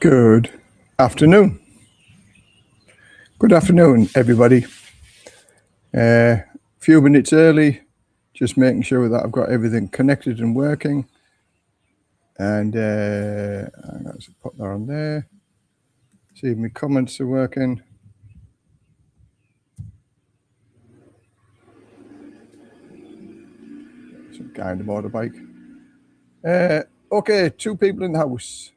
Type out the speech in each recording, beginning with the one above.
Good afternoon. Good afternoon, everybody. Few minutes early, just making sure that I've got everything connected and working. And let's put that on there. See if my comments are working. Some guy on the motorbike. Okay, 2 people in the house.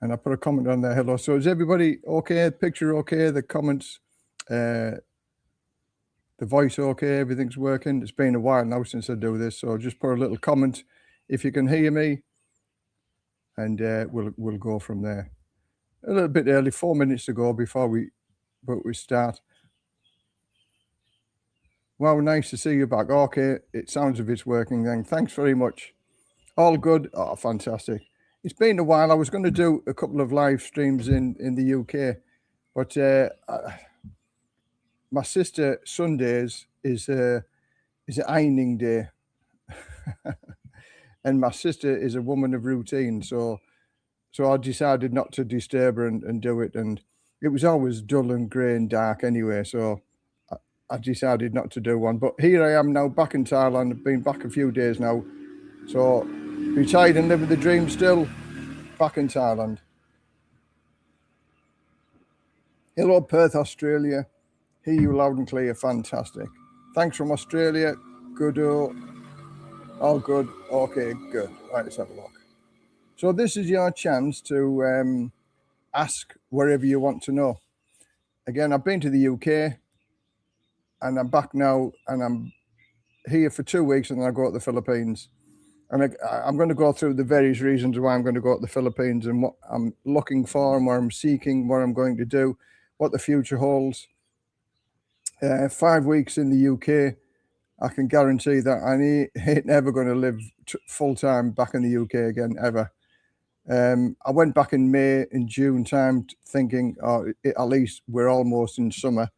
And I put a comment on there. Hello. So is everybody okay? Picture okay? The comments, the voice okay? Everything's working. It's been a while now since I do this, so just put a little comment if you can hear me, and we'll go from there. A little bit early, 4 minutes to go before we start. Wow, nice to see you back. Okay, it sounds as if it's working then. Thanks very much. All good. Oh, fantastic. It's been a while. I was going to do a couple of live streams in the UK, but my sister Sundays is an ironing day. And my sister is a woman of routine, so I decided not to disturb her and do it. And it was always dull and grey and dark anyway, so I decided not to do one. But here I am now, back in Thailand. I've been back a few days now, so retired and living the dream still, back in Thailand. Hello, Perth, Australia. Hear you loud and clear. Fantastic. Thanks from Australia. Good. All good. Okay, good. Right, let's have a look. So this is your chance to ask wherever you want to know. Again, I've been to the UK and I'm back now, and I'm here for 2 weeks, and then I go to the Philippines. And I'm going to go through the various reasons why I'm going to go to the Philippines and what I'm looking for and what I'm seeking, what I'm going to do, what the future holds. 5 weeks in the UK, I can guarantee that I ain't ever going to live full-time back in the UK again, ever. I went back in May and June time thinking, at least we're almost in summer.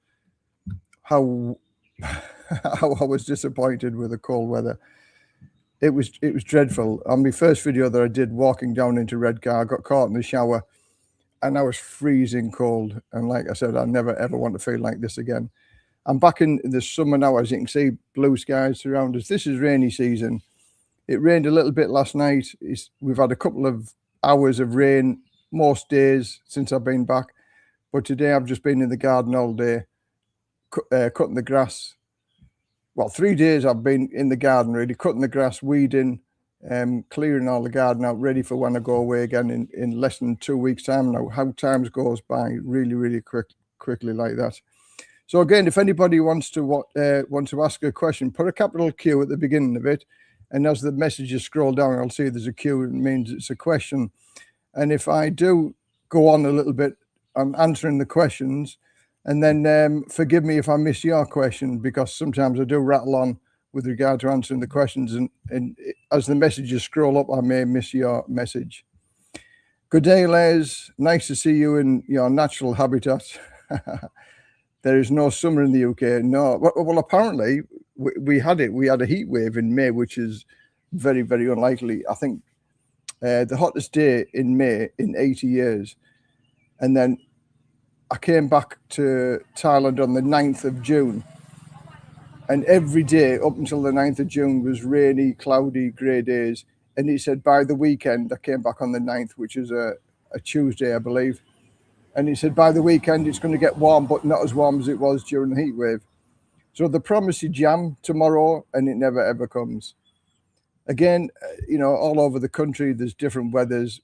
How I was disappointed with the cold weather. It was dreadful. On my first video that I did, walking down into Redcar, I got caught in the shower and I was freezing cold. And like I said, I never ever want to feel like this again. I'm back in the summer now, as you can see, blue skies around us. This is rainy season. It rained a little bit last night. We've had a couple of hours of rain most days since I've been back. But today I've just been in the garden all day, cutting the grass. Well, 3 days I've been in the garden, really, cutting the grass, weeding, clearing all the garden out, ready for when I go away again in less than 2 weeks' time now. How time goes by really, really quickly like that. So again, if anybody wants to ask a question, put a capital Q at the beginning of it, and as the messages scroll down, I'll see there's a Q. It means it's a question. And if I do go on a little bit, I'm answering the questions. And then forgive me if I miss your question, because sometimes I do rattle on with regard to answering the questions. And as the messages scroll up, I may miss your message. Good day, Les. Nice to see you in your natural habitat. There is no summer in the UK. No. Well, apparently we had it. We had a heat wave in May, which is very, very unlikely. I think the hottest day in May in 80 years. And then I came back to Thailand on the 9th of June. And every day up until the 9th of June was rainy, cloudy, grey days. And he said by the weekend, I came back on the 9th, which is a Tuesday, I believe. And he said by the weekend, it's going to get warm, but not as warm as it was during the heat wave. So the promise you jam tomorrow, and it never, ever comes. Again, all over the country, there's different weathers.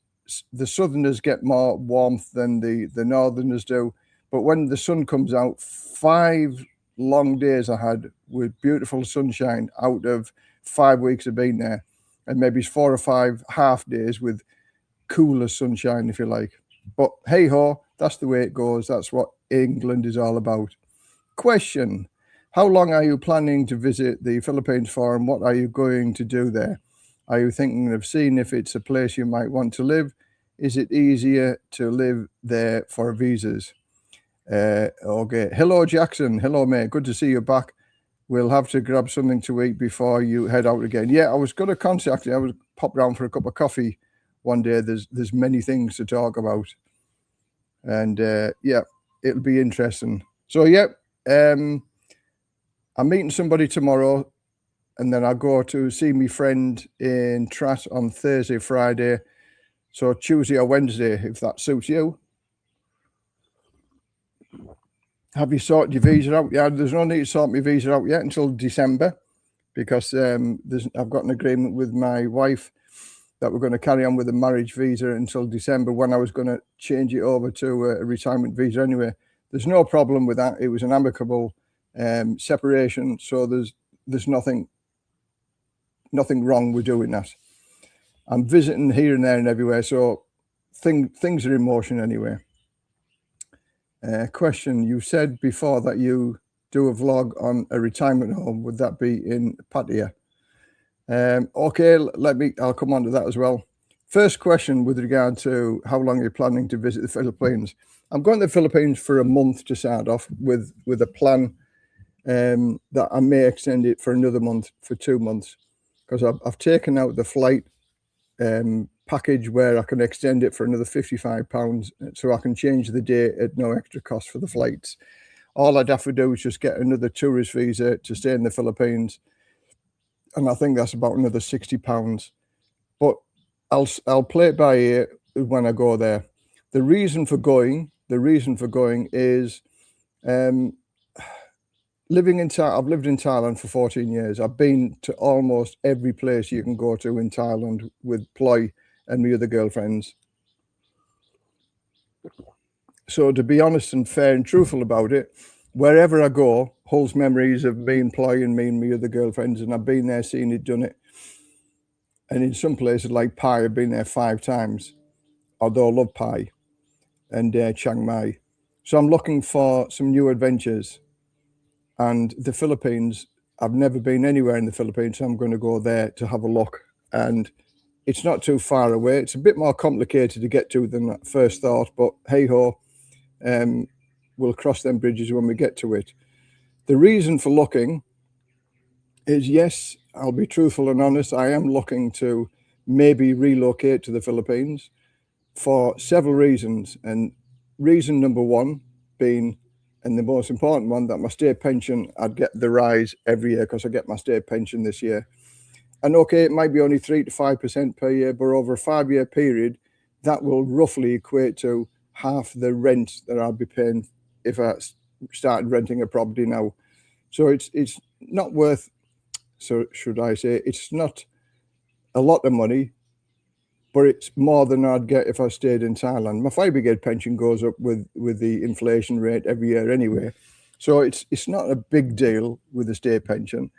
The southerners get more warmth than the northerners do. But when the sun comes out, 5 long days I had with beautiful sunshine out of 5 weeks of being there. And maybe 4 or 5 half days with cooler sunshine, if you like. But hey ho, that's the way it goes. That's what England is all about. Question: how long are you planning to visit the Philippines for, and what are you going to do there? Are you thinking of seeing if it's a place you might want to live? Is it easier to live there for visas? Okay. Hello, Jackson. Hello, mate. Good to see you back. We'll have to grab something to eat before you head out again. Yeah, I was going to contact you. I was pop round for a cup of coffee one day. There's many things to talk about, and yeah, it'll be interesting. So yeah, I'm meeting somebody tomorrow, and then I'll go to see my friend in Trat on Thursday, Friday. So Tuesday or Wednesday, if that suits you. Have you sorted your visa out? Yeah, there's no need to sort my visa out yet until December, because I've got an agreement with my wife that we're going to carry on with a marriage visa until December, when I was going to change it over to a retirement visa anyway. There's no problem with that. It was an amicable separation, so there's nothing wrong with doing that. I'm visiting here and there and everywhere, so things are in motion anyway. Question, you said before that you do a vlog on a retirement home. Would that be in Pattaya? Okay, I'll come on to that as well. First question with regard to how long you're planning to visit the Philippines. I'm going to the Philippines for a month to start off with a plan that I may extend it for another month, for 2 months, because I've taken out the flight package where I can extend it for another £55, so I can change the date at no extra cost for the flights. All I'd have to do is just get another tourist visa to stay in the Philippines, and I think that's about another £60. But I'll play it by ear when I go there. The reason for going is living in Thailand. I've lived in Thailand for 14 years. I've been to almost every place you can go to in Thailand with Ploy and my other girlfriends. So to be honest and fair and truthful about it, wherever I go holds memories of me and Ploy and me and my other girlfriends, and I've been there, seen it, done it. And in some places like Pai, I've been there 5 times, although I love Pai, and Chiang Mai. So I'm looking for some new adventures. And the Philippines, I've never been anywhere in the Philippines, so I'm going to go there to have a look. And it's not too far away. It's a bit more complicated to get to than I first thought, but hey-ho, we'll cross them bridges when we get to it. The reason for looking is, yes, I'll be truthful and honest, I am looking to maybe relocate to the Philippines for several reasons. And reason number one being, and the most important one, that my state pension, I'd get the rise every year, because I get my state pension this year. And okay, it might be only 3 to 5% per year, but over a 5-year period, that will roughly equate to half the rent that I'd be paying if I started renting a property now. So it's not worth, so should I say, it's not a lot of money, but it's more than I'd get if I stayed in Thailand. My fire brigade pension goes up with the inflation rate every year anyway. So it's not a big deal with the state pension.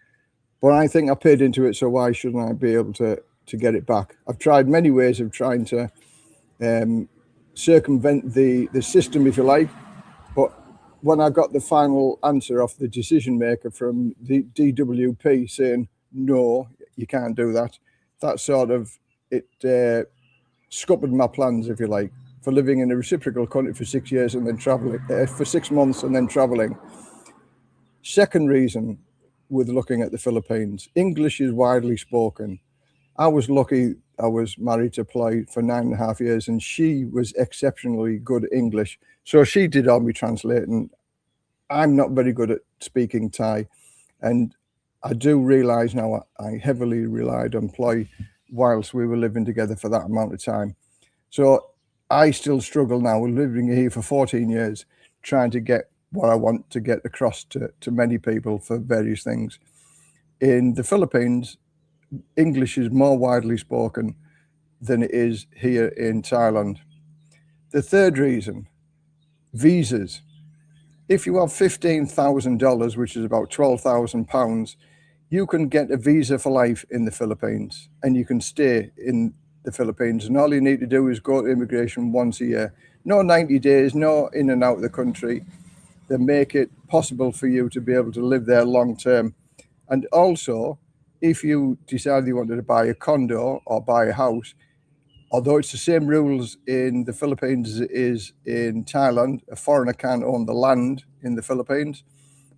But I think I paid into it, so why shouldn't I be able to get it back? I've tried many ways of trying to circumvent the system, if you like. But when I got the final answer off the decision maker from the DWP saying, no, you can't do that, that sort of, it scuppered my plans, if you like, for living in a reciprocal country for 6 years and then traveling, for 6 months and then traveling. Second reason with looking at the Philippines, English is widely spoken. I was lucky, I was married to Ploy for 9.5 years, and she was exceptionally good at English. So she did all my translating. I'm not very good at speaking Thai, and I do realize now I heavily relied on Ploy whilst we were living together for that amount of time. So I still struggle now. We're living here for 14 years, trying to get what I want to get across to many people for various things. In the Philippines, English is more widely spoken than it is here in Thailand. The third reason, visas. If you have $15,000, which is about £12,000, you can get a visa for life in the Philippines, and you can stay in the Philippines. And all you need to do is go to immigration once a year. No 90 days, no in and out of the country. They make it possible for you to be able to live there long term. And also, if you decide you wanted to buy a condo or buy a house, although it's the same rules in the Philippines as it is in Thailand, a foreigner can't own the land in the Philippines,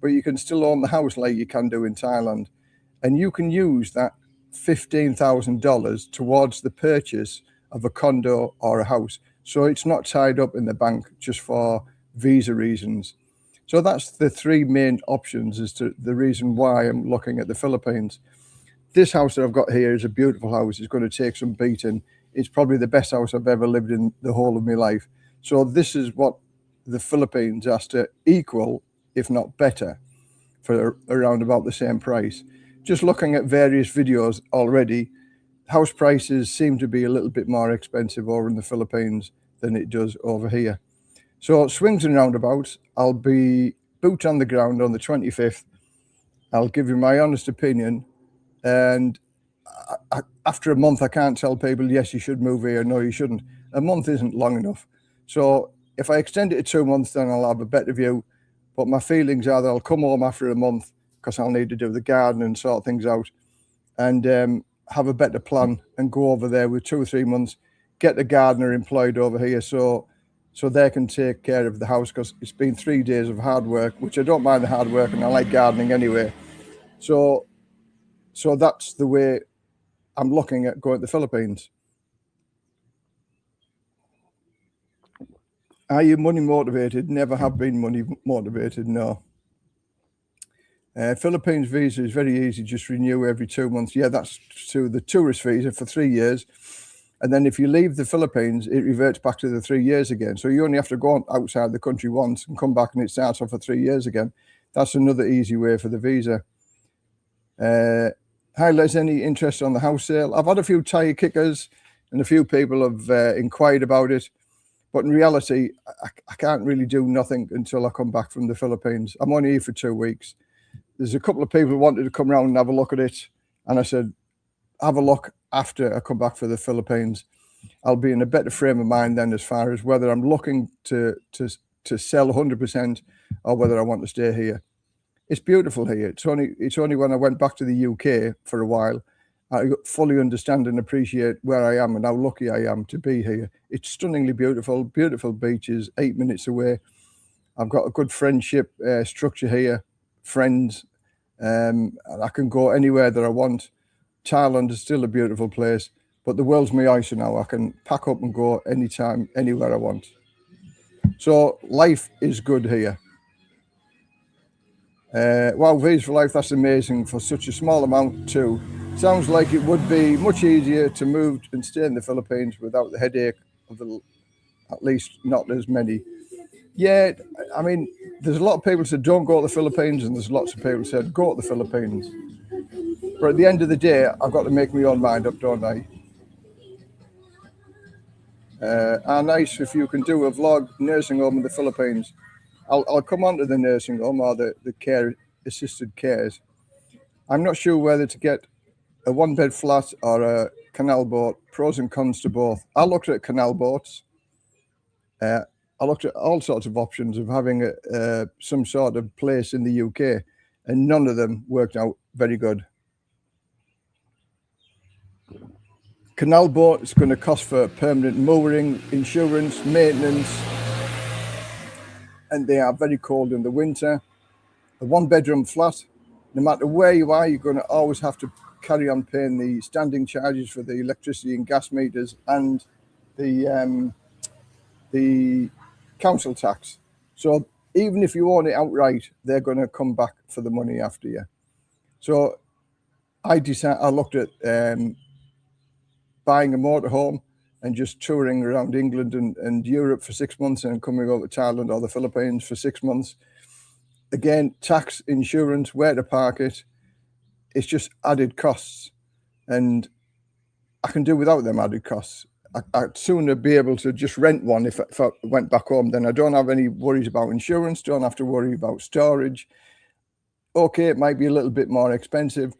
but you can still own the house like you can do in Thailand. And you can use that $15,000 towards the purchase of a condo or a house. So it's not tied up in the bank just for visa reasons. So that's the three main options as to the reason why I'm looking at the Philippines. This house that I've got here is a beautiful house. It's going to take some beating. It's probably the best house I've ever lived in the whole of my life. So this is what the Philippines has to equal, if not better, for around about the same price. Just looking at various videos already, house prices seem to be a little bit more expensive over in the Philippines than it does over here. So swings and roundabouts, I'll be boots on the ground on the 25th. I'll give you my honest opinion. And after a month, I can't tell people, yes, you should move here. No, you shouldn't. A month isn't long enough. So if I extend it to 2 months, then I'll have a better view. But my feelings are that I'll come home after a month because I'll need to do the garden and sort things out and have a better plan and go over there with 2 or 3 months, get the gardener employed over here so they can take care of the house, because it's been 3 days of hard work, which I don't mind the hard work and I like gardening anyway. So that's the way I'm looking at going to the Philippines. Are you money motivated? Never have been money motivated, no. Philippines visa is very easy, just renew every 2 months. Yeah, that's to the tourist visa for 3 years. And then if you leave the Philippines, it reverts back to the 3 years again. So you only have to go outside the country once and come back and it starts off for 3 years again. That's another easy way for the visa. Hi, Les, any interest on the house sale? I've had a few tire kickers and a few people have inquired about it. But in reality, I can't really do nothing until I come back from the Philippines. I'm only here for 2 weeks. There's a couple of people who wanted to come around and have a look at it. And I said, have a look after I come back for the Philippines. I'll be in a better frame of mind then as far as whether I'm looking to sell 100% or whether I want to stay here. It's beautiful here. It's only when I went back to the UK for a while, I fully understand and appreciate where I am and how lucky I am to be here. It's stunningly beautiful, beautiful beaches, 8 minutes away. I've got a good friendship structure here, friends, and I can go anywhere that I want. Thailand is still a beautiful place, but the world's my oyster now. I can pack up and go anytime, anywhere I want. So life is good here. Wow, Visa for Life, that's amazing for such a small amount too. Sounds like it would be much easier to move and stay in the Philippines without the headache of at least not as many. Yeah, I mean, there's a lot of people who said don't go to the Philippines, and there's lots of people who said go to the Philippines. But at the end of the day, I've got to make my own mind up, don't I? Nice if you can do a vlog nursing home in the Philippines. I'll come on to the nursing home or the care assisted cares. I'm not sure whether to get a 1-bed flat or a canal boat. Pros and cons to both. I looked at canal boats. I looked at all sorts of options of having some sort of place in the UK, and none of them worked out very good. Canal boat is going to cost for permanent mooring, insurance, maintenance, and they are very cold in the winter. A 1-bedroom flat, no matter where you are, you're going to always have to carry on paying the standing charges for the electricity and gas meters and the council tax. So even if you own it outright, they're going to come back for the money after you. So I looked at buying a motorhome and just touring around England and Europe for 6 months and coming over to Thailand or the Philippines for 6 months. Again, tax, insurance, where to park it. It's just added costs. And I can do without them added costs. I'd sooner be able to just rent one if I went back home. Then I don't have any worries about insurance, don't have to worry about storage. Okay, it might be a little bit more expensive,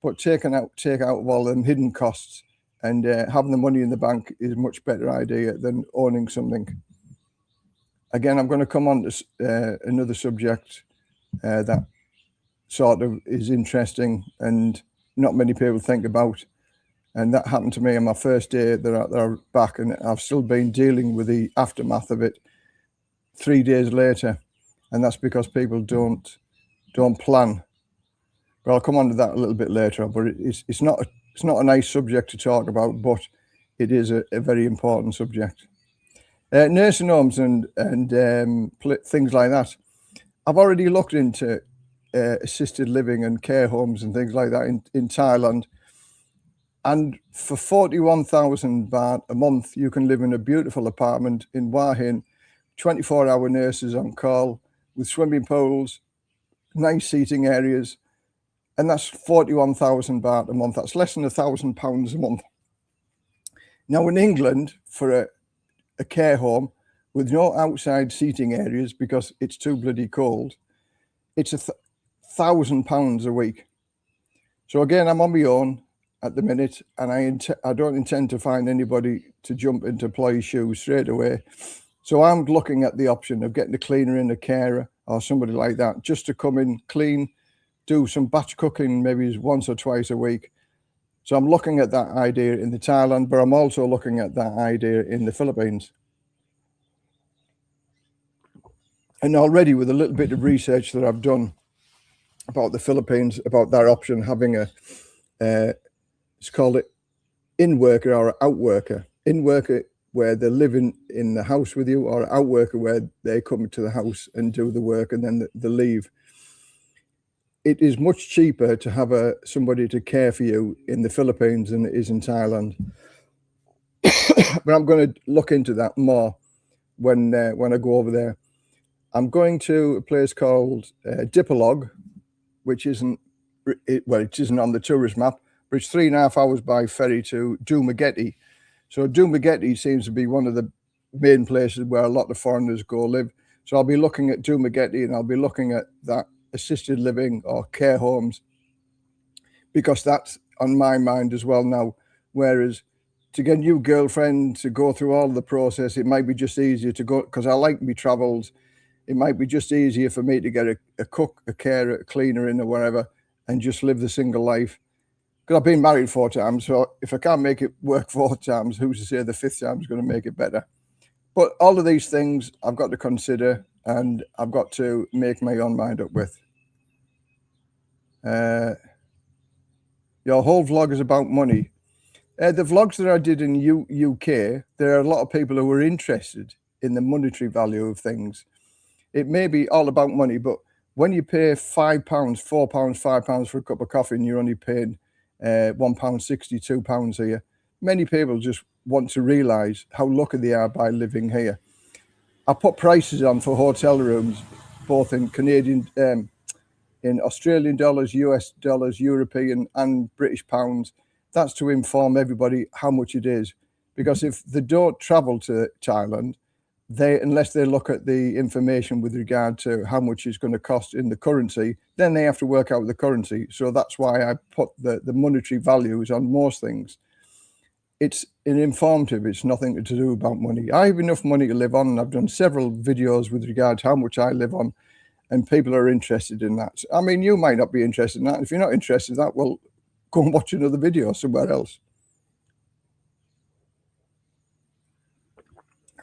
but take out all them hidden costs. And having the money in the bank is a much better idea than owning something. Again, I'm going to come on to another subject that sort of is interesting and not many people think about. And that happened to me on my first day that I'm back, and I've still been dealing with the aftermath of it 3 days later. And that's because people don't plan. But I'll come on to that a little bit later. But it's not a nice subject to talk about, but it is a very important subject. Nursing homes and things like that. I've already looked into assisted living and care homes and things like that in Thailand. And for 41,000 baht a month, you can live in a beautiful apartment in Hua Hin, 24-hour nurses on call with swimming pools, nice seating areas. And that's 41,000 baht a month. That's less than £1,000 a month. Now in England, for a care home with no outside seating areas because it's too bloody cold, it's £1,000 a week. So again, I'm on my own at the minute, and I don't intend to find anybody to jump into Ploy's shoes straight away. So I'm looking at the option of getting a cleaner in, a carer or somebody like that, just to come in, clean, do some batch cooking maybe once or twice a week. So I'm looking at that idea in the Thailand, but I'm also looking at that idea in the Philippines. And already with a little bit of research that I've done about the Philippines, about their option having it's called it in-worker or out-worker. In-worker where they're living in the house with you, or out-worker where they come to the house and do the work and then they leave. It is much cheaper to have somebody to care for you in the Philippines than it is in Thailand. But I'm going to look into that more when I go over there. I'm going to a place called Dipolog, which isn't on the tourist map, but it's 3.5 hours by ferry to Dumaguete. So Dumaguete seems to be one of the main places where a lot of foreigners go live. So I'll be looking at Dumaguete, and I'll be looking at that assisted living or care homes, because that's on my mind as well now. Whereas to get a new girlfriend, to go through all the process, it might be just easier to go, because I like me travels. It might be just easier for me to get a cook, a carer, a cleaner in or whatever, and just live the single life. Because I've been married 4 times, so if I can't make it work 4 times, who's to say the 5th time is going to make it better? But all of these things I've got to consider, and I've got to make my own mind up with. Your whole vlog is about money. The vlogs that I did in UK, there are a lot of people who are interested in the monetary value of things. It may be all about money, but when you pay £5, £4, £5 for a cup of coffee and you're only paying £1.60, £2 here, many people just want to realise how lucky they are by living here. I put prices on for hotel rooms, both in Canadian, in Australian dollars, US dollars, European and British pounds. That's to inform everybody how much it is. Because if they don't travel to Thailand, unless they look at the information with regard to how much it's going to cost in the currency, then they have to work out the currency. So that's why I put the monetary values on most things. It's an informative, it's nothing to do about money. I have enough money to live on, and I've done several videos with regard to how much I live on, and people are interested in that. I mean, you might not be interested in that. If you're not interested in that, well, go and watch another video somewhere else.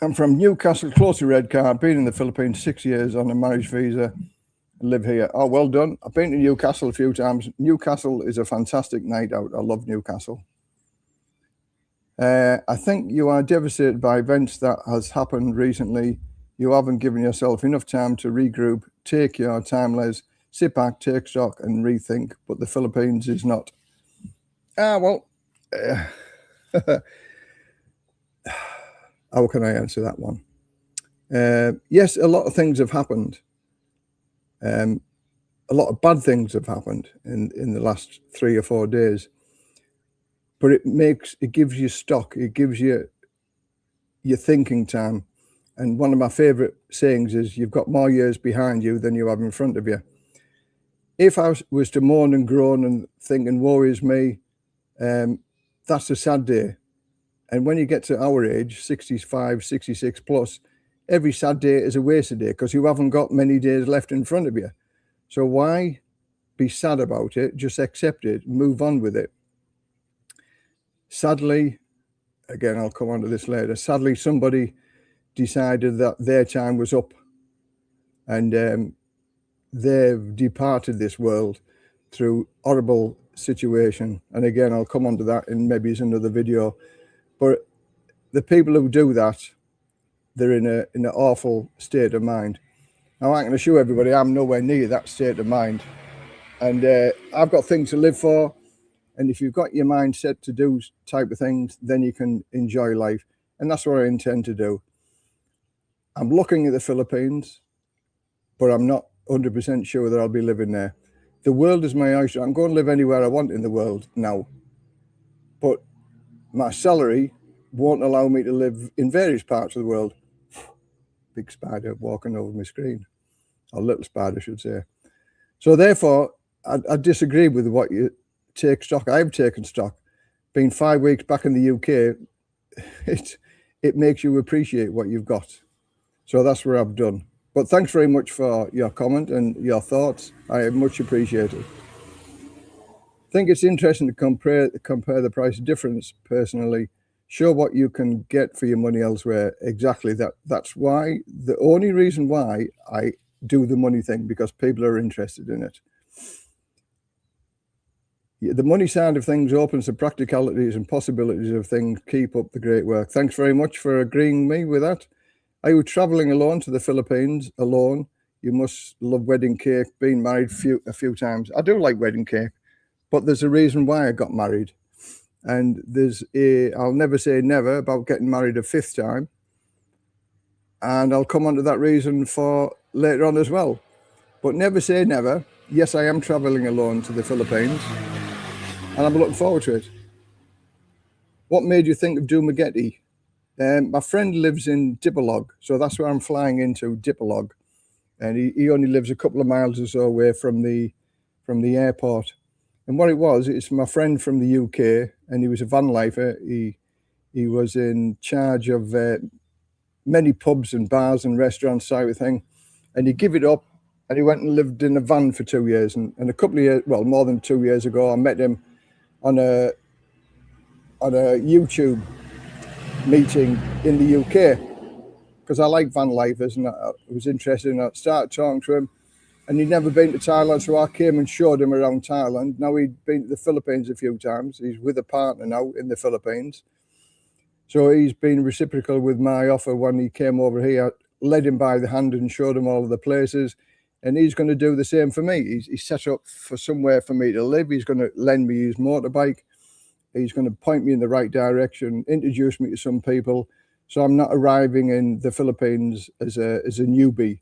I'm from Newcastle, close to Redcar. Been in the Philippines 6 years on a marriage visa. Live here. Oh, well done. I've been to Newcastle a few times. Newcastle is a fantastic night out. I love Newcastle. I think you are devastated by events that has happened recently. You haven't given yourself enough time to regroup, take your time, Les, sit back, take stock and rethink, but the Philippines is not. Well, how can I answer that one? Yes, a lot of things have happened. A lot of bad things have happened in the last 3 or 4 days. But it gives you stock. It gives you your thinking time. And one of my favorite sayings is, you've got more years behind you than you have in front of you. If I was to moan and groan and think, and woe is me, that's a sad day. And when you get to our age, 65, 66 plus, every sad day is a wasted day, because you haven't got many days left in front of you. So why be sad about it? Just accept it, move on with it. Sadly, again, I'll come on to this later. Sadly, somebody decided that their time was up, and they've departed this world through horrible situation. And again, I'll come on to that in maybe another video. But the people who do that, they're in an awful state of mind. Now, I can assure everybody I'm nowhere near that state of mind. And I've got things to live for. And if you've got your mind set to do type of things, then you can enjoy life. And that's what I intend to do. I'm looking at the Philippines, but I'm not 100% sure that I'll be living there. The world is my oyster. I'm going to live anywhere I want in the world now. But my salary won't allow me to live in various parts of the world. Big spider walking over my screen. Or little spider, I should say. So therefore, I disagree with what you take stock. I've taken stock. Being 5 weeks back in the UK, it makes you appreciate what you've got. So that's what I've done. But thanks very much for your comment and your thoughts. I much appreciate it. I think it's interesting to compare the price difference personally. Show what you can get for your money elsewhere. Exactly that. That's why, the only reason why I do the money thing, because people are interested in it. The money side of things opens the practicalities and possibilities of things. Keep up the great work. Thanks very much for agreeing with me with that. Are you traveling alone to the Philippines alone? You must love wedding cake. Been married a few times. I do like wedding cake, but there's a reason why I got married. And I'll never say never about getting married a 5th time. And I'll come on to that reason for later on as well. But never say never. Yes, I am traveling alone to the Philippines. And I'm looking forward to it. What made you think of Dumaguete? My friend lives in Dipolog, so that's where I'm flying into, Dipolog. And he only lives a couple of miles or so away from the airport. And what it was, it's my friend from the UK, and he was a van lifer. He was in charge of many pubs and bars and restaurants, type of thing. And he gave it up, and he went and lived in a van for 2 years. And a couple of years, well, more than 2 years ago, I met him on a YouTube meeting in the UK, because I like van lifers and I was interested, and I started talking to him, and he'd never been to Thailand, so I came and showed him around Thailand. Now he'd been to the Philippines a few times. He's with a partner now in the Philippines, so he's been reciprocal with my offer. When he came over here, I led him by the hand and showed him all of the places, and he's going to do the same for me. He's set up for somewhere for me to live. He's going to lend me his motorbike. He's going to point me in the right direction, introduce me to some people, so I'm not arriving in the Philippines as a newbie.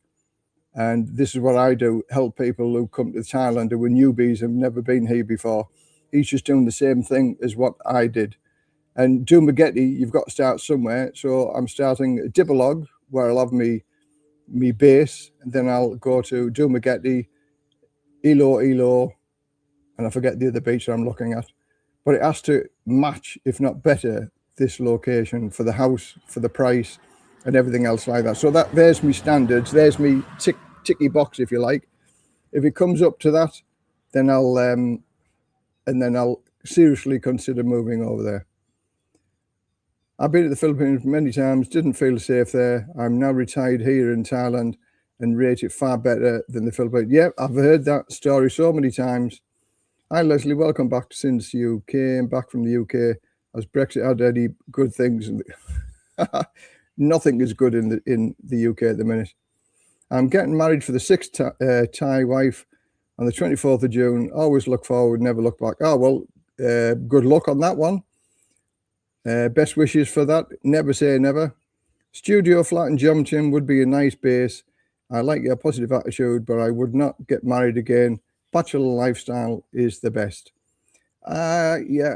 And this is what I do, help people who come to Thailand who are newbies and have never been here before. He's just doing the same thing as what I did. And Dumaguete, you've got to start somewhere. So I'm starting at Dipolog, where I'll have me base, and then I'll go to Dumaguete, Ilo, and I forget the other beach that I'm looking at. But it has to match, if not better, this location for the house, for the price, and everything else like that. So there's me standards. There's me ticky box, if you like. If it comes up to that, then I'll seriously consider moving over there. I've been to the Philippines many times. Didn't feel safe there. I'm now retired here in Thailand and rate it far better than the Philippines. Yeah, I've heard that story so many times. Hi, Leslie. Welcome back since you came back from the UK. Has Brexit had any good things? Nothing is good in the UK at the minute. I'm getting married for the 6th Thai wife on the 24th of June. Always look forward, never look back. Oh, well, good luck on that one. Best wishes for that. Never say never. Studio flat in Jomtien would be a nice base. I like your positive attitude, but I would not get married again. Bachelor lifestyle is the best. Yeah,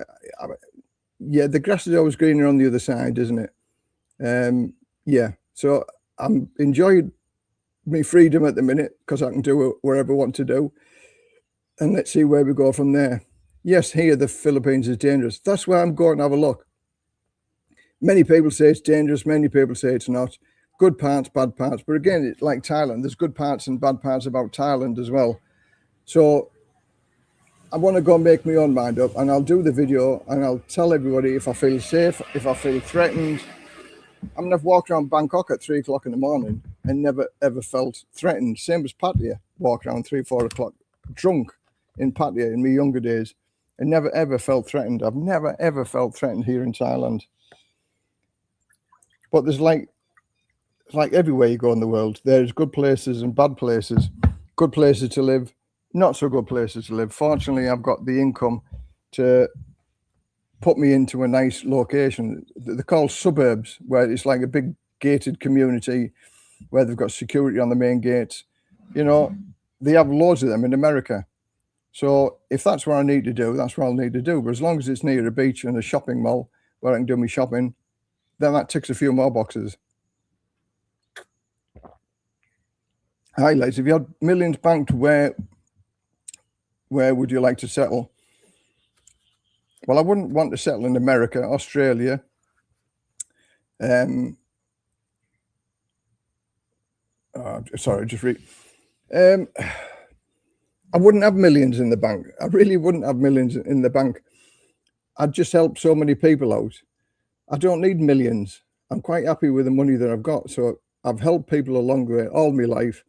the grass is always greener on the other side, isn't it? Yeah, so I'm enjoying my freedom at the minute because I can do whatever I want to do. And let's see where we go from there. Yes, here the Philippines is dangerous. That's why I'm going to have a look. Many people say it's dangerous. Many people say it's not. Good parts, bad parts. But again, it's like Thailand. There's good parts and bad parts about Thailand as well. So I want to go and make my own mind up, and I'll do the video and I'll tell everybody if I feel safe, if I feel threatened. I mean, I've walked around Bangkok at 3 o'clock in the morning and never ever felt threatened. Same as Pattaya, walk around 3, 4 o'clock drunk in Pattaya in my younger days and never ever felt threatened. I've never ever felt threatened here in Thailand. But there's like everywhere you go in the world, there's good places and bad places, good places to live, not so good places to live. Fortunately, I've got the income to put me into a nice location. They're called suburbs, where it's like a big gated community where they've got security on the main gates. You know, they have loads of them in America. So if that's what I need to do, that's what I'll need to do. But as long as it's near a beach and a shopping mall where I can do my shopping, then that ticks a few more boxes. Hi, lads. If you had millions banked, where would you like to settle? Well, I wouldn't want to settle in America, Australia. Sorry, just read. I wouldn't have millions in the bank. I really wouldn't have millions in the bank. I'd just help so many people out. I don't need millions. I'm quite happy with the money that I've got. So I've helped people along the way all my life.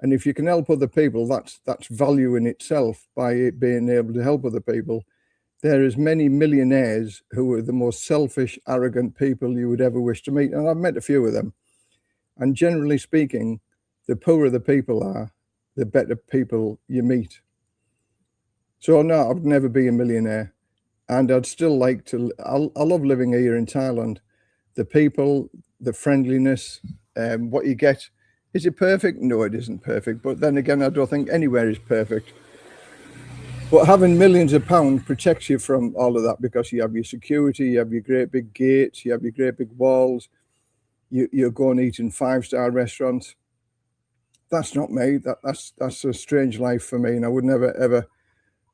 And if you can help other people, that's value in itself by it being able to help other people. There is many millionaires who are the most selfish, arrogant people you would ever wish to meet. And I've met a few of them. And generally speaking, the poorer the people are, the better people you meet. So no, I'd never be a millionaire. And I'd still like to, I love living here in Thailand. The people, the friendliness, what you get. Is it perfect? No, it isn't perfect. But then again, I don't think anywhere is perfect. But having millions of pounds protects you from all of that, because you have your security, you have your great big gates, you have your great big walls. You're going to eat in 5-star restaurants. That's not me. That's a strange life for me, and I would never ever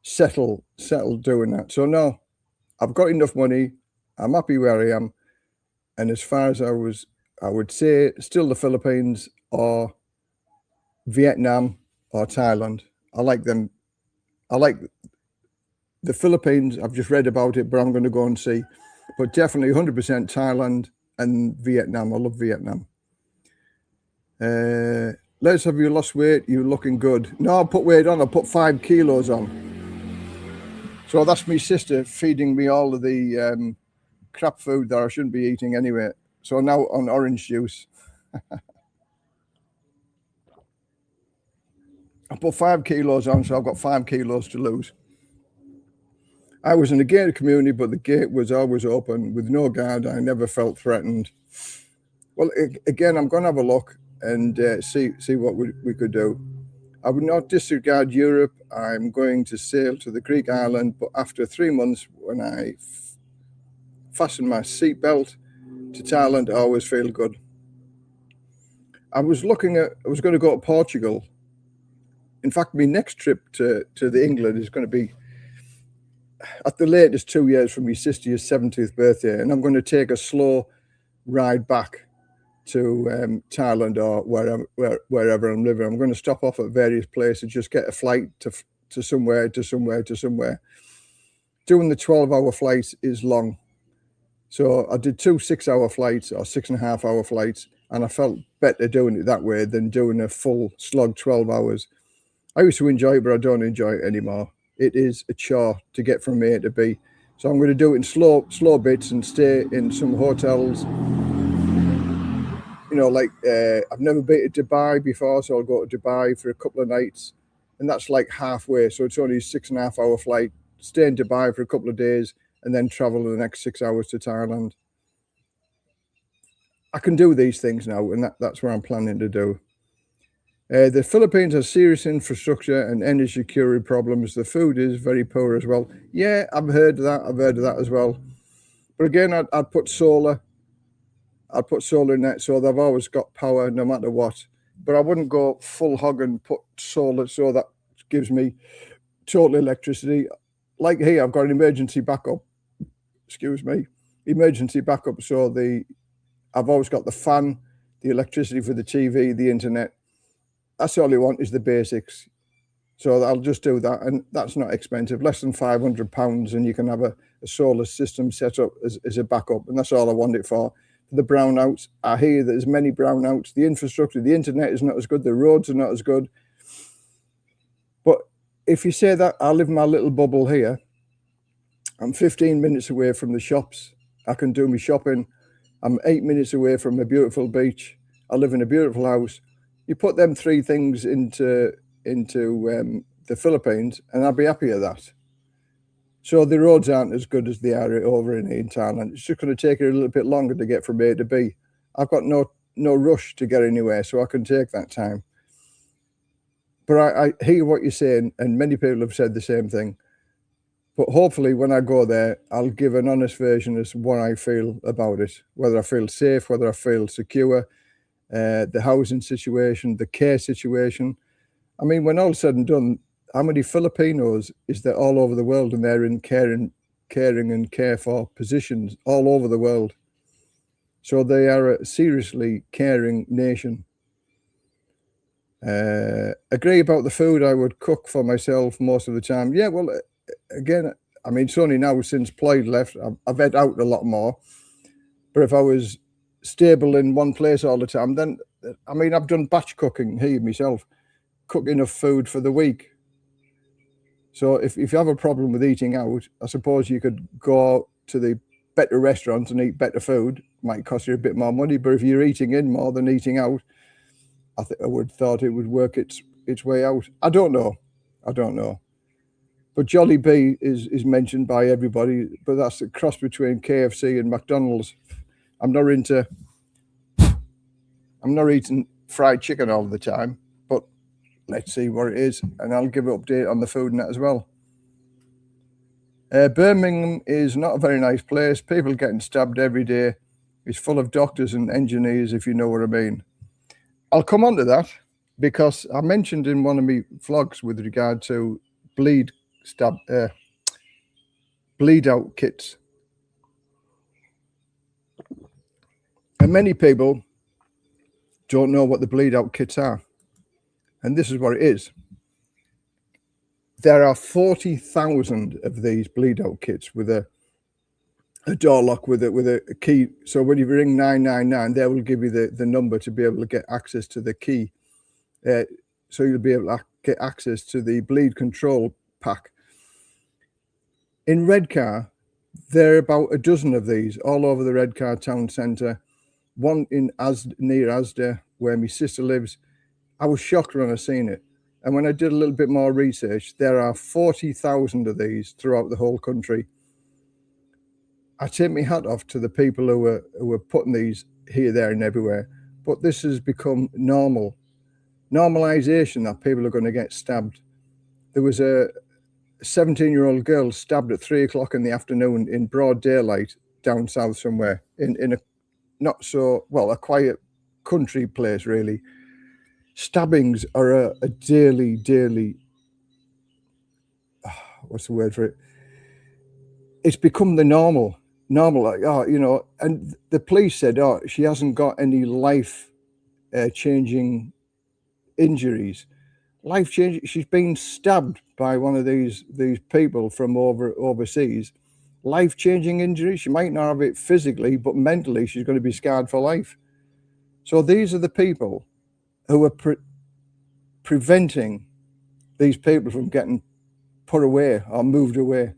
settle doing that. So no, I've got enough money. I'm happy where I am, and as far as I would say still the Philippines or Vietnam or Thailand. I like them. I like the Philippines. I've just read about it, but I'm going to go and see. But definitely 100% Thailand and Vietnam. I love Vietnam. Les, have you lost weight? You're looking good. No, I put weight on. I put 5 kilos on. So that's my sister feeding me all of the crap food that I shouldn't be eating anyway. So now on orange juice. I put 5 kilos on, so I've got 5 kilos to lose. I was in a gated community, but the gate was always open with no guard. I never felt threatened. Well, again, I'm going to have a look and see what we could do. I would not disregard Europe. I'm going to sail to the Greek island, but after 3 months, when I fasten my seatbelt to Thailand, I always feel good. I was going to go to Portugal. In fact, my next trip to the England is going to be at the latest 2 years from my sister's 70th birthday, and I'm going to take a slow ride back to Thailand or wherever I'm living. I'm going to stop off at various places, just get a flight to somewhere. Doing the 12-hour flight is long. So I did 2 6-hour flights or 6.5-hour flights, and I felt better doing it that way than doing a full slog 12 hours. I used to enjoy it, but I don't enjoy it anymore. It is a chore to get from A to B. So I'm going to do it in slow bits and stay in some hotels. You know, like I've never been to Dubai before, so I'll go to Dubai for a couple of nights, and that's like halfway. So it's only a 6.5-hour flight. Stay in Dubai for a couple of days, and then travel the next 6 hours to Thailand. I can do these things now, and that's what I'm planning to do. The Philippines has serious infrastructure and energy security problems. The food is very poor as well. Yeah, I've heard of that as well. But again, I'd put solar. I'd put solar in that, so they've always got power no matter what. But I wouldn't go full hog and put solar, so that gives me total electricity. Like here, I've got an emergency backup. Excuse me, emergency backup. So I've always got the fan, the electricity for the TV, the internet. That's all I want is the basics. So I'll just do that, and that's not expensive, less than £500, and you can have a solar system set up as a backup, and that's all I want it for. The brownouts, I hear there's many brownouts. The infrastructure, the internet is not as good, the roads are not as good. But if you say that, I live in my little bubble here. I'm 15 minutes away from the shops. I can do my shopping. I'm 8 minutes away from a beautiful beach. I live in a beautiful house. You put them three things into the Philippines, and I'd be happy at that. So the roads aren't as good as they are over in Thailand. It's just going to take it a little bit longer to get from A to B. I've got no rush to get anywhere, so I can take that time. But I hear what you're saying, and many people have said the same thing. But hopefully when I go there, I'll give an honest version as to what I feel about it, whether I feel safe, whether I feel secure, the housing situation, the care situation. I mean, when all's said and done, how many Filipinos is there all over the world, and they're in caring and care for positions all over the world? So they are a seriously caring nation. Agree about the food I would cook for myself most of the time. Yeah, well, again, I mean, it's only now since Ployd left, I've ate out a lot more. But if I was stable in one place all the time, then, I mean, I've done batch cooking here myself, cook enough food for the week. So if you have a problem with eating out, I suppose you could go to the better restaurants and eat better food. Might cost you a bit more money, but if you're eating in more than eating out, I would thought it would work its way out. I don't know. But Jollibee is mentioned by everybody, but that's a cross between KFC and McDonald's. I'm not eating fried chicken all the time, but let's see what it is, and I'll give an update on the food and that as well. Birmingham is not a very nice place. People getting stabbed every day. It's full of doctors and engineers, if you know what I mean. I'll come on to that because I mentioned in one of my vlogs with regard to bleed out kits. And many people don't know what the bleed out kits are. And this is what it is. There are 40,000 of these bleed out kits with a door lock with a key. So when you ring 999, they will give you the number to be able to get access to the key. So you'll be able to get access to the bleed control pack. In Redcar, there are about a dozen of these all over the Redcar town centre. One in near Asda, where my sister lives. I was shocked when I seen it. And when I did a little bit more research, there are 40,000 of these throughout the whole country. I take my hat off to the people who were putting these here, there, and everywhere. But this has become normalization that people are going to get stabbed. There was a 17-year-old girl stabbed at 3 o'clock in the afternoon in broad daylight down south somewhere in a not so, well, a quiet country place, really. Stabbings are a daily, what's the word for it? It's become the normal, like, oh, you know, and the police said, oh, she hasn't got any life-changing injuries. Life-changing, she's been stabbed by one of these people from overseas. Life-changing injuries, she might not have it physically, but mentally she's going to be scarred for life. So these are the people who are preventing these people from getting put away or moved away.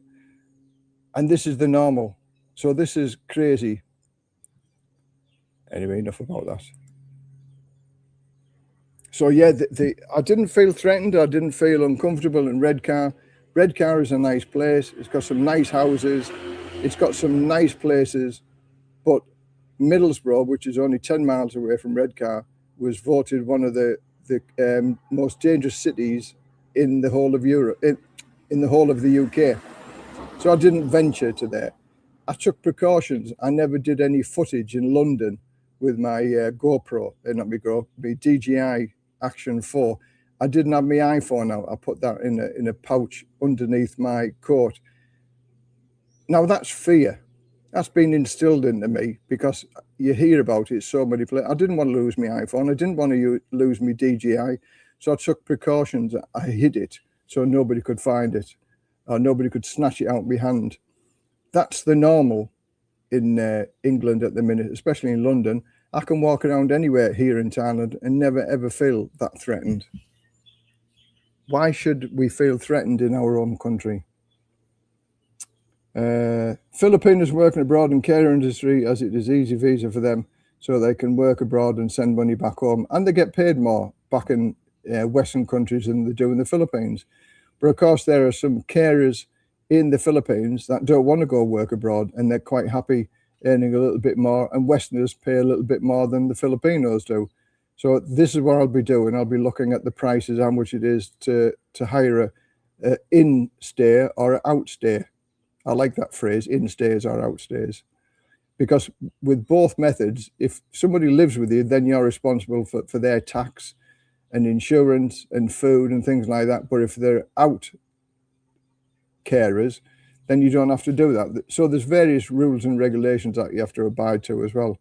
And this is the normal. So this is crazy. Anyway, enough about that. So yeah, I didn't feel threatened. I didn't feel uncomfortable in Redcar. Redcar is a nice place. It's got some nice houses. It's got some nice places. But Middlesbrough, which is only 10 miles away from Redcar, was voted one of the most dangerous cities in the whole of Europe, in the whole of the UK. So I didn't venture to there. I took precautions. I never did any footage in London with my GoPro, not my GoPro, my DJI Action 4. I didn't have my iPhone out. I put that in a pouch underneath my coat. Now that's fear. That's been instilled into me because you hear about it so many places. I didn't want to lose my iPhone. I didn't want to lose my DJI. So I took precautions. I hid it so nobody could find it or nobody could snatch it out of my hand. That's the normal in England at the minute, especially in London. I can walk around anywhere here in Thailand and never ever feel that threatened. Why should we feel threatened in our own country? Filipinos working abroad in care industry, as it is easy visa for them, so they can work abroad and send money back home, and they get paid more back in Western countries than they do in the Philippines. But of course, there are some carers in the Philippines that don't want to go work abroad, and they're quite happy earning a little bit more, and Westerners pay a little bit more than the Filipinos do. So this is what I'll be doing. I'll be looking at the prices, how much it is to hire a in-stay or an out-stay. I like that phrase, in-stays or out-stays. Because with both methods, if somebody lives with you, then you're responsible for their tax and insurance and food and things like that. But if they're out carers, then you don't have to do that. So there's various rules and regulations that you have to abide to as well.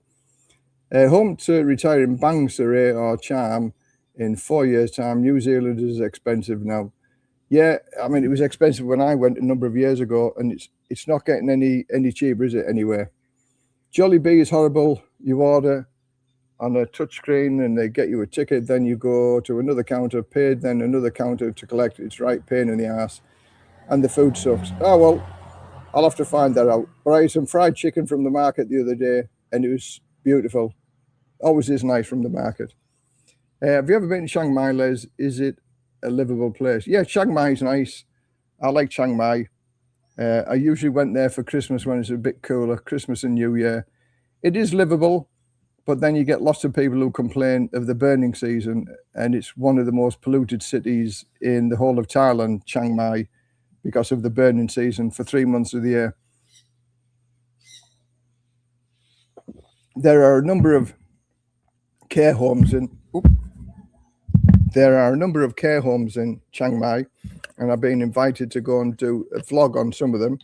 Home to retire in Bang Seret or Charm in 4 years' time. New Zealand is expensive now. Yeah, I mean, it was expensive when I went a number of years ago, and it's not getting any cheaper, is it, anywhere? Jollibee is horrible. You order on a touchscreen and they get you a ticket, then you go to another counter, paid, then another counter to collect. It's right pain in the ass, and the food sucks. Oh, well, I'll have to find that out. But I ate some fried chicken from the market the other day, and it was beautiful. Always is nice from the market. Have you ever been to Chiang Mai, Les? Is it a livable place? Yeah, Chiang Mai is nice. I like Chiang Mai. I usually went there for Christmas when it's a bit cooler, Christmas and New Year. It is livable, but then you get lots of people who complain of the burning season, and it's one of the most polluted cities in the whole of Thailand, Chiang Mai, because of the burning season for 3 months of the year. There are a number of care homes in Chiang Mai, and I've been invited to go and do a vlog on some of them,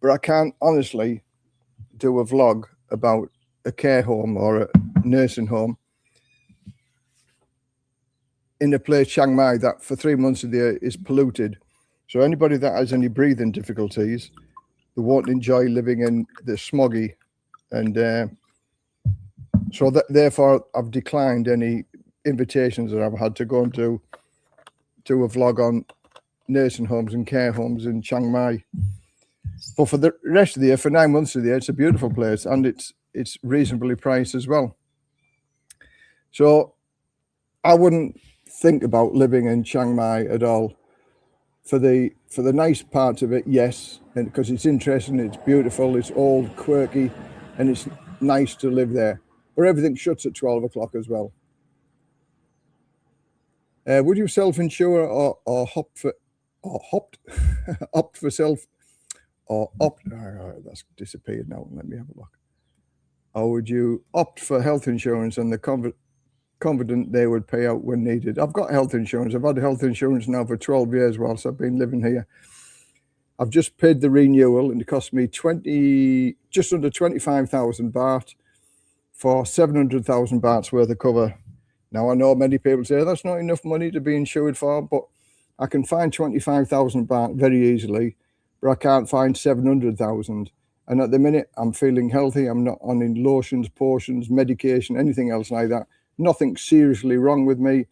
but I can't honestly do a vlog about a care home or a nursing home in a place, Chiang Mai, that for 3 months of the year is polluted. So anybody that has any breathing difficulties, they won't enjoy living in the smoggy, and so therefore I've declined any invitations that I've had to go and do a vlog on nursing homes and care homes in Chiang Mai. But for the rest of the year, for 9 months of the year, it's a beautiful place, and it's reasonably priced as well. So I wouldn't think about living in Chiang Mai at all. For the nice parts of it, yes, and because it's interesting, it's beautiful, it's old, quirky, and it's nice to live there. But everything shuts at 12 o'clock as well. Would you self-insure or opt for self, or opt? Oh, that's disappeared now. Let me have a look. Or would you opt for health insurance and the confident they would pay out when needed? I've got health insurance. I've had health insurance now for 12 years whilst I've been living here. I've just paid the renewal, and it cost me just under 25,000 baht for 700,000 bahts worth of cover. Now, I know many people say that's not enough money to be insured for, but I can find 25,000 baht very easily, but I can't find 700,000. And at the minute, I'm feeling healthy. I'm not on any lotions, potions, medication, anything else like that. Nothing seriously wrong with me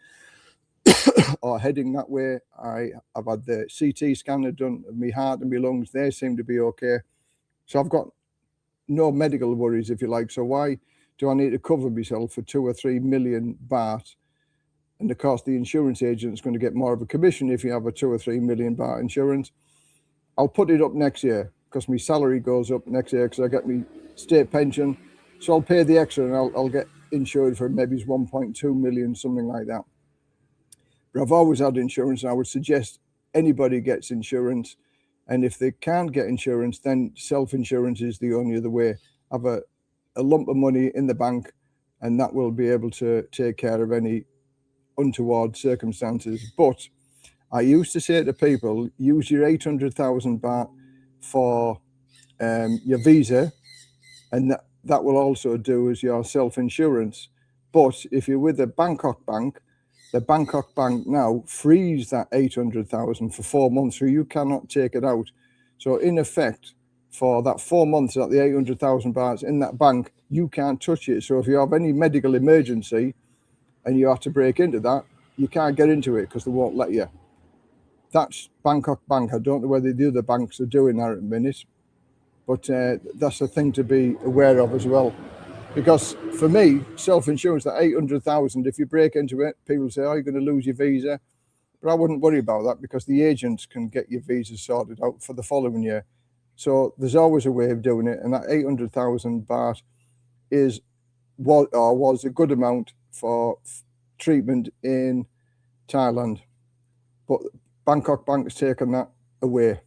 or heading that way. I've had the CT scanner done of my heart and my lungs. They seem to be okay. So I've got no medical worries, if you like. So why do I need to cover myself for 2 or 3 million baht? And of course, the insurance agent is going to get more of a commission if you have a 2 or 3 million baht insurance. I'll put it up next year because my salary goes up next year because I get my state pension. So I'll pay the extra and I'll get insured for maybe 1.2 million, something like that. But I've always had insurance, and I would suggest anybody gets insurance. And if they can't get insurance, then self-insurance is the only other way. Have a lump of money in the bank, and that will be able to take care of any untoward circumstances. But I used to say to people, use your 800,000 baht for your visa, and that will also do as your self-insurance. But if you're with a Bangkok bank, the Bangkok bank now frees that 800,000 for 4 months, so you cannot take it out. So in effect, for that 4 months that the 800,000 bahts in that bank, you can't touch it. So if you have any medical emergency and you have to break into that, you can't get into it because they won't let you. That's Bangkok Bank. I don't know whether the other banks are doing that at the minute, but that's a thing to be aware of as well. Because for me, self-insurance, that 800,000, if you break into it, people say, oh, you're going to lose your visa. But I wouldn't worry about that because the agents can get your visa sorted out for the following year. So there's always a way of doing it. And that 800,000 baht was a good amount for treatment in Thailand. But Bangkok Bank has taken that away.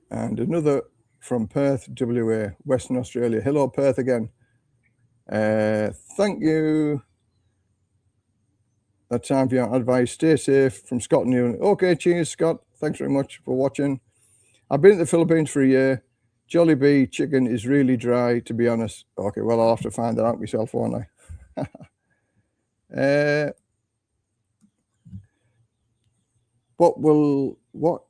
And another from Perth, WA, Western Australia. Hello, Perth again. Thank you. That's time for your advice. Stay safe from Scott and you. Okay, cheers, Scott. Thanks very much for watching. I've been in the Philippines for a year. Jollibee chicken is really dry, to be honest. Okay, well, I'll have to find that out myself, won't I? What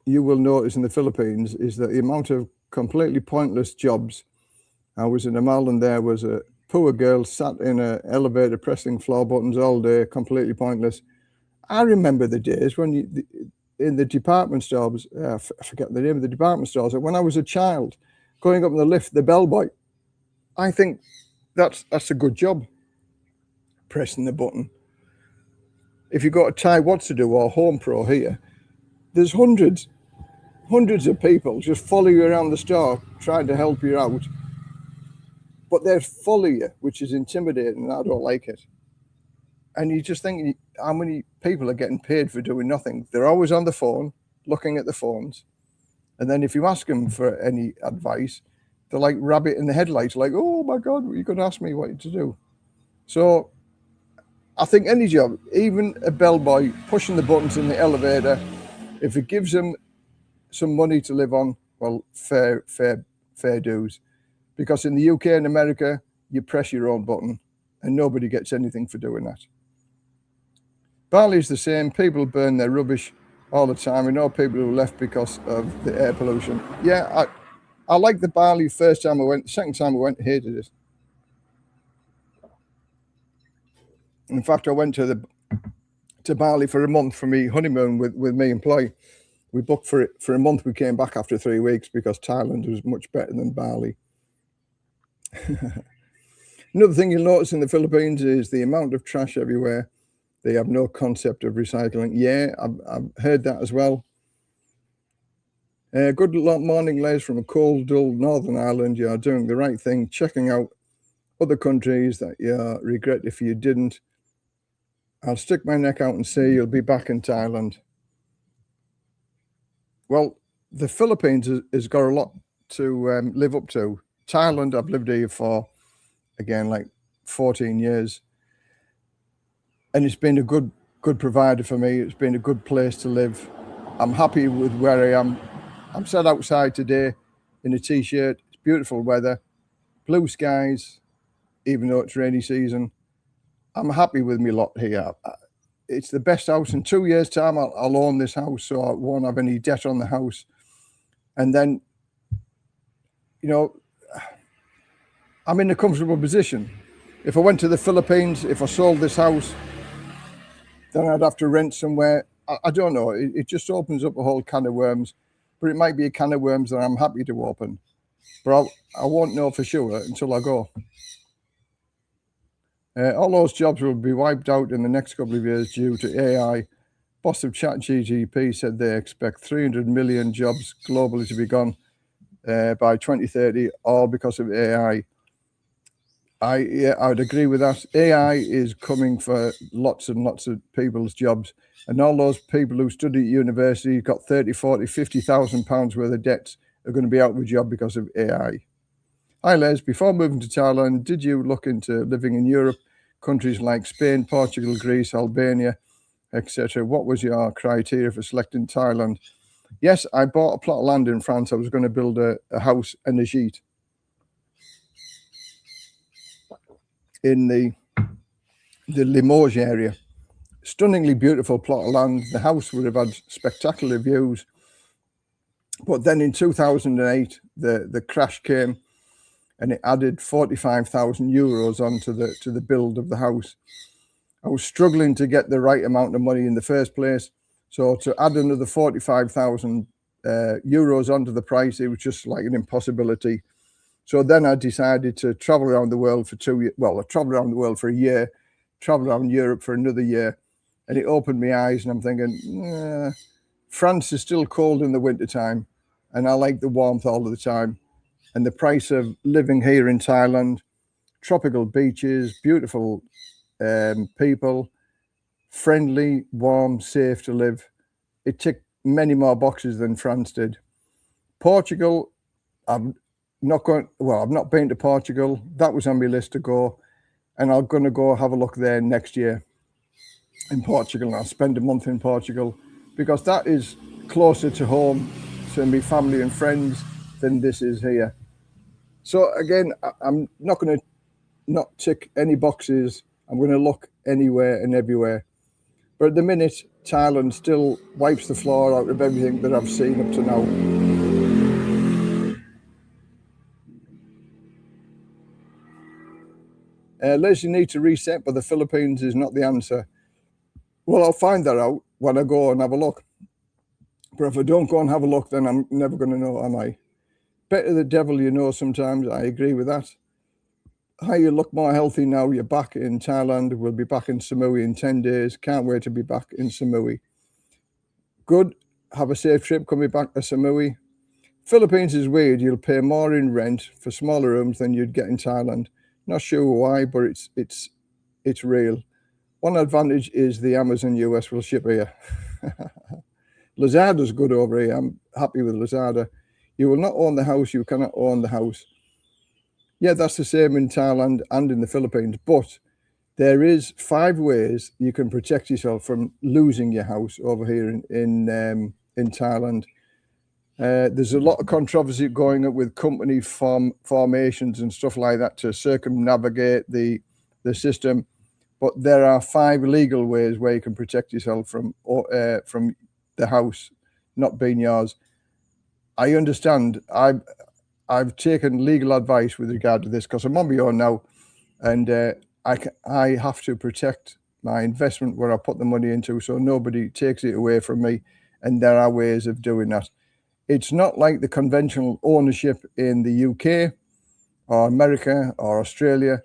you will notice in the Philippines is that the amount of completely pointless jobs. I was in a mall and there was a poor girl sat in an elevator pressing floor buttons all day, completely pointless. I remember the days when in the department stores, I forget the name of the department stores, when I was a child, going up in the lift, the bellboy. I think that's a good job, pressing the button. If you've got a Thai What to Do or Home Pro here, there's hundreds of people just follow you around the store trying to help you out. But they follow you, which is intimidating, and I don't like it. And you just think, how many people are getting paid for doing nothing? They're always on the phone, looking at the phones. And then if you ask them for any advice, they're like rabbit in the headlights, like, oh my God, you're going to ask me what to do. So I think any job, even a bellboy pushing the buttons in the elevator, if it gives them some money to live on, well, fair dues. Because in the UK and America, you press your own button and nobody gets anything for doing that. Bali's the same. People burn their rubbish all the time. We know people who left because of the air pollution. Yeah, I liked the Bali first time I went. The second time I went, hated it. In fact, I went to Bali for a month for me honeymoon with me employee. We booked for it for a month. We came back after 3 weeks because Thailand was much better than Bali. Another thing you'll notice in the Philippines is the amount of trash everywhere. They have no concept of recycling. Yeah, I've heard that as well. Good morning, Les, from a cold, dull Northern Ireland. You are doing the right thing, checking out other countries that you regret if you didn't. I'll stick my neck out and say you'll be back in Thailand. Well, the Philippines has got a lot to live up to. Thailand, I've lived here for, again, like 14 years. And it's been a good provider for me. It's been a good place to live. I'm happy with where I am. I'm sat outside today in a T-shirt. It's beautiful weather, blue skies, even though it's rainy season. I'm happy with my lot here. It's the best house. In 2 years' time, I'll own this house, so I won't have any debt on the house. And then, you know, I'm in a comfortable position. If I went to the Philippines, if I sold this house, then I'd have to rent somewhere. I don't know. It just opens up a whole can of worms. But it might be a can of worms that I'm happy to open. But I won't know for sure until I go. All those jobs will be wiped out in the next couple of years due to AI. Boss of ChatGPT said they expect 300 million jobs globally to be gone by 2030, all because of AI. I'd agree with that. AI is coming for lots and lots of people's jobs. And all those people who study at university, got 30, 40, 50,000 pounds worth of debts, are going to be out of a job because of AI. Hi, Les. Before moving to Thailand, did you look into living in Europe, countries like Spain, Portugal, Greece, Albania, etc.? What was your criteria for selecting Thailand? Yes, I bought a plot of land in France. I was going to build a house and a gîte in the Limoges area. Stunningly beautiful plot of land. The house would have had spectacular views. But then in 2008, the crash came and it added 45,000 euros onto the build of the house. I was struggling to get the right amount of money in the first place, so to add another 45,000 euros onto the price, it was just like an impossibility. So then I decided to travel around the world for 2 years. Well, I traveled around the world for a year, traveled around Europe for another year, and it opened my eyes, and I'm thinking, France is still cold in the wintertime, and I like the warmth all of the time. And the price of living here in Thailand, tropical beaches, beautiful people, friendly, warm, safe to live. It ticked many more boxes than France did. Portugal, I've not been to Portugal. That was on my list to go, and I'm going to go have a look there next year in Portugal. I'll spend a month in Portugal because that is closer to home, to my family and friends, than this is here. So again, I'm not going to not tick any boxes. I'm going to look anywhere and everywhere. But at the minute, Thailand still wipes the floor out of everything that I've seen up to now. Liz, you need to reset, but the Philippines is not the answer. Well, I'll find that out when I go and have a look. But if I don't go and have a look, then I'm never going to know, am I? Better the devil you know sometimes. I agree with that. How you look more healthy now. You're back in Thailand. We'll be back in Samui in 10 days. Can't wait to be back in Samui. Good. Have a safe trip coming back to Samui. Philippines is weird. You'll pay more in rent for smaller rooms than you'd get in Thailand. Not sure why, but it's real. One advantage is the Amazon US will ship here. Lazada's good over here. I'm happy with Lazada. You will not own the house. You cannot own the house. Yeah, that's the same in Thailand and in the Philippines. But there is 5 ways you can protect yourself from losing your house over here in Thailand. There's a lot of controversy going up with company formations and stuff like that to circumnavigate the system. But there are 5 legal ways where you can protect yourself from the house not being yours. I understand. I've taken legal advice with regard to this because I'm on my own now, and I have to protect my investment where I put the money into, so nobody takes it away from me. And there are ways of doing that. It's not like the conventional ownership in the UK or America or Australia.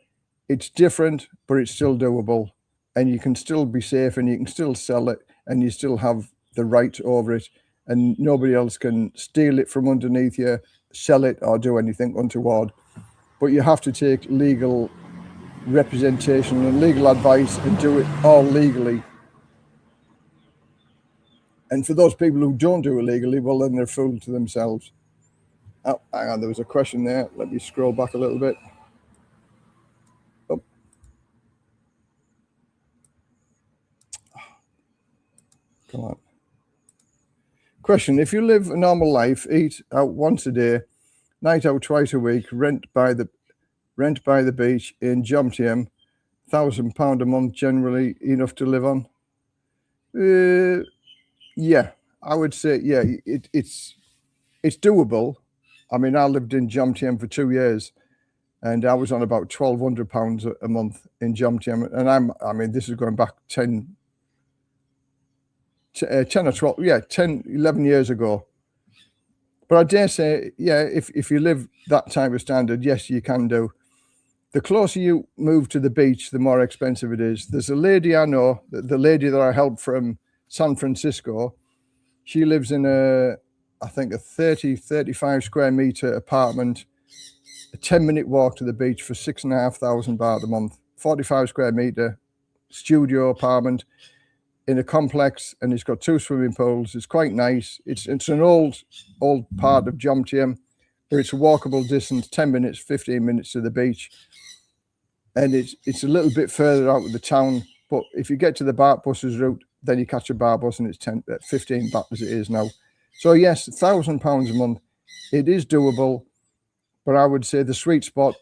It's different, but it's still doable, and you can still be safe, and you can still sell it, and you still have the right over it, and nobody else can steal it from underneath you, sell it, or do anything untoward. But you have to take legal representation and legal advice and do it all legally. And for those people who don't do it legally, well, then they're fooled to themselves. Oh, hang on, there was a question there. Let me scroll back a little bit. Oh. Come on. Question: if you live a normal life, eat out once a day, night out twice a week, rent by the beach in Jomtien, £1,000 a month generally enough to live on? Yeah, I would say yeah. It's doable. I mean, I lived in Jomtien for 2 years, and I was on about £1,200 a month in Jomtien, and I mean, this is going back 10 or 12, 11 years ago. But I dare say, yeah, if you live that type of standard, yes, you can do. The closer you move to the beach, the more expensive it is. There's a lady I know, the lady that I helped from San Francisco. She lives in I think a 35 square meter apartment, a 10-minute walk to the beach for 6,500 baht a month, 45 square meter studio apartment in a complex, and it's got 2 swimming pools. It's quite nice. It's an old part of Jomtien, but it's a walkable distance, 10 minutes, 15 minutes to the beach. And it's a little bit further out of the town, but if you get to the Baht buses route, then you catch a Baht bus, and it's 15 baht as it is now. So yes, £1,000 a month, it is doable, but I would say the sweet spot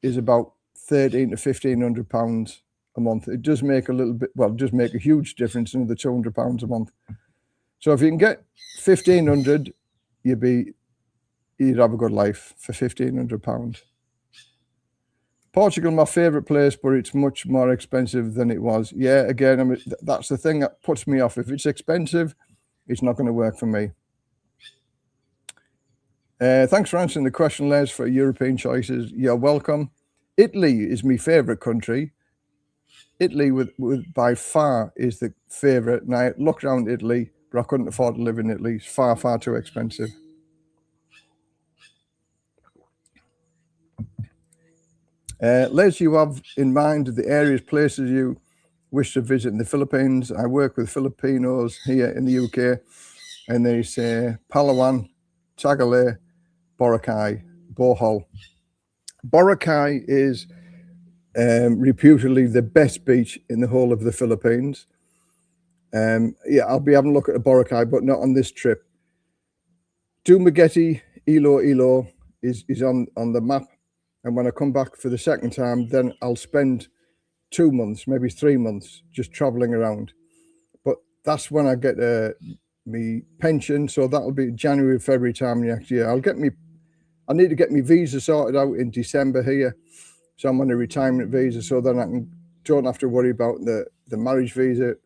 is about £1,300 to £1,500 a month. It does make a little bit, well, it does make a huge difference, another £200 a month. So if you can get 1,500, you'd have a good life for £1,500. Portugal, my favourite place, but it's much more expensive than it was. Yeah, again, I mean, that's the thing that puts me off. If it's expensive, it's not going to work for me. Thanks for answering the question, Les, for European choices. You're welcome. Italy is my favourite country. Italy, with by far, is the favourite. And I looked around Italy, but I couldn't afford to live in Italy. It's far, far too expensive. Les, you have in mind the areas, places you wish to visit in the Philippines. I work with Filipinos here in the UK, and they say Palawan, Tagale, Boracay, Bohol. Boracay is reputedly the best beach in the whole of the Philippines. Yeah, I'll be having a look at Boracay, but not on this trip. Dumaguete, Iloilo is on the map. And when I come back for the second time, then I'll spend 2 months, maybe 3 months, just traveling around. But that's when I get me pension. So that'll be January, February time next year. I need to get my visa sorted out in December here. So I'm on a retirement visa, so then I don't have to worry about the marriage visa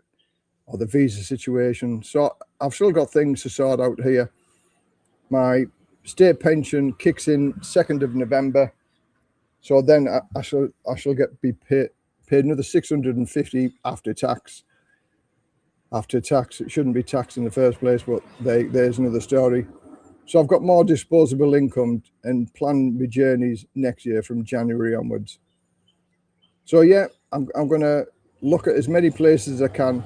or the visa situation. So I've still got things to sort out here. My state pension kicks in 2nd of November. So then I shall be paid another 650 after tax. After tax, it shouldn't be taxed in the first place, but there's another story. So I've got more disposable income and plan my journeys next year from January onwards. So yeah, I'm going to look at as many places as I can.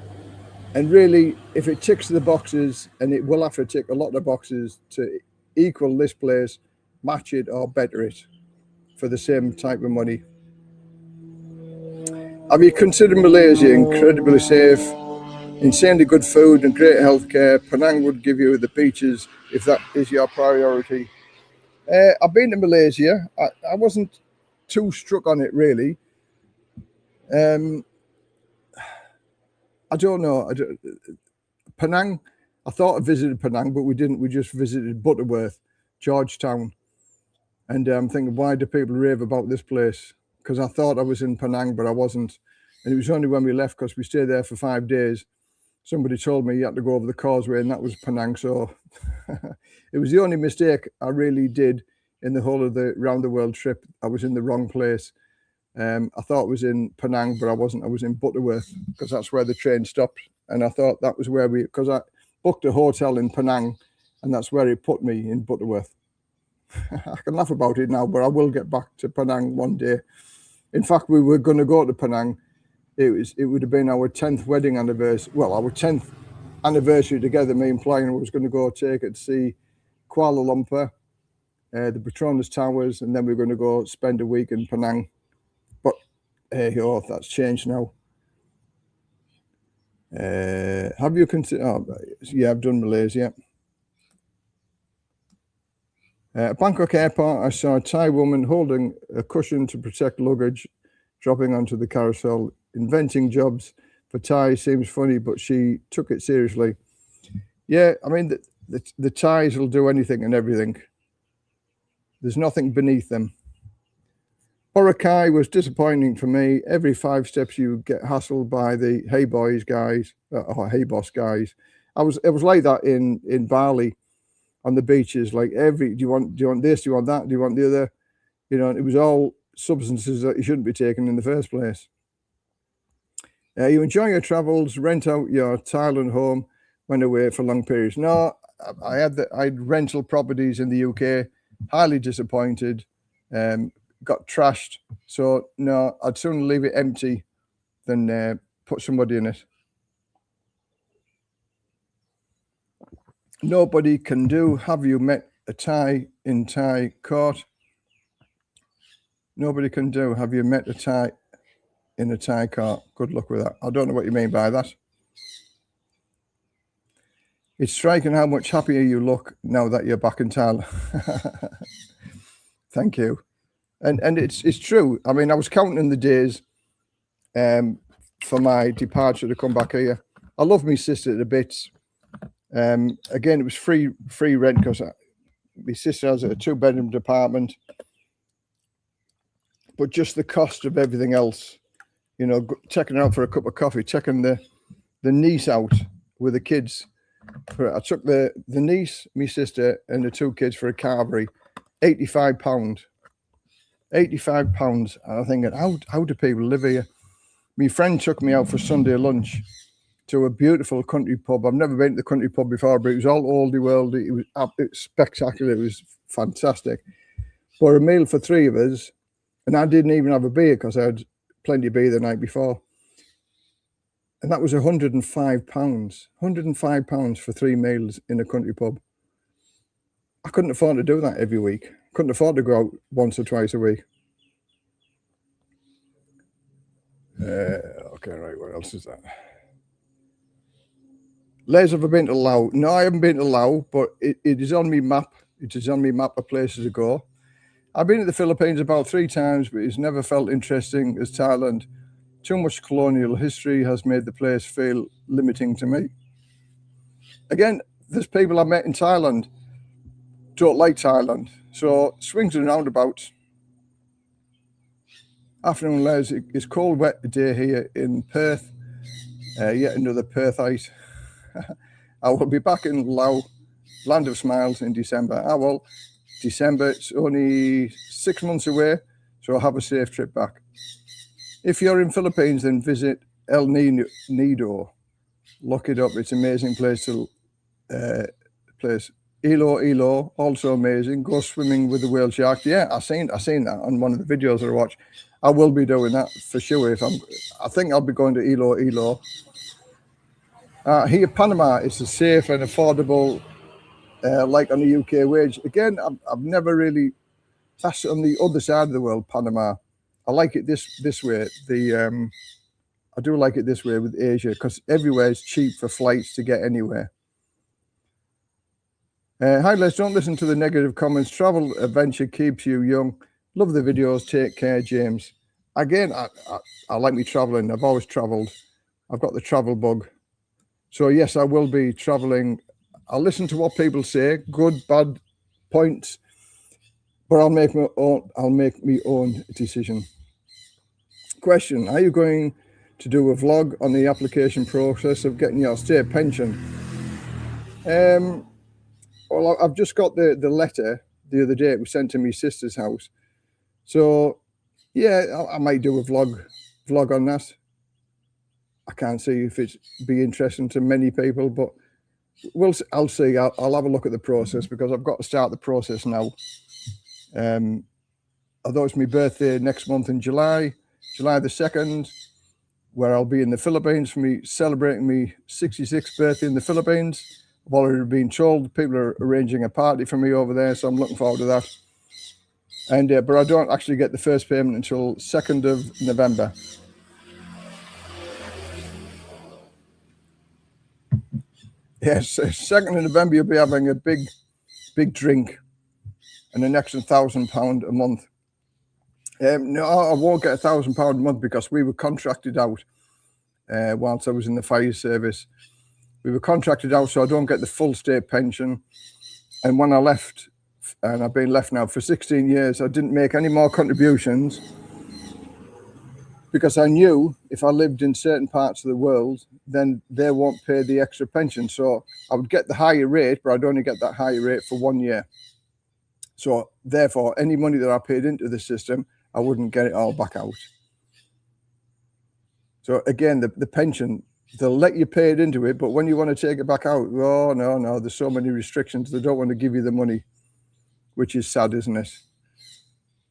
And really, if it ticks the boxes, and it will have to tick a lot of boxes to equal this place, match it or better it for the same type of money. Have you considered Malaysia? Incredibly safe, insanely good food and great healthcare. Penang would give you the beaches if that is your priority. I've been to Malaysia. I wasn't too struck on it really. I don't know. Penang, I thought I visited Penang, but we didn't. We just visited Butterworth, Georgetown. And I'm thinking, why do people rave about this place? Because I thought I was in Penang, but I wasn't. And it was only when we left, because we stayed there for 5 days, somebody told me you had to go over the causeway, and that was Penang. So it was the only mistake I really did in the whole of the round the world trip. I was in the wrong place. I thought it was in Penang, but I wasn't. I was in Butterworth, because that's where the train stopped. And I thought that was where because I booked a hotel in Penang, and that's where it put me, in Butterworth. I can laugh about it now, but I will get back to Penang one day. In fact, we were going to go to Penang. It would have been our 10th wedding anniversary. Well, our 10th anniversary together. Me and Flying was going to go take it to see Kuala Lumpur, the Petronas Towers, and then we were going to go spend a week in Penang. But hey, that's changed now. Have you considered? Oh, yeah, I've done Malaysia. At Bangkok Airport, I saw a Thai woman holding a cushion to protect luggage, dropping onto the carousel. Inventing jobs for Thai seems funny, but she took it seriously. Yeah, I mean, the Thais will do anything and everything. There's nothing beneath them. Boracay was disappointing for me. Every 5 steps you get hassled by the hey boys guys, or hey boss guys. It was like that in Bali. On the beaches, like do you want this, do you want that, do you want the other? You know, it was all substances that you shouldn't be taking in the first place. You enjoy your travels, rent out your Thailand home, went away for long periods. No, I had rental properties in the UK, highly disappointed, got trashed. So no, I'd sooner leave it empty than put somebody in it. Nobody can do. Have you met a Thai in Thai court? Nobody can do. Have you met a Thai in a Thai court? Good luck with that. I don't know what you mean by that. It's striking how much happier you look now that you're back in Thailand. Thank you. And it's true. I mean, I was counting the days for my departure to come back here. I love my sister to bits. Again, it was free rent because my sister has a 2-bedroom apartment. but just the cost of everything else, you know, taking her out for a cup of coffee, taking the niece out with the kids. I took the niece, my sister, and the 2 kids for a carvery, £85. £85. And I'm thinking, how do people live here? My friend took me out for Sunday lunch to a beautiful country pub. I've never been to the country pub before, but it was all oldie worldy. It was spectacular. It was fantastic. For a meal for 3 of us, and I didn't even have a beer because I had plenty of beer the night before. And that was £105. £105 for 3 meals in a country pub. I couldn't afford to do that every week. Couldn't afford to go out once or twice a week. Okay, right, what else is that? Les, have I been to Laos? No, I haven't been to Laos, but it is on my map. It is on my map of places to go. I've been to the Philippines about 3 times, but it's never felt interesting as Thailand. Too much colonial history has made the place feel limiting to me. Again, there's people I met in Thailand don't like Thailand. So swings and roundabouts. Afternoon, Les. It's cold, wet day here in Perth. Yet another Perthite. I will be back in Laos, Land of Smiles, in December. Well, December, it's only 6 months away, so I'll have a safe trip back. If you're in Philippines, then visit El Nido. Look it up. It's an amazing place to Ilo, also amazing. Go swimming with the whale shark. Yeah, I seen that on one of the videos I watched. I will be doing that for sure. I think I'll be going to Ilo. Here, Panama is a safe and affordable, like on the UK wage. Again, I've never really. That's on the other side of the world, Panama. I like it this way. I do like it this way with Asia because everywhere is cheap for flights to get anywhere. Hi, Les. Don't listen to the negative comments. Travel adventure keeps you young. Love the videos. Take care, James. Again, I like me traveling. I've always traveled. I've got the travel bug. So yes, I will be traveling. I'll listen to what people say, good, bad points, but I'll make my own decision. Question: are you going to do a vlog on the application process of getting your state pension? Well, I've just got the letter the other day. It was sent to my sister's house. So yeah, I might do a vlog on that. I can't see if it's be interesting to many people, but I'll see. I'll have a look at the process because I've got to start the process now. Although it's my birthday next month in July the 2nd, where I'll be in the Philippines for me celebrating my 66th birthday in the Philippines. I've already been told people are arranging a party for me over there, so I'm looking forward to that. And but I don't actually get the first payment until 2nd of November. Yes, 2nd of November you'll be having a big drink and an extra £1,000 a month. No, I won't get £1,000 a month because we were contracted out whilst I was in the fire service. We were contracted out, so I don't get the full state pension. And when I left, and I've been left now for 16 years, I didn't make any more contributions because I knew if I lived in certain parts of the world, then they won't pay the extra pension. So I would get the higher rate, but I'd only get that higher rate for 1 year. So therefore, any money that I paid into the system, I wouldn't get it all back out. So again, the pension, they'll let you pay it into it, but when you want to take it back out, oh, no, there's so many restrictions. They don't want to give you the money, which is sad, isn't it?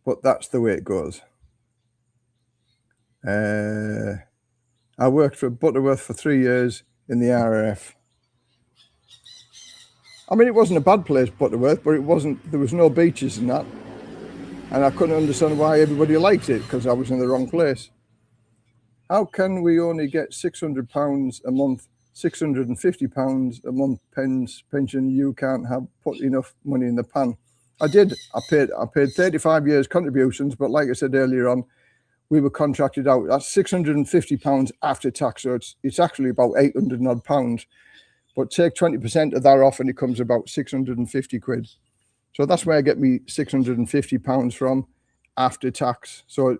But that's the way it goes. I worked for Butterworth for 3 years in the RAF. I mean, it wasn't a bad place, Butterworth, but there was no beaches and that. And I couldn't understand why everybody liked it because I was in the wrong place. How can we only get £600 a month, £650 a month pension? You can't have put enough money in the pan. I did. I paid 35 years contributions, but like I said earlier on, we were contracted out. That's £650 after tax, so it's actually about 800 odd pounds. But take 20% of that off, and it comes about 650 quid. So that's where I get me £650 from. after tax. So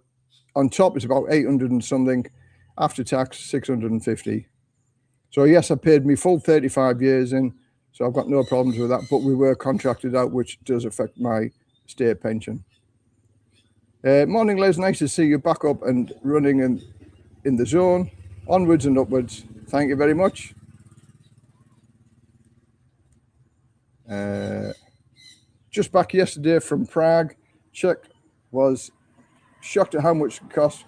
on top it's about 800 and something, after tax 650. So yes, I paid me full 35 years in, so I've got no problems with that, but we were contracted out, which does affect my state pension. Morning, Les, nice to see you back up and running in the zone. Onwards and upwards. Thank you very much. Just back yesterday from Prague. Checked, was shocked at how much it cost.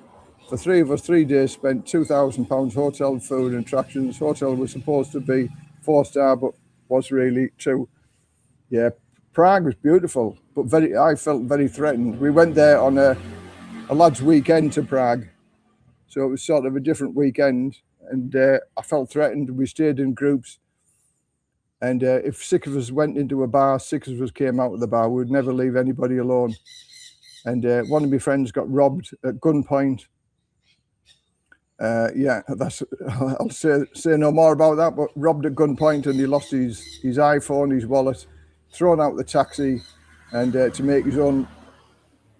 For three of us, 3 days, spent £2,000 hotel, food and attractions. Hotel was supposed to be 4-star, but was really 2. Yeah, Prague was beautiful, but I felt very threatened. We went there on a lad's weekend to Prague, so it was sort of a different weekend, and I felt threatened. We stayed in groups, and if 6 of us went into a bar, 6 of us came out of the bar. We'd never leave anybody alone. And one of my friends got robbed at gunpoint. Yeah, I'll say no more about that, but robbed at gunpoint, and he lost his iPhone, his wallet, thrown out the taxi, and to make his own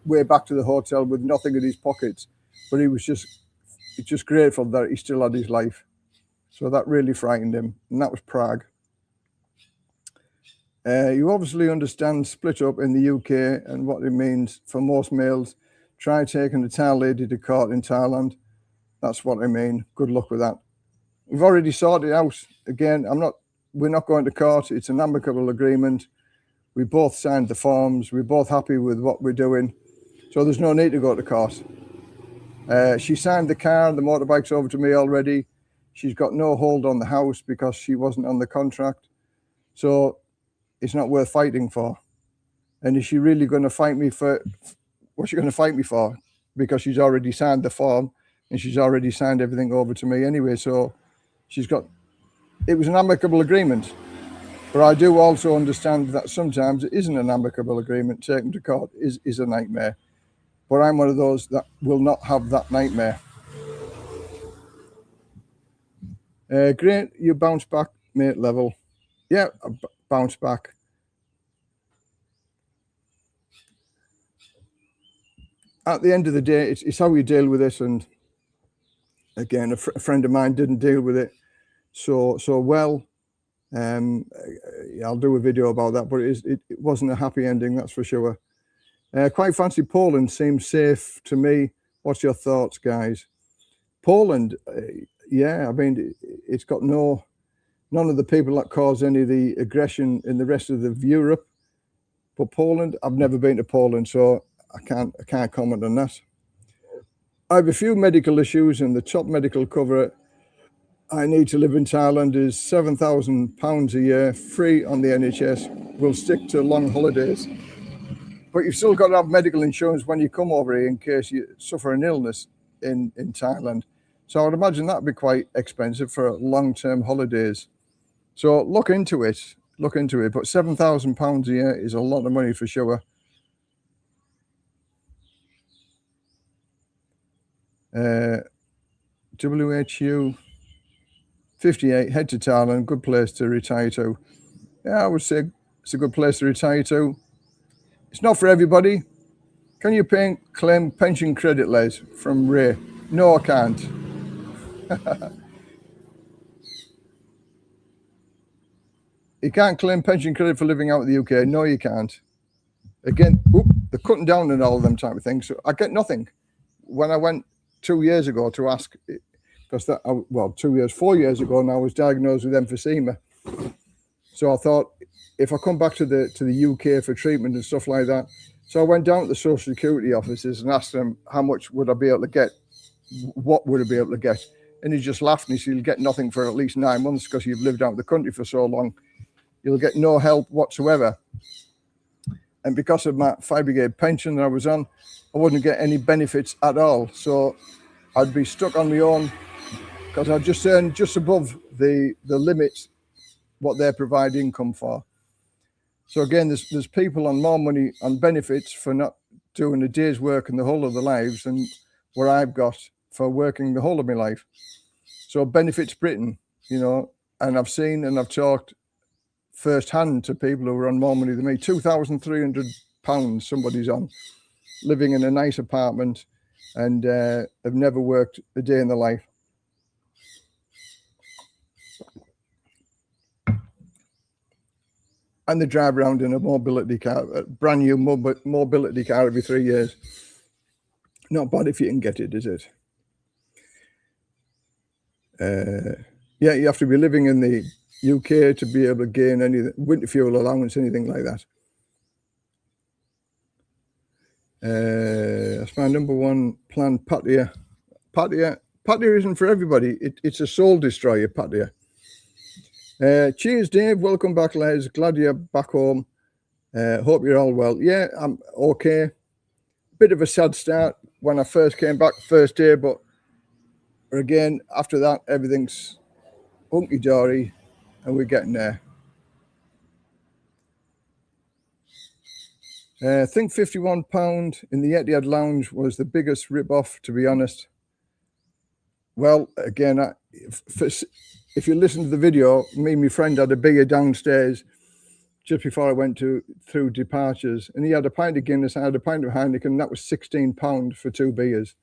way back to the hotel with nothing in his pockets. But he was just grateful that he still had his life. So that really frightened him, and that was Prague. You obviously understand split up in the UK and what it means for most males. Try taking a Thai lady to court in Thailand. That's what I mean. Good luck with that. We've already sorted it out. Again, we're not going to court. It's an amicable agreement. We both signed the forms. We're both happy with what we're doing. So there's no need to go to court. She signed the car and the motorbikes over to me already. She's got no hold on the house because she wasn't on the contract. So it's not worth fighting for. And is she really going to fight me for, what's she going to fight me for? Because she's already signed the form and she's already signed everything over to me anyway. So it was an amicable agreement. But I do also understand that sometimes it isn't an amicable agreement. Taking to court is a nightmare. But I'm one of those that will not have that nightmare. Great, you bounce back, mate, level. Yeah, I bounce back. At the end of the day, it's how you deal with it. And again, a friend of mine didn't deal with it so well. I'll do a video about that, but it wasn't a happy ending, that's for sure. Quite fancy Poland, seems safe to me. What's your thoughts, guys? Poland, yeah, I mean, it's got none of the people that cause any of the aggression in the rest of Europe. But Poland, I've never been to Poland, so I can't comment on that. I have a few medical issues, and the top medical cover I need to live in Thailand is £7,000 a year, free on the NHS. We'll stick to long holidays. But you've still got to have medical insurance when you come over here in case you suffer an illness in Thailand. So I would imagine that'd be quite expensive for long-term holidays. So look into it. But £7,000 a year is a lot of money for sure. WHU 58, head to Thailand, good place to retire to. Yeah, I would say it's a good place to retire to. It's not for everybody. Can you claim pension credit, Les? From Ray. No, I can't. You can't claim pension credit for living out of the UK. No, you can't. Again, they're cutting down on all of them type of things. So I get nothing. When I went 2 years ago to ask, because 4 years ago now, I was diagnosed with emphysema. So I thought, if I come back to the UK for treatment and stuff like that, so I went down to the Social Security offices and asked them how much would I be able to get, what would I be able to get, and he just laughed and he said, "You'll get nothing for at least 9 months because you've lived out of the country for so long. You'll get no help whatsoever." And because of my fire brigade pension that I was on, I wouldn't get any benefits at all. So I'd be stuck on my own because I just earn just above the limits what they provide income for. So again, there's people on more money on benefits for not doing a day's work in the whole of their lives than what I've got for working the whole of my life. So benefits Britain, you know, and I've seen and I've talked firsthand to people who are on more money than me. £2,300 somebody's on. living in a nice apartment, and have never worked a day in their life. And they drive around in a mobility car, a brand new mobility car every 3 years. Not bad if you can get it, is it? Yeah, you have to be living in the UK to be able to gain any winter fuel allowance, anything like that. That's my number one planned patio. Patio isn't for everybody. It's a soul destroyer, patio. Cheers, Dave. Welcome back, Les. Glad you're back home. Hope you're all well. Yeah, I'm okay. Bit of a sad start when I first came back, first day, but again, after that, everything's hunky-dory, and we're getting there. I think £51 in the Etihad Lounge was the biggest rip-off, to be honest. Well, again, if you listen to the video, me and my friend had a beer downstairs just before I went through departures, and he had a pint of Guinness, I had a pint of Heineken, and that was £16 for 2 beers.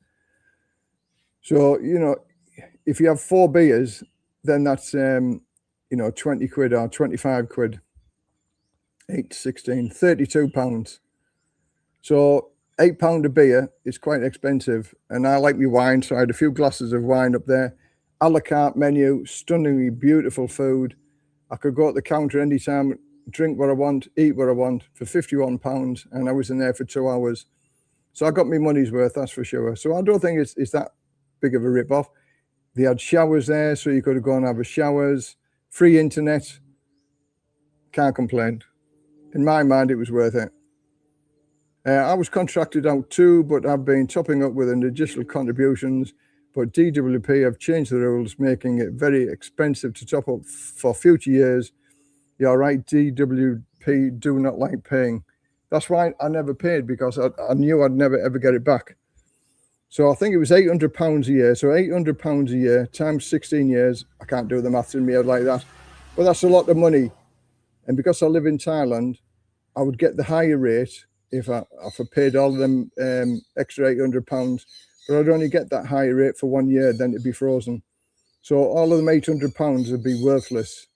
So, you know, if you have 4 beers, then that's, you know, 20 quid or 25 quid. 8 to 16, £32. So £8 a beer is quite expensive, and I like my wine, so I had a few glasses of wine up there. A la carte menu, stunningly beautiful food. I could go at the counter anytime, drink what I want, eat what I want for £51, and I was in there for 2 hours. So I got my money's worth, that's for sure. So I don't think it's that big of a rip-off. They had showers there, so you could go and have a showers. Free internet. Can't complain. In my mind, it was worth it. I was contracted out too, but I've been topping up with an additional contributions. But DWP have changed the rules, making it very expensive to top up for future years. You're right, DWP do not like paying. That's why I never paid, because I knew I'd never ever get it back. So I think it was £800 a year. So £800 a year times 16 years. I can't do the maths in my head like that, but that's a lot of money. And because I live in Thailand, I would get the higher rate if I paid all of them extra £800, but I'd only get that higher rate for 1 year, then it'd be frozen. So all of them £800 would be worthless.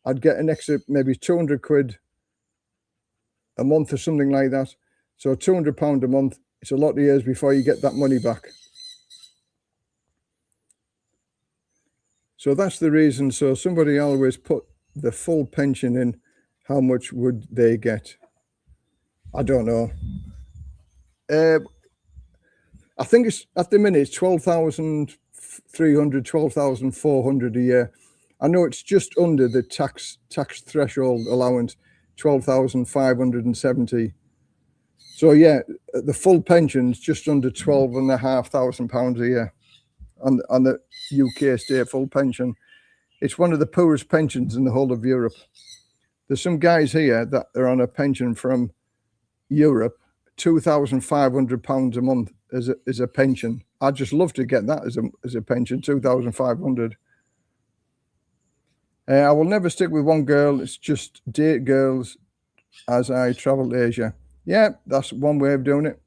I'd get an extra maybe 200 quid a month or something like that. So £200 a month, it's a lot of years before you get that money back. So that's the reason. So somebody always put the full pension in. How much would they get? I don't know. I think it's at the minute it's 12,300, 12,400 a year. I know it's just under the tax threshold allowance, 12,570. So yeah, the full pension's just under £12,500 a year on the UK state full pension. It's one of the poorest pensions in the whole of Europe. There's some guys here that are on a pension from Europe, £2,500 a month as a pension. I'd just love to get that as a pension, 2,500. I will never stick with one girl. It's just date girls as I travel to Asia. Yeah, that's one way of doing it.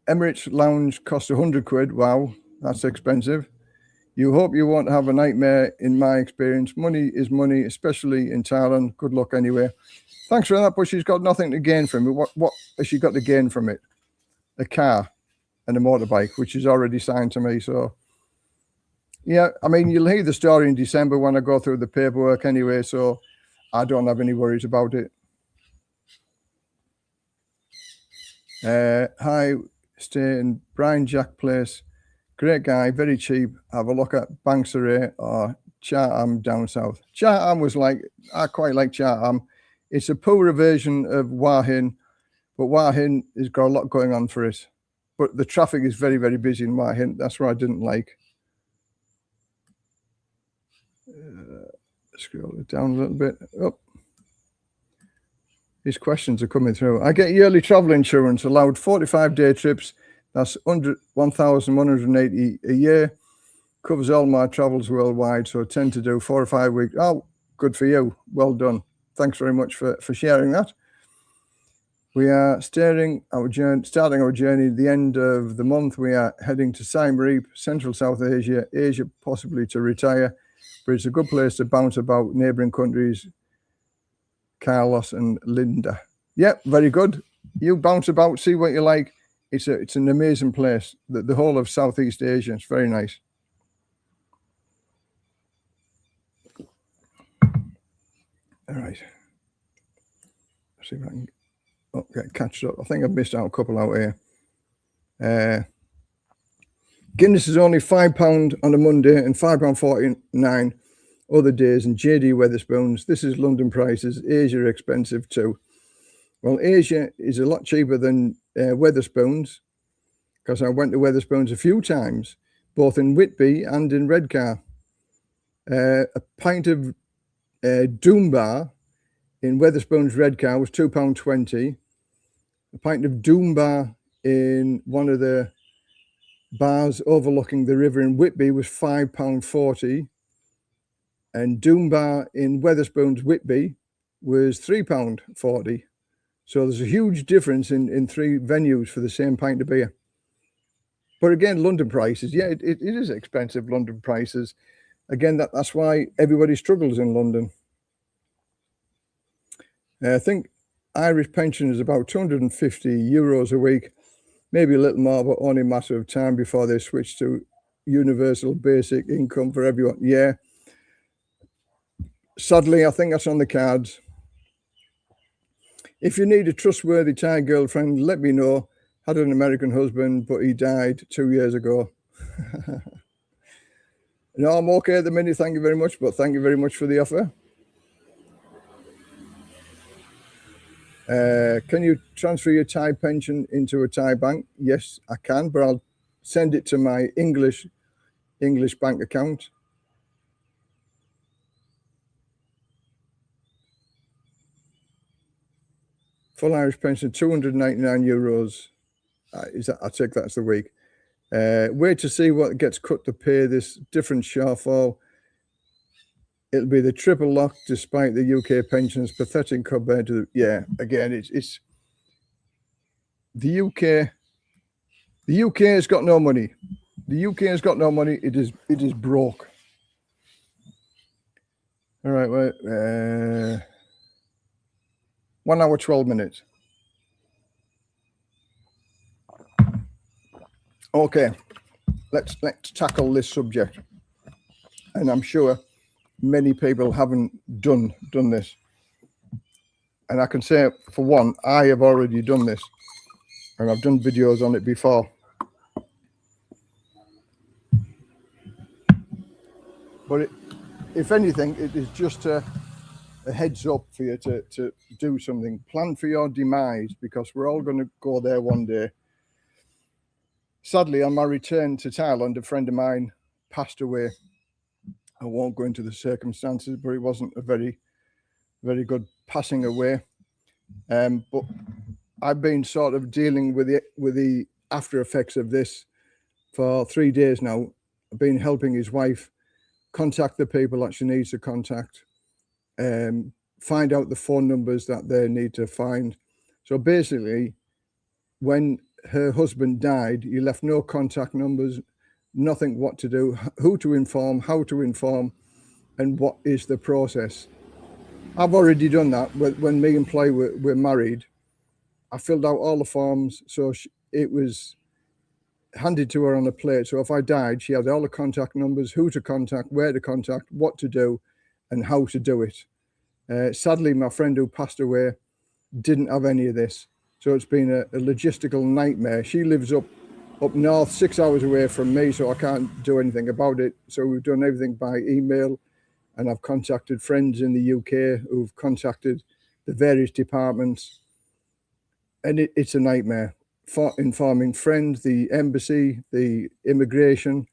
Emirates Lounge costs 100 quid. Wow, that's expensive. You hope you won't have a nightmare, in my experience. Money is money, especially in Thailand. Good luck anyway. Thanks for that, but she's got nothing to gain from it. What has she got to gain from it? A car and a motorbike, which is already signed to me. So, yeah, I mean, you'll hear the story in December when I go through the paperwork anyway, so I don't have any worries about it. Hi, stay in Brian Jack Place. Great guy, very cheap. Have a look at Banksaray or Chatham down south. Chatham was like, I quite like Chatham. It's a poorer version of Hua Hin, but Hua Hin has got a lot going on for it. But the traffic is very, very busy in Hua Hin. That's what I didn't like. Scroll it down a little bit. Oh. These questions are coming through. I get yearly travel insurance, allowed 45-day trips. That's 1,180 a year. Covers all my travels worldwide, so I tend to do 4 or 5 weeks. Oh, good for you. Well done. Thanks very much for sharing that. We are starting our journey at the end of the month. We are heading to Siem Reap, Central South Asia, possibly to retire, but it's a good place to bounce about neighbouring countries, Carlos and Linda. Yep, very good. You bounce about, see what you like. It's an amazing place. The whole of Southeast Asia. It's very nice. All right. Let's see if I can get catched up. I think I've missed out a couple out here. Guinness is only £5 on a Monday and £5.49 other days. And JD Wetherspoons, this is London prices. Asia are expensive too. Well, Asia is a lot cheaper than Wetherspoons, because I went to Wetherspoons a few times, both in Whitby and in Redcar. A pint of Doombar in Wetherspoons Redcar was £2.20. A pint of Doombar in one of the bars overlooking the river in Whitby was £5.40. And Doombar in Wetherspoons Whitby was £3.40. So there's a huge difference in three venues for the same pint of beer. But again, London prices, yeah, it is expensive, London prices. Again, that's why everybody struggles in London. I think Irish pension is about €250 a week, maybe a little more, but only a matter of time before they switch to universal basic income for everyone. Yeah. Sadly, I think that's on the cards. If you need a trustworthy Thai girlfriend, let me know. Had an American husband, but he died 2 years ago. No, I'm okay at the minute. Thank you very much, but thank you very much for the offer. Can you transfer your Thai pension into a Thai bank? Yes, I can, but I'll send it to my English bank account. Full Irish pension, €299. I take that as the week. Wait to see what gets cut to pay this different shortfall. It'll be the triple lock, despite the UK pensions pathetic compared to again, it's the UK. The UK has got no money. The UK has got no money. It is broke. All right, well, 1 hour 12 minutes. Okay, let's tackle this subject, and I'm sure many people haven't done this, and I can say for one, I have already done this, and I've done videos on it before. But if anything, it is just a heads up for you to do something. Plan for your demise, because we're all going to go there one day. Sadly, on my return to Thailand, a friend of mine passed away. I won't go into the circumstances, but it wasn't a very, very good passing away. But I've been sort of dealing with the after effects of this for 3 days now. I've been helping his wife contact the people that she needs to contact, find out the phone numbers that they need to find. So basically, when her husband died, he left no contact numbers, nothing what to do, who to inform, how to inform, and what is the process. I've already done that. When me and Play were married, I filled out all the forms, so it was handed to her on a plate. So if I died, she had all the contact numbers, who to contact, where to contact, what to do, and how to do it. Sadly, my friend who passed away didn't have any of this. So it's been a logistical nightmare. She lives up north, 6 hours away from me, so I can't do anything about it. So we've done everything by email, and I've contacted friends in the UK who've contacted the various departments. And it's a nightmare. For informing friends, the embassy, the immigration.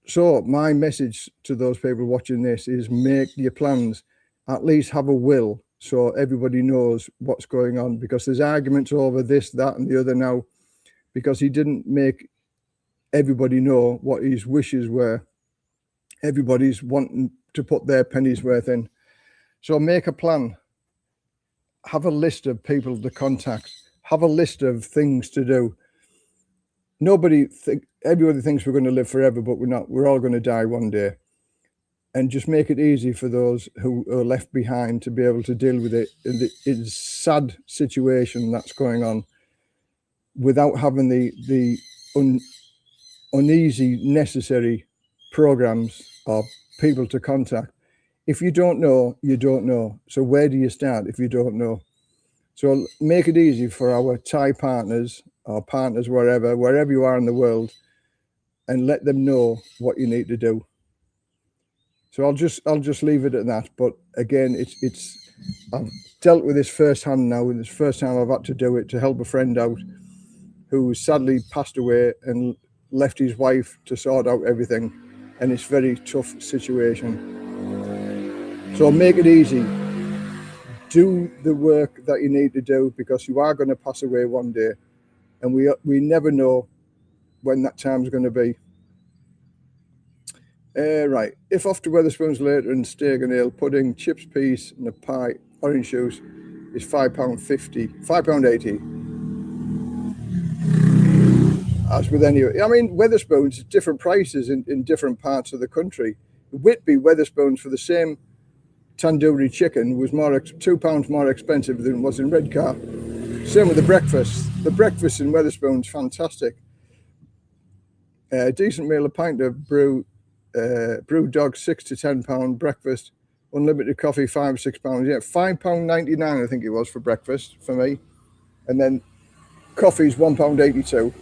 So my message to those people watching this is make your plans. At least have a will, so everybody knows what's going on, because there's arguments over this, that, and the other now, because he didn't make everybody know what his wishes were. Everybody's wanting to put their pennies worth in. So make a plan. have a list of people to contact, have a list of things to do. Everybody thinks we're going to live forever, but we're not. We're all going to die one day. And just make it easy for those who are left behind to be able to deal with it in the sad situation that's going on, without having the uneasy necessary programs or people to contact. If you don't know, you don't know. So where do you start if you don't know? So make it easy for our Thai partners or partners wherever you are in the world, and let them know what you need to do. So I'll just leave it at that. But again, it's I've dealt with this firsthand now, and it's the first time I've had to do it to help a friend out who sadly passed away and left his wife to sort out everything, and it's a very tough situation. So make it easy. Do the work that you need to do, because you are going to pass away one day, and we never know when that time's going to be. Right, if off to Wetherspoons later and steak and ale, pudding, chips, peas and a pie, orange juice is £5.50, £5.80. As with any, I mean, Wetherspoons, different prices in different parts of the country. Whitby Wetherspoons for the same tandoori chicken was £2 more expensive than it was in Redcar. Same with the breakfast. The breakfast in Wetherspoons, fantastic. Decent meal, a pint of brew dog, £6 to £10. Breakfast, unlimited coffee, £5-6. Yeah, £5.99 I think it was for breakfast for me, and then coffee's £1.82.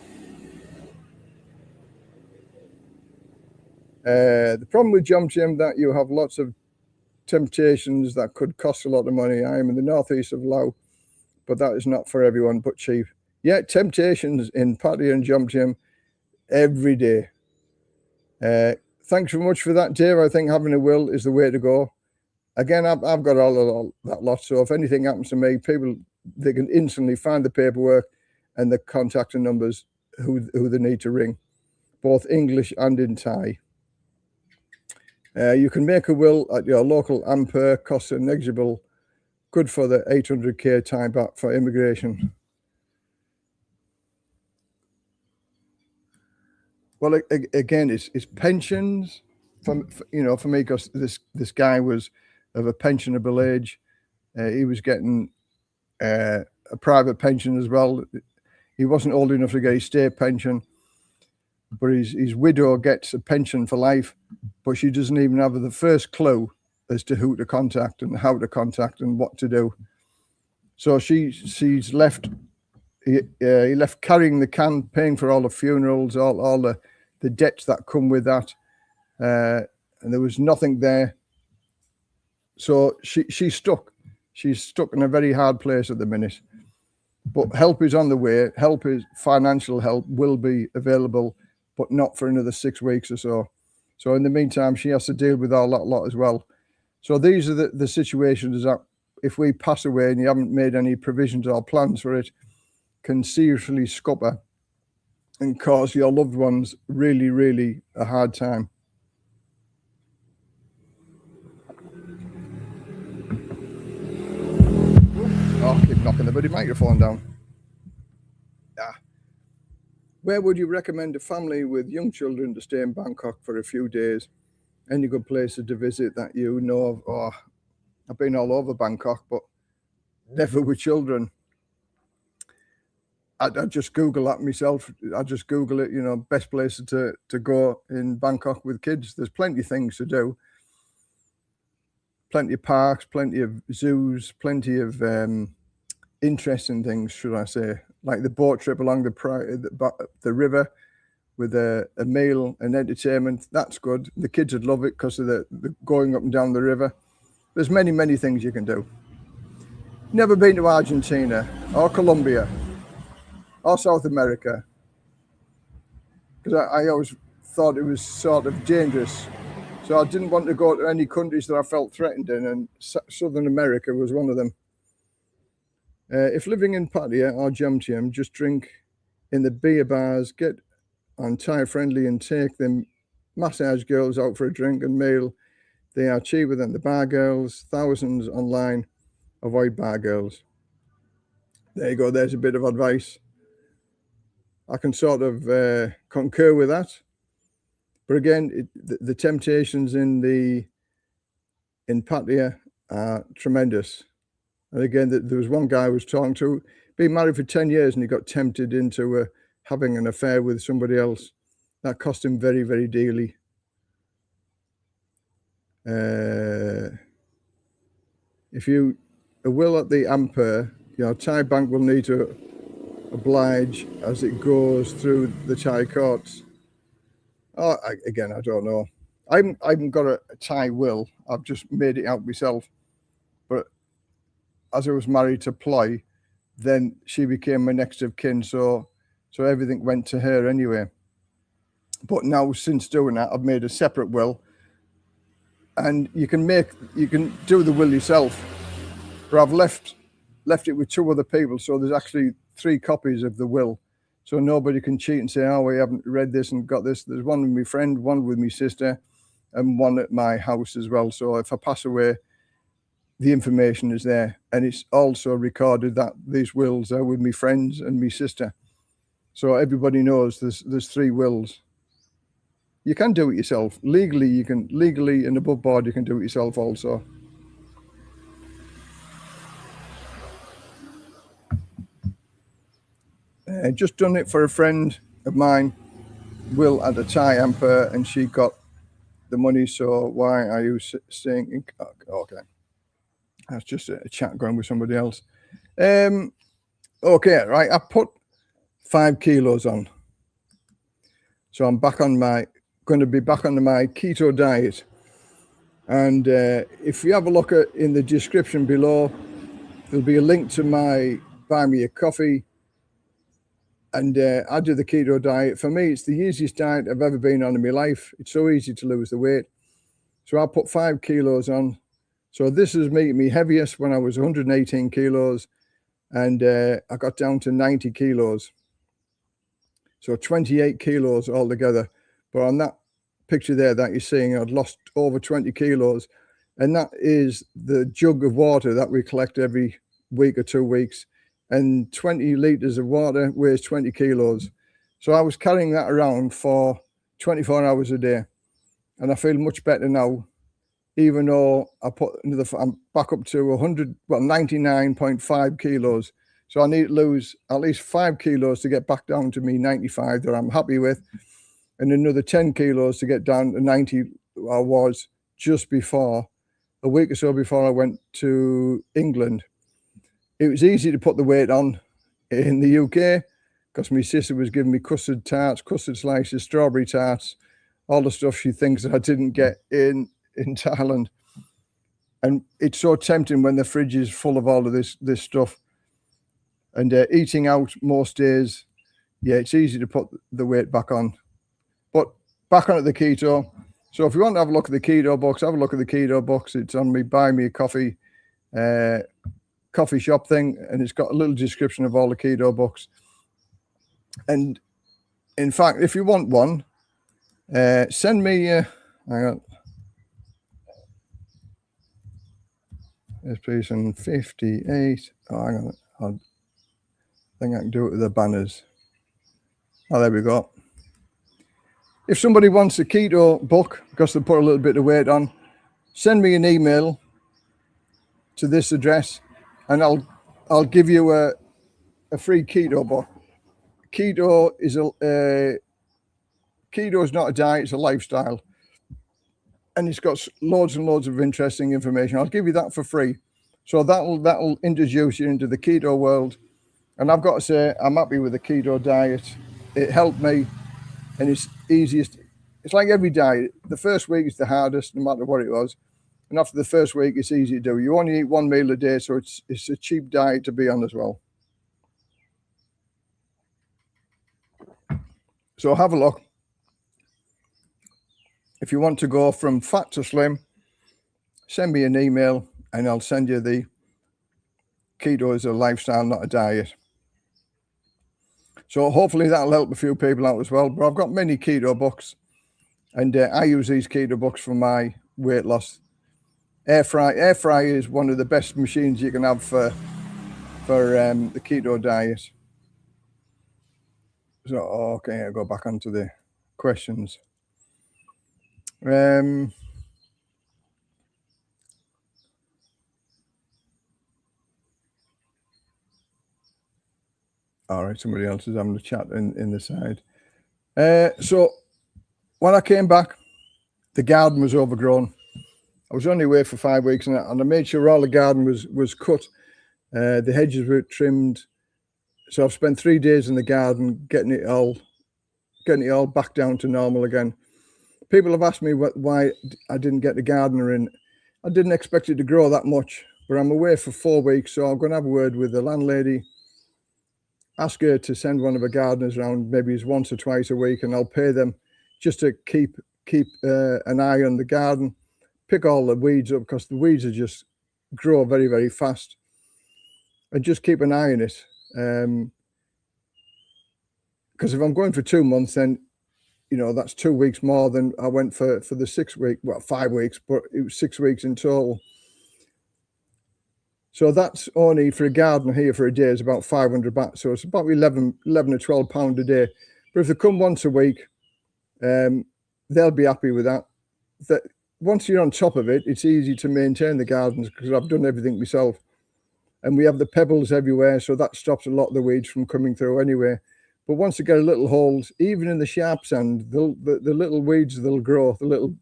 The problem with Jom Jim that you have lots of temptations that could cost a lot of money. I am in the northeast of Laos, but that is not for everyone but cheap. Yeah, temptations in Pattaya and Jom Jim every day. Thanks very much for that, Dave. I think having a will is the way to go. Again, I've got all that lot, so if anything happens to me, people, they can instantly find the paperwork and the contact and numbers who they need to ring, both English and in Thai. You can make a will at your local AMPER, costs are negligible, good for the 800k Thai baht for immigration. Well, again, it's pensions, for me, because this guy was of a pensionable age. He was getting a private pension as well. He wasn't old enough to get his state pension, but his widow gets a pension for life, but she doesn't even have the first clue as to who to contact and how to contact and what to do. So she's left. He left carrying the can, paying for all the funerals, all the debts that come with that, and there was nothing there. So she's stuck. She's stuck in a very hard place at the minute. But help is on the way. Financial help will be available, but not for another 6 weeks or so. So in the meantime, she has to deal with all that lot as well. So these are the situations that, if we pass away and you haven't made any provisions or plans for it, can seriously scupper and cause your loved ones really, really a hard time. Oh, I keep knocking the bloody microphone down. Where would you recommend a family with young children to stay in Bangkok for a few days? Any good places to visit that you know of? Oh, I've been all over Bangkok, but never with children. I just Google that myself. I just Google it, best places to go in Bangkok with kids. There's plenty of things to do. Plenty of parks, plenty of zoos, plenty of interesting things, should I say, like the boat trip along the river with a meal and entertainment. That's good. The kids would love it because of the going up and down the river. There's many, many things you can do. Never been to Argentina or Colombia or South America, because I always thought it was sort of dangerous. So I didn't want to go to any countries that I felt threatened in, and Southern America was one of them. If living in Pattaya or Jom Jim, just drink in the beer bars, get on Thai friendly and take them massage girls out for a drink and meal. They are cheaper than the bar girls. Thousands online. Avoid bar girls. There you go. There's a bit of advice. I can sort of concur with that. But again, the temptations in Pattaya are tremendous. And again, there was one guy I was talking to, been married for 10 years, and he got tempted into having an affair with somebody else. That cost him very, very dearly. If you will at the Ampere, Thai bank will need to oblige as it goes through the Thai courts. Oh, again, I don't know. I haven't got a Thai will. I've just made it out myself. But as I was married to Ploy, then she became my next of kin. So everything went to her anyway. But now, since doing that, I've made a separate will. And you can do the will yourself. But I've left it with 2 other people. So there's actually 3 copies of the will. So nobody can cheat and say, oh, we haven't read this and got this. There's one with my friend, one with my sister, and one at my house as well. So if I pass away, the information is there. And it's also recorded that these wills are with my friends and my sister. So everybody knows there's 3 wills. You can do it yourself. Legally and above board, you can do it yourself also. Just done it for a friend of mine, Will, at a Thai Ampere, and she got the money. So why are you saying? Okay, that's just a chat going with somebody else. Okay, right. I put 5 kilos on, so I'm going to be back on my keto diet. And if you have a look in the description below, there'll be a link to my Buy Me a Coffee. And I do the keto diet. For me, it's the easiest diet I've ever been on in my life. It's so easy to lose the weight. So I put 5 kilos on. So this is me heaviest when I was 118 kilos. And I got down to 90 kilos. So 28 kilos altogether. But on that picture there that you're seeing, I'd lost over 20 kilos. And that is the jug of water that we collect every week or 2 weeks. And 20 litres of water weighs 20 kilos. So I was carrying that around for 24 hours a day. And I feel much better now, even though I'm back up to 99.5 kilos. So I need to lose at least 5 kilos to get back down to me 95 that I'm happy with. And another 10 kilos to get down to 90 I was just before, a week or so before I went to England. It was easy to put the weight on in the UK because my sister was giving me custard tarts, custard slices, strawberry tarts, all the stuff she thinks that I didn't get in Thailand. And it's so tempting when the fridge is full of all of this stuff. And eating out most days, yeah, it's easy to put the weight back on. But back on at the keto. So if you want to have a look at the keto box, have a look at the keto box. It's on me Buy Me a Coffee coffee shop thing, and it's got a little description of all the keto books. And in fact, if you want one, send me hang on, this piece on 58. Oh, hang on, I think I can do it with the banners. Oh, there we go. If somebody wants a keto book because they put a little bit of weight on, send me an email to this address, and I'll give you a free keto book. Keto is not a diet; it's a lifestyle, and it's got loads and loads of interesting information. I'll give you that for free, so that'll introduce you into the keto world. And I've got to say, I'm happy with the keto diet. It helped me, and it's easiest. It's like every diet. The first week is the hardest, no matter what it was. And after the first week, it's easy to do. You only eat 1 meal a day, so it's a cheap diet to be on as well. So have a look. If you want to go from fat to slim, send me an email and I'll send you the keto is a lifestyle, not a diet. So hopefully that'll help a few people out as well. But I've got many keto books, and I use these keto books for my weight loss. Air fry is one of the best machines you can have for for the keto diet. So, okay, I'll go back onto the questions. All right, somebody else is having a chat in the side. So when I came back, the garden was overgrown. I was only away for 5 weeks, and I made sure all the garden was cut. The hedges were trimmed. So I've spent 3 days in the garden getting it all back down to normal again. People have asked me why I didn't get the gardener in. I didn't expect it to grow that much, but I'm away for 4 weeks, so I'm going to have a word with the landlady, ask her to send one of her gardeners around, maybe once or twice a week, and I'll pay them just to keep an eye on the garden, pick all the weeds up, because the weeds are just grow very, very fast, and just keep an eye on it. Because if I'm going for 2 months, then that's 2 weeks more than I went for the 6 week, 5 weeks, but it was 6 weeks in total. So that's only for a gardener here for a day is about 500 baht. So it's about 11 or 12 pound a day. But if they come once a week, they'll be happy with that. Once you're on top of it, it's easy to maintain the gardens because I've done everything myself. And we have the pebbles everywhere, so that stops a lot of the weeds from coming through anyway. But once you get a little holes, even in the sharp sand, the little weeds, they'll grow, the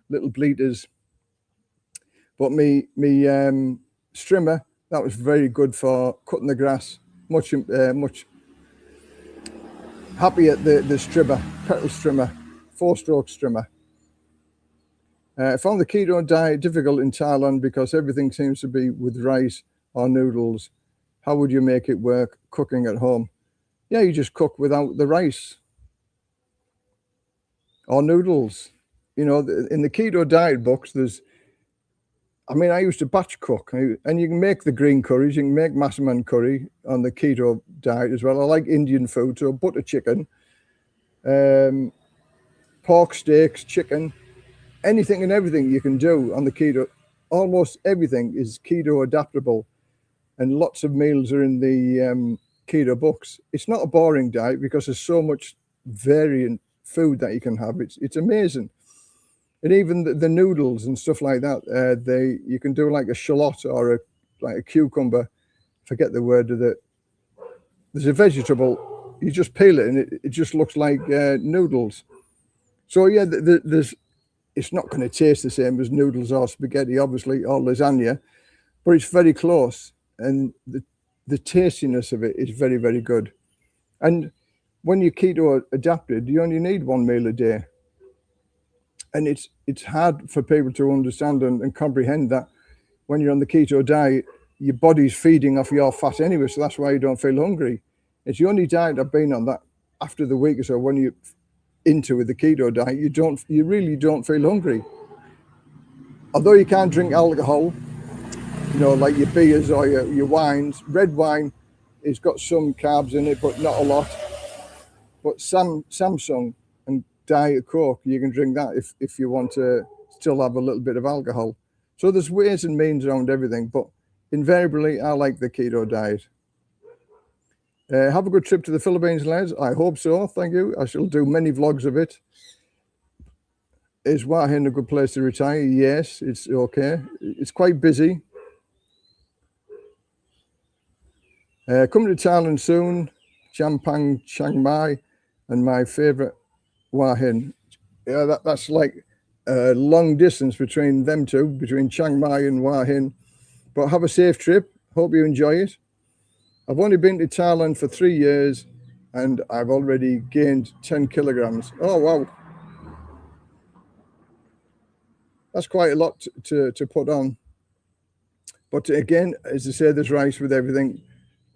little bleaters. But me strimmer, that was very good for cutting the grass. Much happy at the strimmer, petal strimmer, 4-stroke strimmer. I found the keto diet difficult in Thailand because everything seems to be with rice or noodles. How would you make it work cooking at home? Yeah, you just cook without the rice or noodles. In the keto diet books, I used to batch cook, and you can make the green curries. You can make massaman curry on the keto diet as well. I like Indian food, so butter chicken, pork steaks, chicken, anything and everything you can do on the keto. Almost everything is keto adaptable, and lots of meals are in the keto books. It's not a boring diet because there's so much variant food that you can have. It's amazing. And even the noodles and stuff like that, you can do like a shallot or a cucumber. Forget the word of it. There's a vegetable. You just peel it, and it just looks like noodles. So yeah, it's not going to taste the same as noodles or spaghetti, obviously, or lasagna, but it's very close, and the tastiness of it is very, very good. And when you're keto adapted, you only need 1 meal a day. And it's hard for people to understand and comprehend that when you're on the keto diet, your body's feeding off your fat anyway, so that's why you don't feel hungry. It's the only diet I've been on that after the week or so, when you're into the keto diet, you really don't feel hungry. Although you can't drink alcohol, like your beers or your wines. Red wine, it's got some carbs in it, but not a lot. But Samsung and Diet Coke, you can drink that if you want to still have a little bit of alcohol. So there's ways and means around everything, but invariably, I like the keto diet. Have a good trip to the Philippines, lads. I hope so. Thank you. I shall do many vlogs of it. Is Hua Hin a good place to retire? Yes, it's okay. It's quite busy. Coming to Thailand soon. Champang, Chiang Mai, and my favourite Hua Hin. Yeah, that's like a long distance between them two, between Chiang Mai and Hua Hin. But have a safe trip. Hope you enjoy it. I've only been to Thailand for 3 years, and I've already gained 10 kilograms. Oh, wow. That's quite a lot to put on. But again, as I say, there's rice with everything.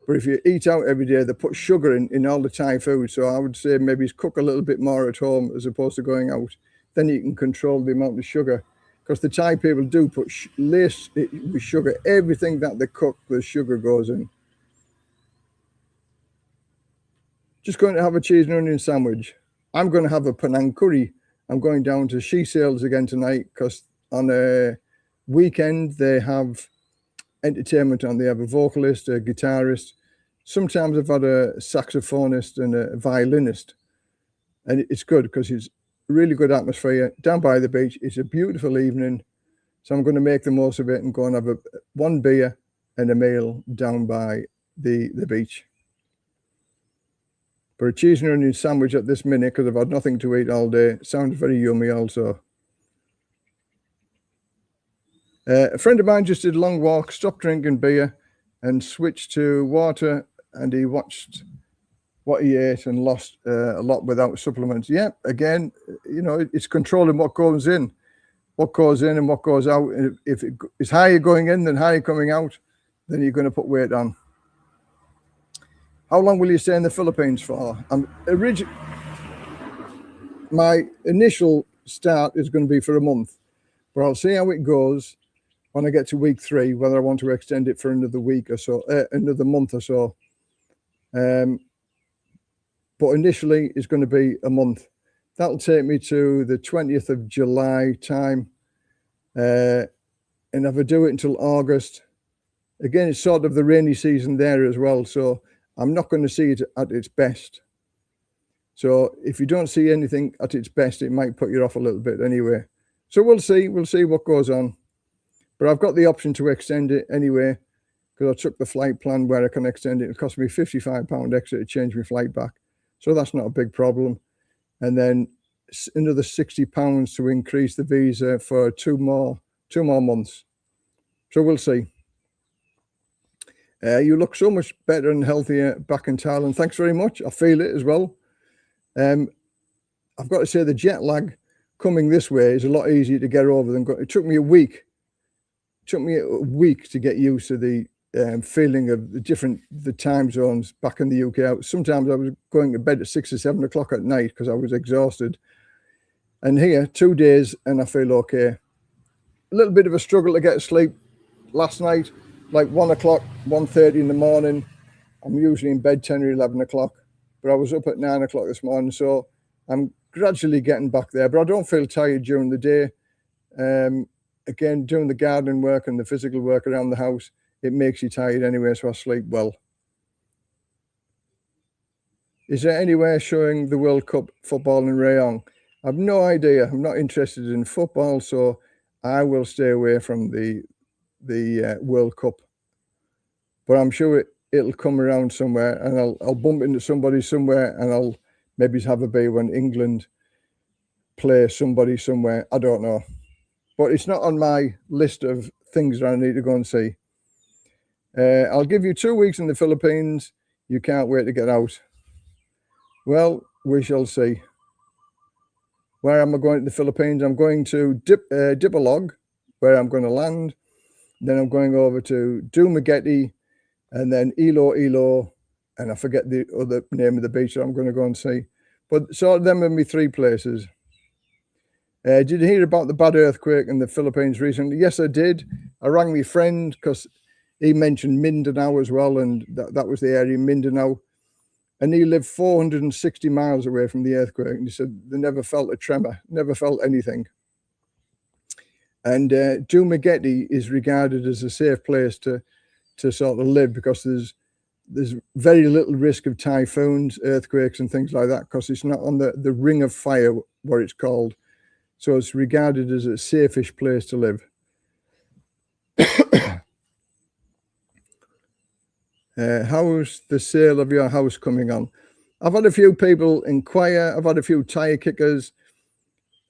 But if you eat out every day, they put sugar in all the Thai food. So I would say maybe cook a little bit more at home as opposed to going out. Then you can control the amount of sugar. Because the Thai people do put lace it with sugar. Everything that they cook, the sugar goes in. Just going to have a cheese and onion sandwich. I'm going to have a Penang curry. I'm going down to She Sales again tonight because on a weekend they have entertainment on. They have a vocalist, a guitarist. Sometimes I've had a saxophonist and a violinist. And it's good because it's really good atmosphere down by the beach. It's a beautiful evening. So I'm going to make the most of it and go and have one beer and a meal down by the beach. But a cheese and onion sandwich at this minute, because I've had nothing to eat all day, sounds very yummy also. A friend of mine just did a long walk, stopped drinking beer and switched to water, and he watched what he ate and lost a lot without supplements. Yeah, again, you know, it's controlling what goes in and what goes out. If it's higher going in than higher coming out, then you're going to put weight on. How long will you stay in the Philippines for? My initial start is going to be for a month, but I'll see how it goes when I get to week 3, whether I want to extend it for another week or so, another month or so. But initially it's going to be a month. That'll take me to the 20th of July time. And if I do it until August, again, it's sort of the rainy season there as well. So I'm not going to see it at its best. So if you don't see anything at its best, it might put you off a little bit anyway. So we'll see what goes on. But I've got the option to extend it anyway, because I took the flight plan where I can extend it. It cost me £55 extra to change my flight back. So that's not a big problem. And then another £60 to increase the visa for two more months. So we'll see. You look so much better and healthier back in Thailand. Thanks very much. I feel it as well. I've got to say the jet lag coming this way is a lot easier to get over than it took me a week. It took me a week to get used to the feeling of the time zones back in the UK. Sometimes I was going to bed at 6 or 7 o'clock at night because I was exhausted. And here, 2 days, and I feel okay. A little bit of a struggle to get to sleep last night, like 1 o'clock, 1:30 in the morning. I'm usually in bed 10 or 11 o'clock, but I was up at 9 o'clock this morning. So I'm gradually getting back there, but I don't feel tired during the day. Again, doing the gardening work and the physical work around the house, it makes you tired anyway, so I sleep well. Is there anywhere showing the World Cup football in Rayong? I've no idea. I'm not interested in football, so I will stay away from the World Cup. But I'm sure it'll come around somewhere, and I'll bump into somebody somewhere, and I'll maybe have a beer when England play somebody somewhere. I don't know. But it's not on my list of things that I need to go and see. I'll give you 2 weeks in the Philippines. You can't wait to get out. Well, we shall see. Where am I going to the Philippines? I'm going to Dipolog, where I'm going to land. Then I'm going over to Dumaguete, and then Ilo, and I forget the other name of the beach that I'm going to go and see. But so them are my 3 places. Did you hear about the bad earthquake in the Philippines recently? Yes, I did. I rang my friend because he mentioned Mindanao as well, and that was the area, Mindanao. And he lived 460 miles away from the earthquake, and he said they never felt a tremor, never felt anything. And Dumaguete is regarded as a safe place to sort of live, because there's very little risk of typhoons, earthquakes and things like that, because it's not on the ring of fire, what it's called. So it's regarded as a safe-ish place to live. How's the sale of your house coming on? I've had a few people inquire. I've had a few tire kickers.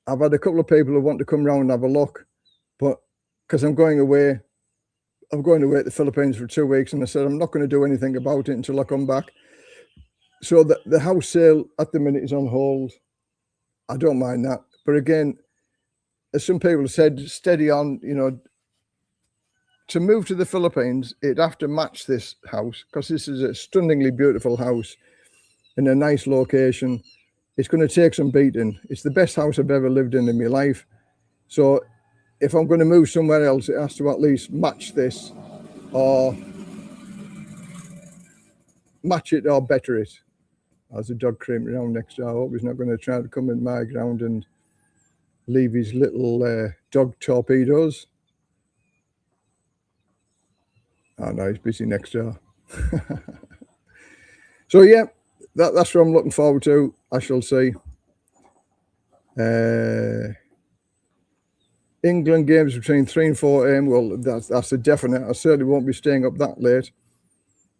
I've had a couple of people who want to come round and have a look, but because I'm going away at the Philippines for 2 weeks, and I said I'm not going to do anything about it until I come back. So the house sale at the minute is on hold. I don't mind that, but again, as some people said, steady on. You know, to move to the Philippines, it'd have to match this house, because this is a stunningly beautiful house in a nice location. It's going to take some beating. It's the best house I've ever lived in my life. So if I'm going to move somewhere else, it has to at least match this, or match it or better it. There's a dog creeping around next door. I hope he's not going to try to come in my ground and leave his little dog torpedoes. Oh no, he's busy next door. So yeah, that's what I'm looking forward to. I shall see. England games between 3 and 4 a.m. Well, that's a definite. I certainly won't be staying up that late.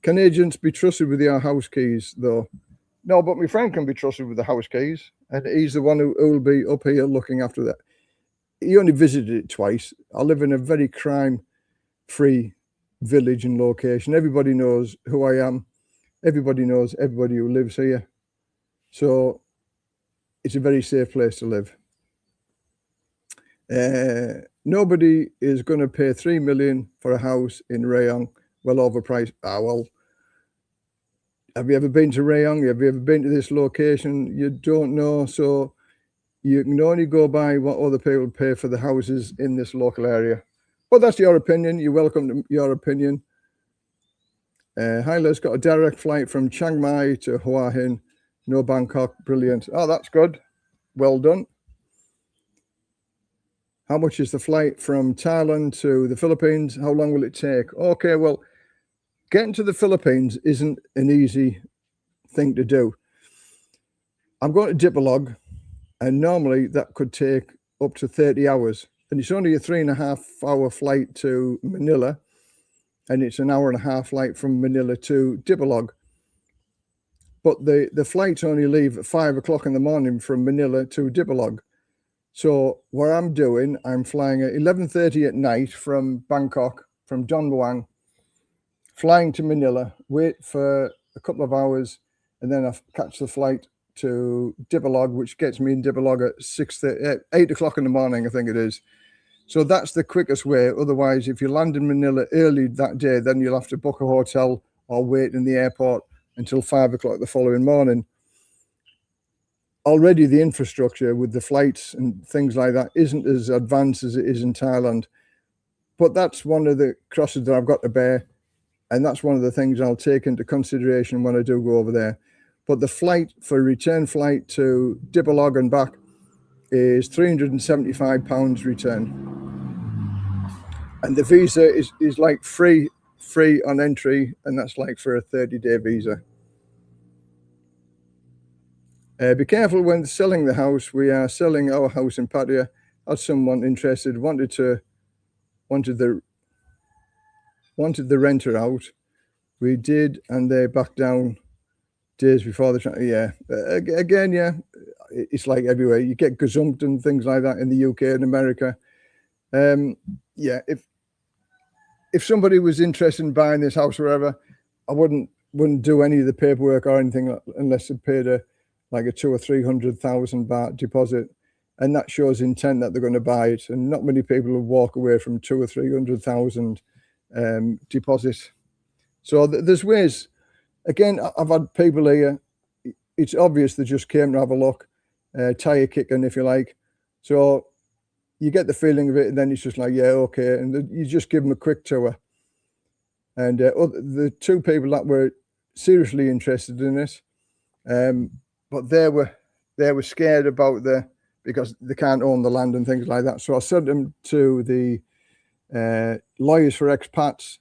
Can agents be trusted with your house keys, though? No, but my friend can be trusted with the house keys, and he's the one who will be up here looking after that. He only visited it twice. I live in a very crime-free village and location. Everybody knows who I am. Everybody knows everybody who lives here. So it's a very safe place to live. Nobody is going to pay 3 million for a house in Rayong, well overpriced. Well, have you ever been to Rayong? Have you ever been to this location? You don't know. So you can only go by what other people pay for the houses in this local area. But that's your opinion. You're welcome to your opinion. Hyla's got a direct flight from Chiang Mai to Hua Hin. No Bangkok. Brilliant. Oh, that's good. Well done. How much is the flight from Thailand to the Philippines? How long will it take? Okay, well, getting to the Philippines isn't an easy thing to do. I'm going to Dipolog, and normally that could take up to 30 hours. And it's only a 3.5 hour flight to Manila, and it's an 1.5 hour flight from Manila to Dipolog. But the flights only leave at 5 o'clock in the morning from Manila to Dipolog. So what I'm doing, I'm flying at 11:30 at night from Bangkok, from Don Muang, flying to Manila, wait for a couple of hours, and then I catch the flight to Dipolog, which gets me in Dipolog at 8 o'clock in the morning, I think it is. So that's the quickest way. Otherwise, if you land in Manila early that day, then you'll have to book a hotel or wait in the airport until 5 o'clock the following morning. Already the infrastructure with the flights and things like that isn't as advanced as it is in Thailand. But that's one of the crosses that I've got to bear. And that's one of the things I'll take into consideration when I do go over there. But the flight for return flight to Dipolog and back is £375 return. And the visa is like free on entry, and that's like for a 30-day visa. Be careful when selling the house. We are selling our house in Pattaya. Had someone interested, wanted the renter out. We did, and they backed down days before the yeah. Again, yeah, it's like everywhere. You get gazumped and things like that in the UK and America. Yeah, if somebody was interested in buying this house or wherever, I wouldn't do any of the paperwork or anything unless they paid a 200,000 or 300,000 baht deposit, and that shows intent that they're going to buy it. And not many people will walk away from 200,000 or 300,000 deposits. So there's ways. Again, I've had people here. It's obvious they just came to have a look, tire kicking, if you like. So you get the feeling of it, and then it's just like, yeah, okay, and you just give them a quick tour. And the two people that were seriously interested in it, but they were scared about because they can't own the land and things like that. So I sent them to the lawyers for expats,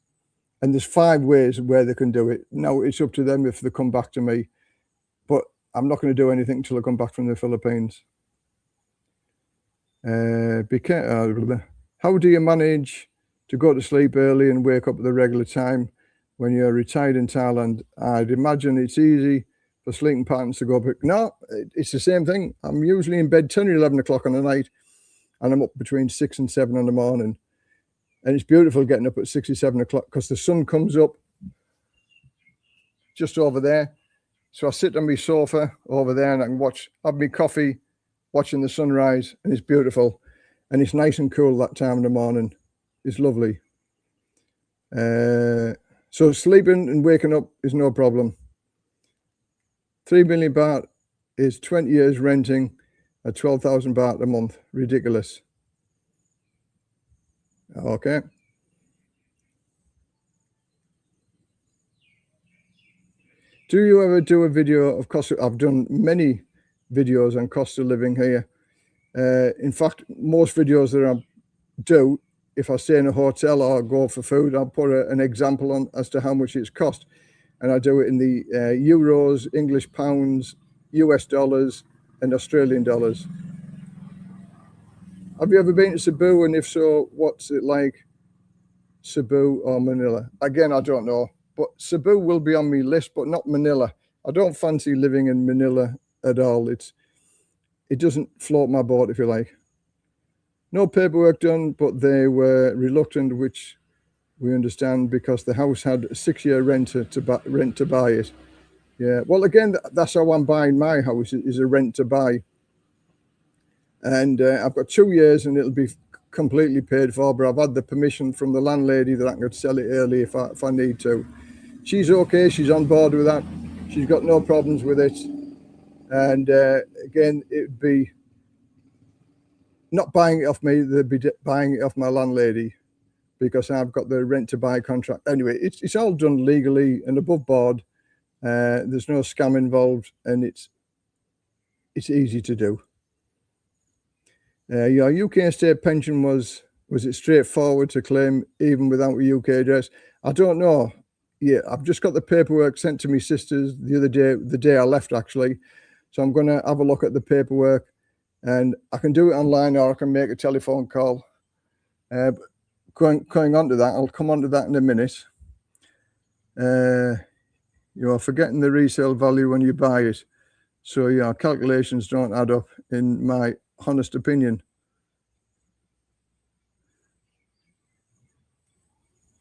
and there's 5 ways where they can do it. Now it's up to them if they come back to me, but I'm not going to do anything until I come back from the Philippines. How do you manage to go to sleep early and wake up at the regular time when you're retired in Thailand? I'd imagine it's easy for sleeping patterns to go back. No, it's the same thing. I'm usually in bed 10 or 11 o'clock on the night, and I'm up between 6 and 7 in the morning. And it's beautiful getting up at 6 or 7 o'clock because the sun comes up just over there. So I sit on my sofa over there and I can have my coffee, watching the sunrise, and it's beautiful. And it's nice and cool that time in the morning. It's lovely. So sleeping and waking up is no problem. 3 million baht is 20 years renting at 12,000 baht a month. Ridiculous. Okay. Do you ever do a video of cost? I've done many videos on cost of living here. In fact, most videos that I do if I stay in a hotel or go for food, I'll put an example on as to how much it's cost. And I do it in the euros, English pounds, US dollars, and Australian dollars. Have you ever been to Cebu? And if so, what's it like? Cebu or Manila? Again, I don't know. But Cebu will be on my list, but not Manila. I don't fancy living in Manila at all. It doesn't float my boat, if you like. No paperwork done, but they were reluctant, which we understand, because the house had a 6-year rent to buy it. Yeah, well, again, that's how I'm buying my house, is a rent to buy. And I've got 2 years and it'll be completely paid for, but I've had the permission from the landlady that I could sell it early if I need to. She's okay, she's on board with that. She's got no problems with it. And again, it'd be not buying it off me, they'd be buying it off my landlady, because I've got the rent to buy contract. Anyway, it's all done legally and above board. There's no scam involved, and it's easy to do. Your UK state pension, was it straightforward to claim even without a UK address? I don't know. Yeah, I've just got the paperwork sent to my sisters the day I left, actually. So I'm going to have a look at the paperwork, and I can do it online or I can make a telephone call. Going on to that, I'll come on to that in a minute. You are forgetting the resale value when you buy it. So your calculations don't add up, in my honest opinion.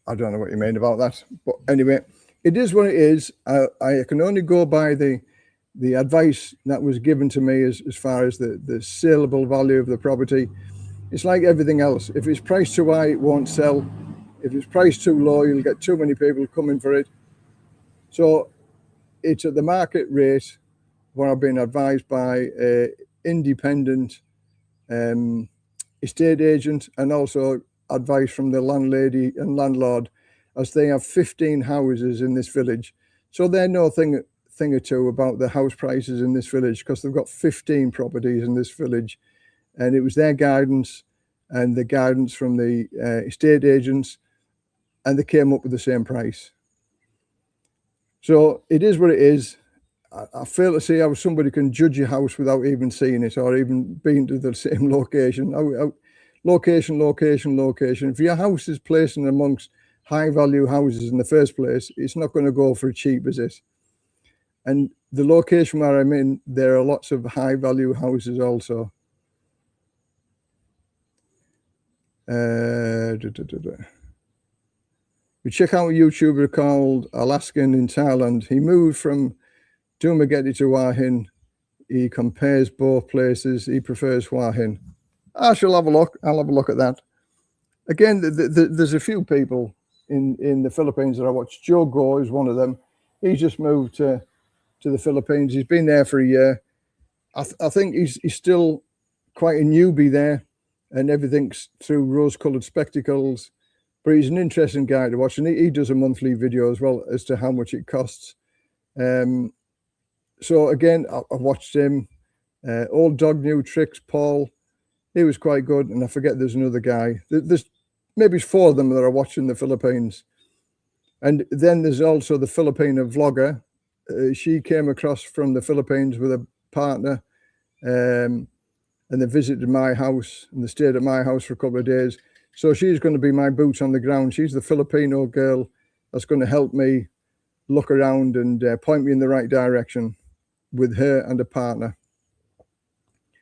I don't know what you mean about that. But anyway, it is what it is. I can only go by the advice that was given to me as far as the saleable value of the property. It's like everything else. If it's priced too high, it won't sell. If it's priced too low, you'll get too many people coming for it. So it's at the market rate, what I've been advised by an independent estate agent, and also advice from the landlady and landlord, as they have 15 houses in this village. So they know thing or two about the house prices in this village, because they've got 15 properties in this village. And it was their guidance and the guidance from the estate agents, and they came up with the same price. So it is what it is. I fail to see how somebody can judge a house without even seeing it or even being to the same location. Location. If your house is placed in amongst high value houses in the first place, it's not going to go for cheap, is it? And the location where I'm in, there are lots of high value houses also. We check out a YouTuber called Alaskan in Thailand. He moved from Dumaguete to Hua Hin. He compares both places. He prefers Hua Hin. I shall have a look. I'll have a look at that. Again, there's a few people in the Philippines that I watch. Joe Go is one of them. He's just moved to the Philippines. He's been there for a year. I think he's still quite a newbie there, and everything's through rose-coloured spectacles. But he's an interesting guy to watch, and he does a monthly video as well as to how much it costs. So again, I watched him. Old Dog New Tricks, Paul. He was quite good, and I forget there's another guy. There's maybe 4 of them that I watch in the Philippines. And then there's also the Filipino vlogger. She came across from the Philippines with a partner, and they visited my house, and they stayed at my house for a couple of days. So she's going to be my boots on the ground. She's the Filipino girl that's going to help me look around and point me in the right direction with her and a partner.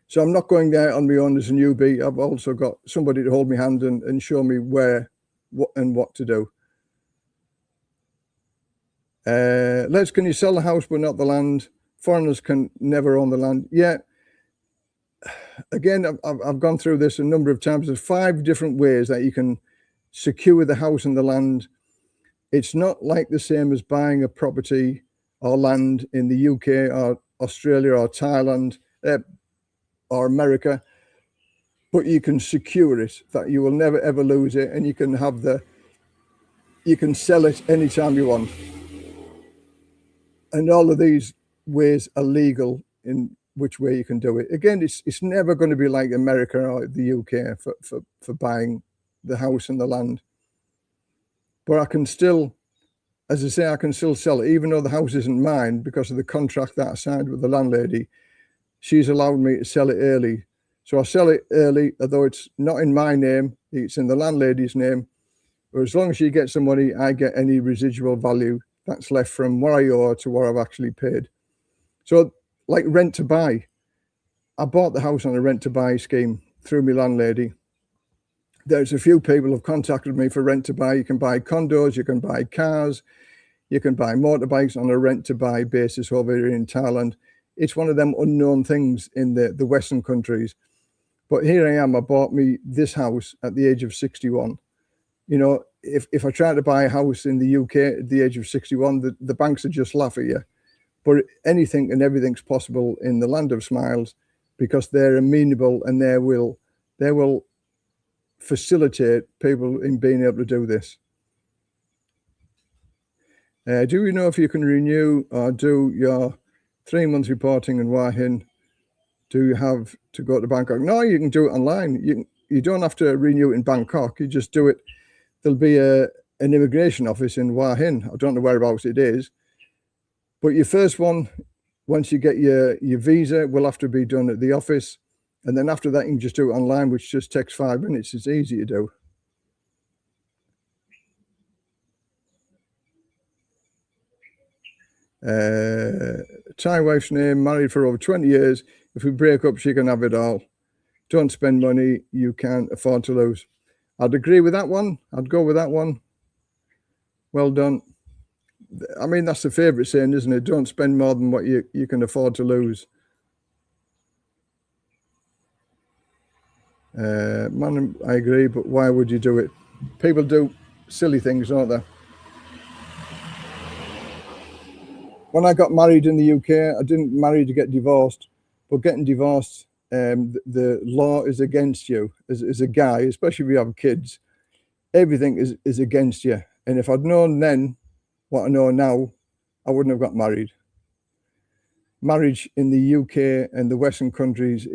So I'm not going there on my own as a newbie. I've also got somebody to hold my hand and show me where, what to do. Can you sell the house but not the land? Foreigners can never own the land. Yeah. Again, I've gone through this a number of times. There's 5 different ways that you can secure the house and the land. It's not like the same as buying a property or land in the UK or Australia or Thailand or America, but you can secure it, that you will never ever lose it, and you can sell it anytime you want. And all of these ways are legal in which way you can do it. Again, it's never going to be like America or the UK for buying the house and the land. But I can still, as I say, I can still sell it, even though the house isn't mine, because of the contract that I signed with the landlady. She's allowed me to sell it early. So I sell it early, although it's not in my name, it's in the landlady's name. But as long as she gets the money, I get any residual value that's left from what I owe to what I've actually paid. So like rent to buy, I bought the house on a rent to buy scheme through my landlady. There's a few people who've contacted me for rent to buy. You can buy condos, you can buy cars, you can buy motorbikes on a rent to buy basis over here in Thailand. It's one of them unknown things in the Western countries. But here I am, I bought me this house at the age of 61. You know, if I try to buy a house in the UK at the age of 61, the banks would just laugh at you. But anything and everything's possible in the land of smiles, because they're amenable and they will facilitate people in being able to do this. Do you know if you can renew or do your 3-month reporting in Wahin? Do you have to go to Bangkok? No, you can do it online. You don't have to renew it in Bangkok. You just do it. There'll be an immigration office in Wahin. I don't know whereabouts it is. But your first one, once you get your visa, will have to be done at the office. And then after that, you can just do it online, which just takes 5 minutes. It's easy to do. Thai wife's name, married for over 20 years. If we break up, she can have it all. Don't spend money you can't afford to lose. I'd agree with that one. I'd go with that one. Well done. I mean, that's the favourite saying, isn't it? Don't spend more than what you can afford to lose. Man, I agree, but why would you do it? People do silly things, don't they? When I got married in the UK, I didn't marry to get divorced, but getting divorced, the law is against you as a guy, especially if you have kids. Everything is against you. And if I'd known then what I know now, I wouldn't have got married. Marriage in the UK and the Western countries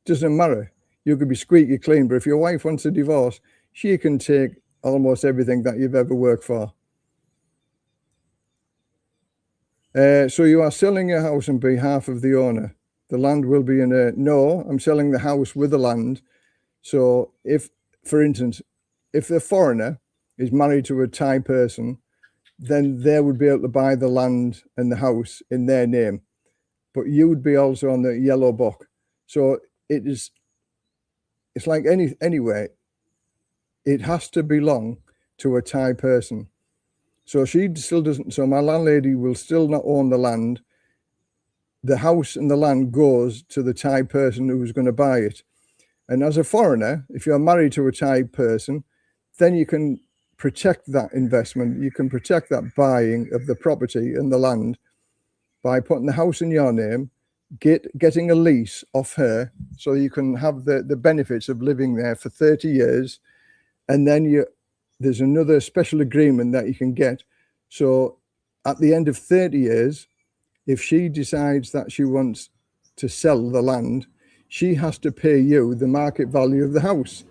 doesn't matter. You could be squeaky clean, but if your wife wants a divorce, she can take almost everything that you've ever worked for. So you are selling your house on behalf of the owner. The land will be in a... No, I'm selling the house with the land. So if, for instance, if the foreigner is married to a Thai person, then they would be able to buy the land and the house in their name. But you would be also on the yellow book. So it's like anyway, it has to belong to a Thai person. So she still doesn't, so my landlady will still not own the land. The house and the land goes to the Thai person who's going to buy it. And as a foreigner, if you're married to a Thai person, then you can protect that investment. You can protect that buying of the property and the land by putting the house in your name, getting a lease off her, so you can have the benefits of living there for 30 years. And then there's another special agreement that you can get. So at the end of 30 years, if she decides that she wants to sell the land, she has to pay you the market value of the house.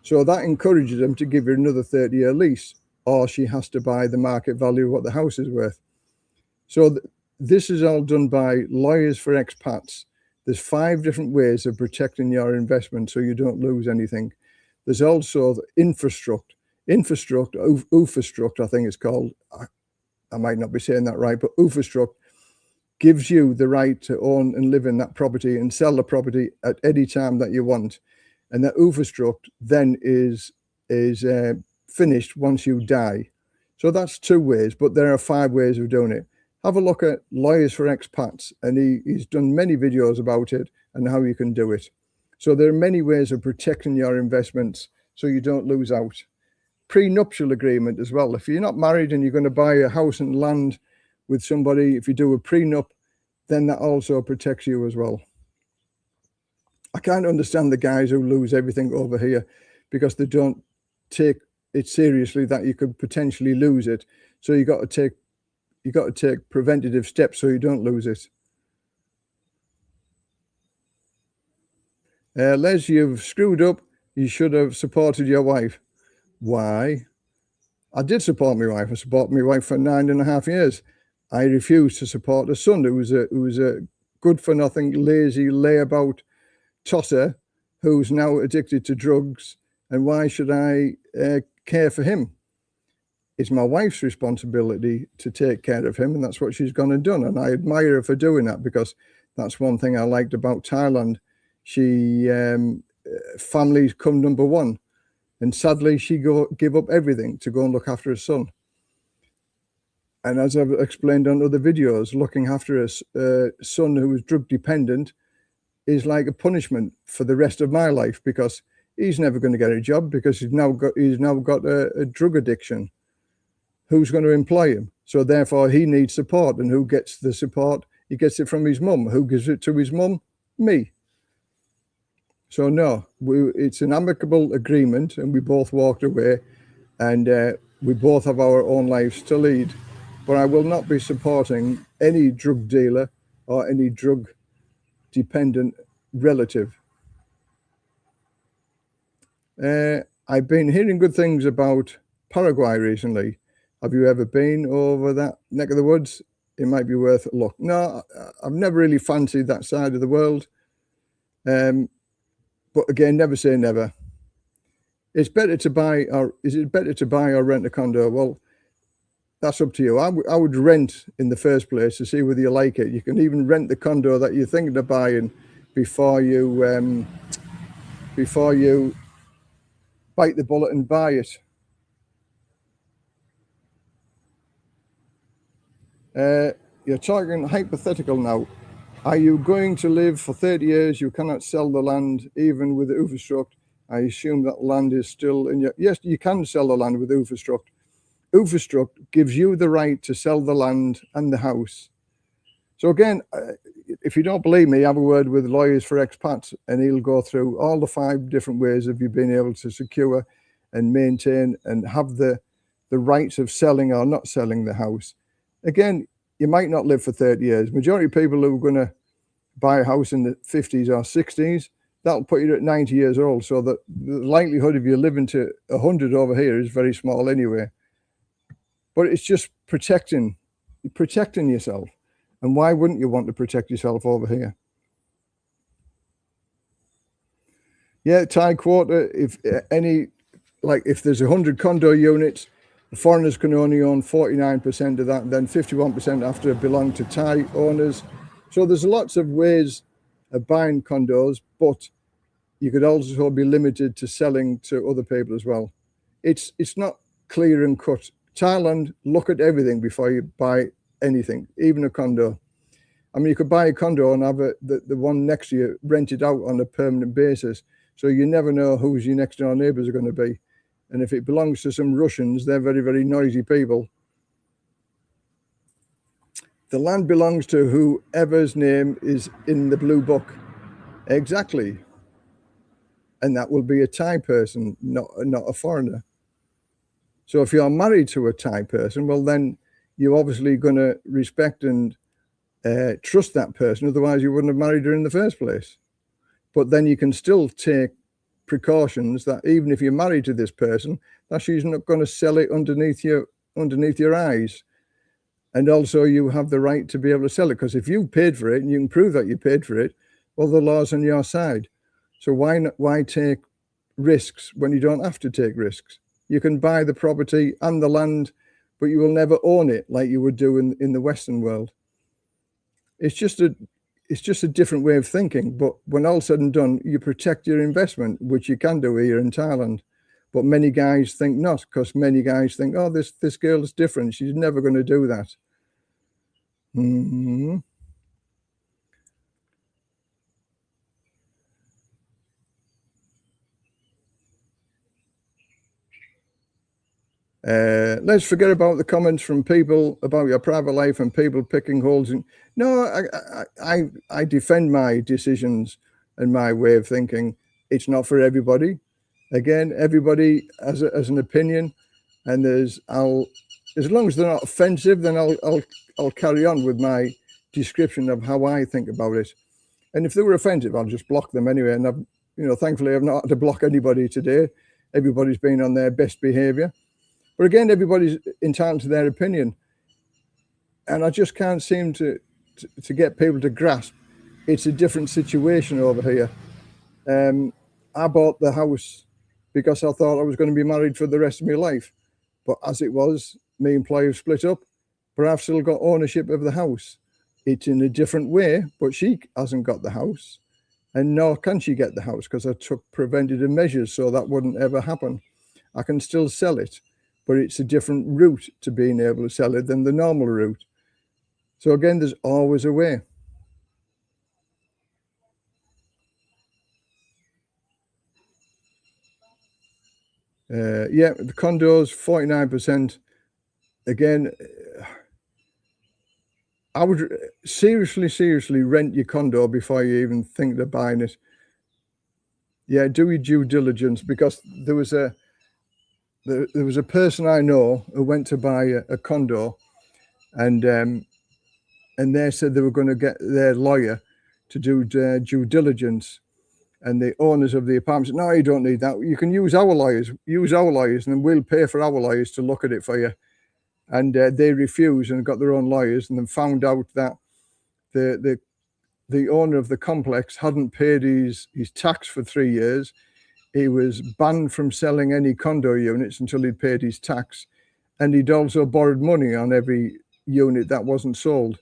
So that encourages them to give her another 30-year lease, or she has to buy the market value of what the house is worth. So this is all done by lawyers for expats. There's 5 different ways of protecting your investment so you don't lose anything. There's also the infrastructure, I think it's called. I might not be saying that right, but infrastructure gives you the right to own and live in that property and sell the property at any time that you want. And that infrastructure then is finished once you die. So that's 2 ways, but there are 5 ways of doing it. Have a look at Lawyers for Expats, and he's done many videos about it and how you can do it. So there are many ways of protecting your investments so you don't lose out. Prenuptial agreement as well. If you're not married and you're going to buy a house and land with somebody, if you do a prenup, then that also protects you as well. I can't understand the guys who lose everything over here because they don't take it seriously that you could potentially lose it. So you got to take preventative steps so you don't lose it. Les, you've screwed up You should have supported your wife. Why? I did support my wife. I supported my wife for 9.5 years. I refused to support a son who was a good-for-nothing, lazy, layabout tosser who's now addicted to drugs. And why should I care for him? It's my wife's responsibility to take care of him, and that's what she's gone and done. And I admire her for doing that, because that's one thing I liked about Thailand. She families come number one. And sadly, she give up everything to go and look after her son. And as I've explained on other videos, looking after a son who is drug dependent is like a punishment for the rest of my life, because he's never going to get a job, because he's now got a drug addiction. Who's going to employ him? So therefore, he needs support. And who gets the support? He gets it from his mum. Who gives it to his mum? Me. So no, it's an amicable agreement, and we both walked away, and we both have our own lives to lead. But I will not be supporting any drug dealer or any drug dependent relative. I've been hearing good things about Paraguay recently. Have you ever been over that neck of the woods? It might be worth a look. No, I've never really fancied that side of the world. But again, never say never. It's better to buy, or is it better to buy or rent a condo? Well, that's up to you. I would rent in the first place to see whether you like it. You can even rent the condo that you're thinking of buying before you bite the bullet and buy it. You're talking hypothetical now. Are you going to live for 30 years? You cannot sell the land even with the Uferstruct. I assume that land is still in your... Yes, you can sell the land with Uferstruct. Uferstruct gives you the right to sell the land and the house. So again, if you don't believe me, have a word with Lawyers for Expats, and he'll go through all the 5 different ways of you being able to secure and maintain and have the rights of selling or not selling the house. Again, you might not live for 30 years. Majority of people who are going to buy a house in the 50s or 60s, that'll put you at 90 years old. So that the likelihood of you living to 100 over here is very small anyway. But it's just protecting yourself. And why wouldn't you want to protect yourself over here? Yeah, Thai quarter, if there's 100 condo units, the foreigners can only own 49% of that, and then 51% have to belong to Thai owners. So there's lots of ways of buying condos, but you could also be limited to selling to other people as well. It's not clear and cut. Thailand, look at everything before you buy anything, even a condo. I mean, you could buy a condo and have the one next to you rented out on a permanent basis. So you never know who's your next door neighbors are going to be. And if it belongs to some Russians, they're very, very noisy people. The land belongs to whoever's name is in the blue book. Exactly. And that will be a Thai person, not a foreigner. So if you're married to a Thai person, well, then you're obviously going to respect and trust that person. Otherwise, you wouldn't have married her in the first place. But then you can still take precautions that even if you're married to this person, that she's not going to sell it underneath your eyes. And also you have the right to be able to sell it, because if you paid for it and you can prove that you paid for it, well, the law's on your side. So why take risks when you don't have to take risks? You can buy the property and the land, but you will never own it like you would do in the Western world. It's just a different way of thinking. But when all's said and done, you protect your investment, which you can do here in Thailand. But many guys think not, because many guys think, oh, this girl is different. She's never going to do that. Mm-hmm. Let's forget about the comments from people about your private life and people picking holes in. No, I defend my decisions and my way of thinking. It's not for everybody. Again, everybody has an opinion, and as long as they're not offensive, then I'll carry on with my description of how I think about it. And if they were offensive, I'll just block them anyway. And thankfully I've not had to block anybody today. Everybody's been on their best behaviour. But again, everybody's entitled to their opinion. And I just can't seem to get people to grasp it's a different situation over here. I bought the house because I thought I was going to be married for the rest of my life. But as it was, me and Ply have split up, but I've still got ownership of the house. It's in a different way, but she hasn't got the house. And nor can she get the house because I took preventative measures so that wouldn't ever happen. I can still sell it, but it's a different route to being able to sell it than the normal route. So again, there's always a way. Yeah, the condos, 49%. Again, I would seriously rent your condo before you even think of buying it. Yeah, do your due diligence, because there was a person I know who went to buy a condo, and they said they were going to get their lawyer to do due diligence. And the owners of the apartment said, no, you don't need that. You can use our lawyers. Use our lawyers, and then we'll pay for our lawyers to look at it for you. And they refused and got their own lawyers, and then found out that the owner of the complex hadn't paid his tax for 3 years. He was banned from selling any condo units until he'd paid his tax. And he'd also borrowed money on every unit that wasn't sold.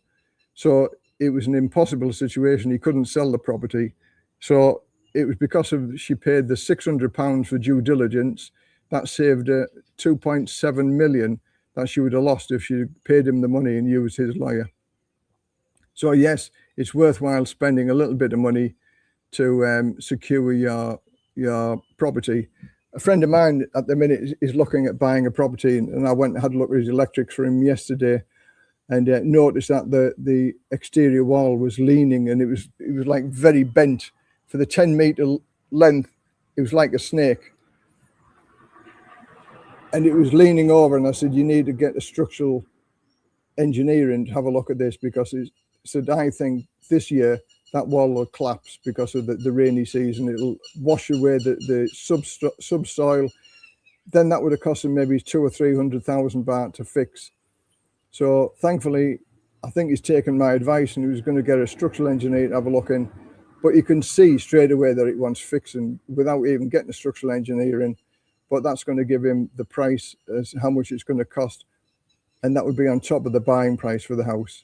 So it was an impossible situation. He couldn't sell the property. So it was because she paid the £600 for due diligence that saved her 2.7 million that she would have lost if she paid him the money and used his lawyer. So yes, it's worthwhile spending a little bit of money to secure your property. A friend of mine at the minute is looking at buying a property, and I went and had a look at his electrics for him yesterday, and noticed that the exterior wall was leaning, and it was like very bent. For the 10-meter length, it was like a snake, and it was leaning over. And I said, you need to get a structural engineer in to have a look at this, because he said, I think this year that wall will collapse because of the rainy season. It'll wash away the subsoil. Then that would have cost him maybe 200,000 or 300,000 baht to fix. So thankfully, I think he's taken my advice, and he was going to get a structural engineer to have a look in. But you can see straight away that it wants fixing without even getting a structural engineer in. But that's going to give him the price as how much it's going to cost. And that would be on top of the buying price for the house.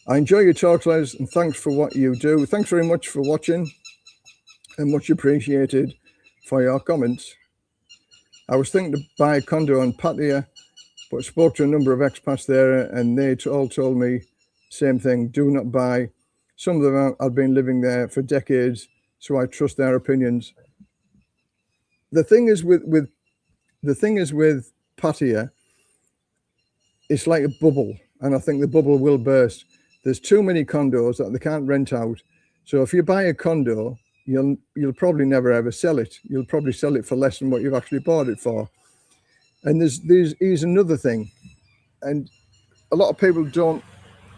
I enjoy your talks, Les, and thanks for what you do. Thanks very much for watching, and much appreciated for your comments. I was thinking to buy a condo on Pattaya, but spoke to a number of expats there, and they all told me same thing: do not buy. Some of them have been living there for decades, so I trust their opinions. The thing is with Pattaya, it's like a bubble, and I think the bubble will burst. There's too many condos that they can't rent out. So if you buy a condo, you'll probably never ever sell it. You'll probably sell it for less than what you've actually bought it for. And here's another thing, and a lot of people don't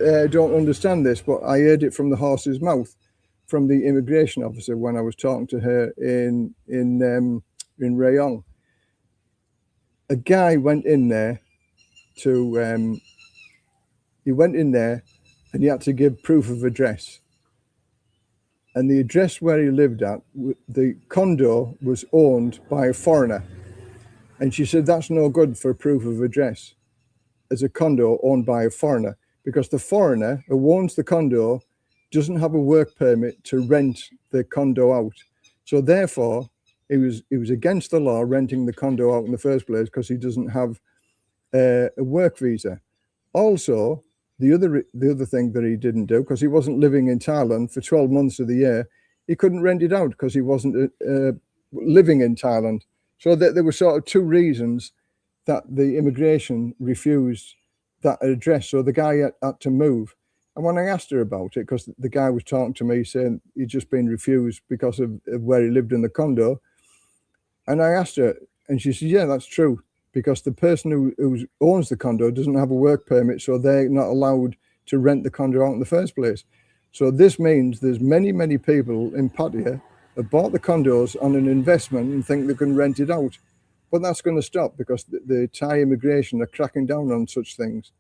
understand this, but I heard it from the horse's mouth, from the immigration officer when I was talking to her in Rayong. A guy went in there and he had to give proof of address. And the address where he lived at, the condo was owned by a foreigner. And she said, that's no good for proof of address as a condo owned by a foreigner, because the foreigner who owns the condo doesn't have a work permit to rent the condo out. So therefore, it was against the law renting the condo out in the first place, because he doesn't have a work visa. Also, the other thing that he didn't do, because he wasn't living in Thailand for 12 months of the year, he couldn't rent it out because he wasn't living in Thailand. So there were sort of two reasons that the immigration refused that address. So the guy had to move. And when I asked her about it, because the guy was talking to me saying he'd just been refused because of where he lived in the condo, and I asked her, and she said, yeah, that's true, because the person who owns the condo doesn't have a work permit, so they're not allowed to rent the condo out in the first place. So this means there's many people in Pattaya have bought the condos on an investment and think they can rent it out. But that's going to stop because the Thai immigration are cracking down on such things.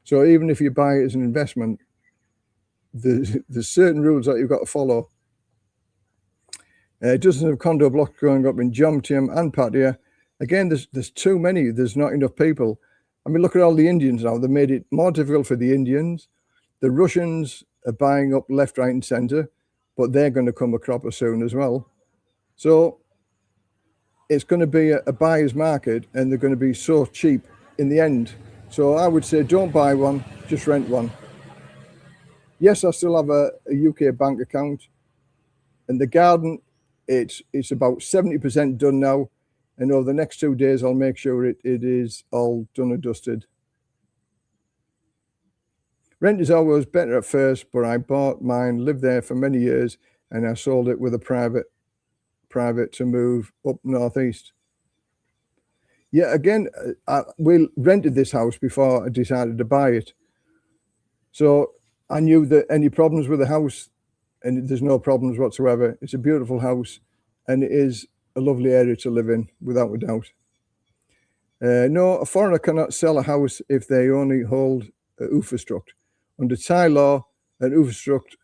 So even if you buy it as an investment, there's certain rules that you've got to follow. Dozens of condo blocks going up in Jomtien and Pattaya. Again, there's too many. There's not enough people. I mean, look at all the Indians now. They made it more difficult for the Indians. The Russians are buying up left, right, and centre, but they're going to come a cropper soon as well. So it's going to be a buyer's market, and they're going to be so cheap in the end. So I would say don't buy one, just rent one. Yes, I still have a UK bank account, and the garden, it's about 70% done now, and over the next 2 days I'll make sure it is all done and dusted. Rent is always better at first, but I bought mine, lived there for many years, and I sold it with a private to move up northeast. Yeah, again, we rented this house before I decided to buy it. So I knew that any problems with the house, and there's no problems whatsoever. It's a beautiful house, and it is a lovely area to live in, without a doubt. No, a foreigner cannot sell a house if they only hold a usufruct. Under Thai law, an usufruct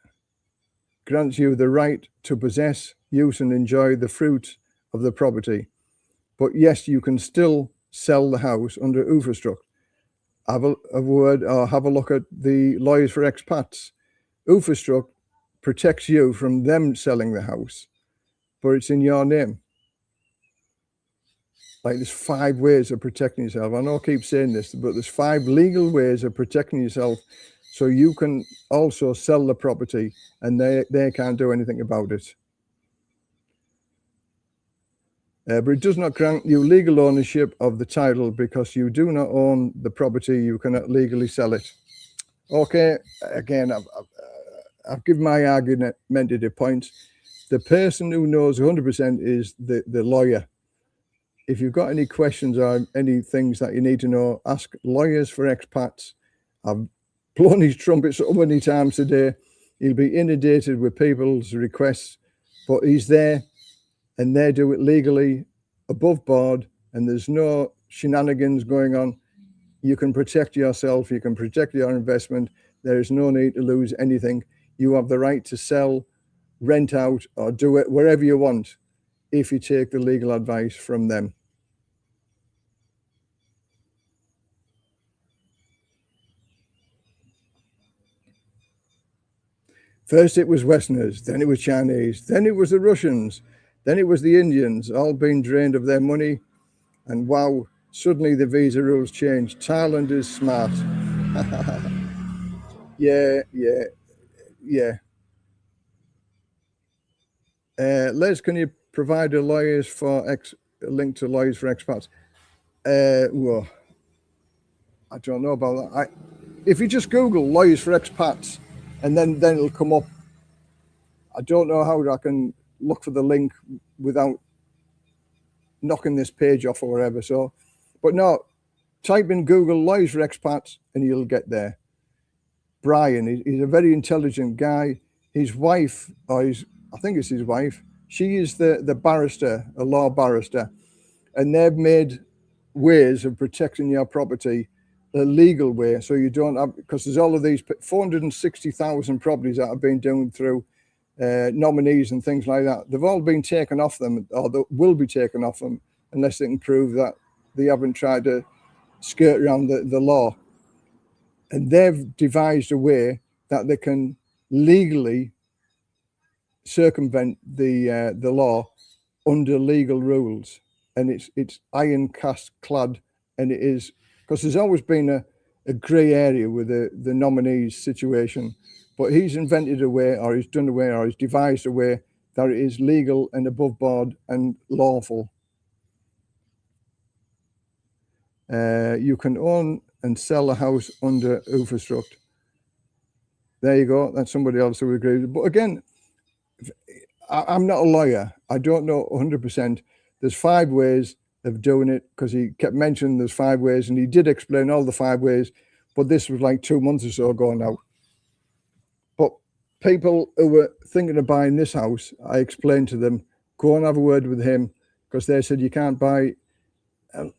grants you the right to possess, use, and enjoy the fruits of the property. But yes, you can still sell the house under usufruct. Have a word or have a look at the lawyers for expats. Usufruct protects you from them selling the house, but it's in your name. Like, there's 5 ways of protecting yourself. I know I keep saying this, but there's 5 legal ways of protecting yourself, so you can also sell the property and they can't do anything about it. But it does not grant you legal ownership of the title because you do not own the property. You cannot legally sell it. Okay, again, I've given my argumentative points. The person who knows 100% is the lawyer. If you've got any questions or any things that you need to know, ask lawyers for expats. I've blown his trumpet so many times today. He'll be inundated with people's requests, but he's there and they do it legally, above board, and there's no shenanigans going on. You can protect yourself, you can protect your investment. There is no need to lose anything. You have the right to sell, rent out, or do it wherever you want if you take the legal advice from them. First it was Westerners, then it was Chinese, then it was the Russians, then it was the Indians, all being drained of their money. And wow, suddenly the visa rules changed. Thailand is smart. Yeah. Les, can you provide a link to lawyers for expats? Well, I don't know about that. If you just Google lawyers for expats, and then it'll come up. I don't know how I can look for the link without knocking this page off or whatever. So, but no, type in Google lawyers for expats and you'll get there. Brian, he's a very intelligent guy. His wife, I think it's his wife, she is the barrister, a law barrister, and they've made ways of protecting your property a legal way, so you don't have, because there's all of these 460,000 properties that have been done through nominees and things like that. They've all been taken off them, or they will be taken off them, unless they can prove that they haven't tried to skirt around the law. And they've devised a way that they can legally circumvent the law under legal rules, and it's iron clad, and it is, because there's always been a grey area with the nominees situation, but he's invented a way, or he's done a way, or he's devised a way that it is legal and above board and lawful. You can own and sell a house under usufruct. There you go. That's somebody else who agrees. But again, I'm not a lawyer. I don't know 100%. There's 5 ways. of doing it, because he kept mentioning there's 5 ways, and he did explain all the 5 ways, but this was like 2 months or so ago now. But people who were thinking of buying this house, I explained to them, go and have a word with him, because they said you can't buy.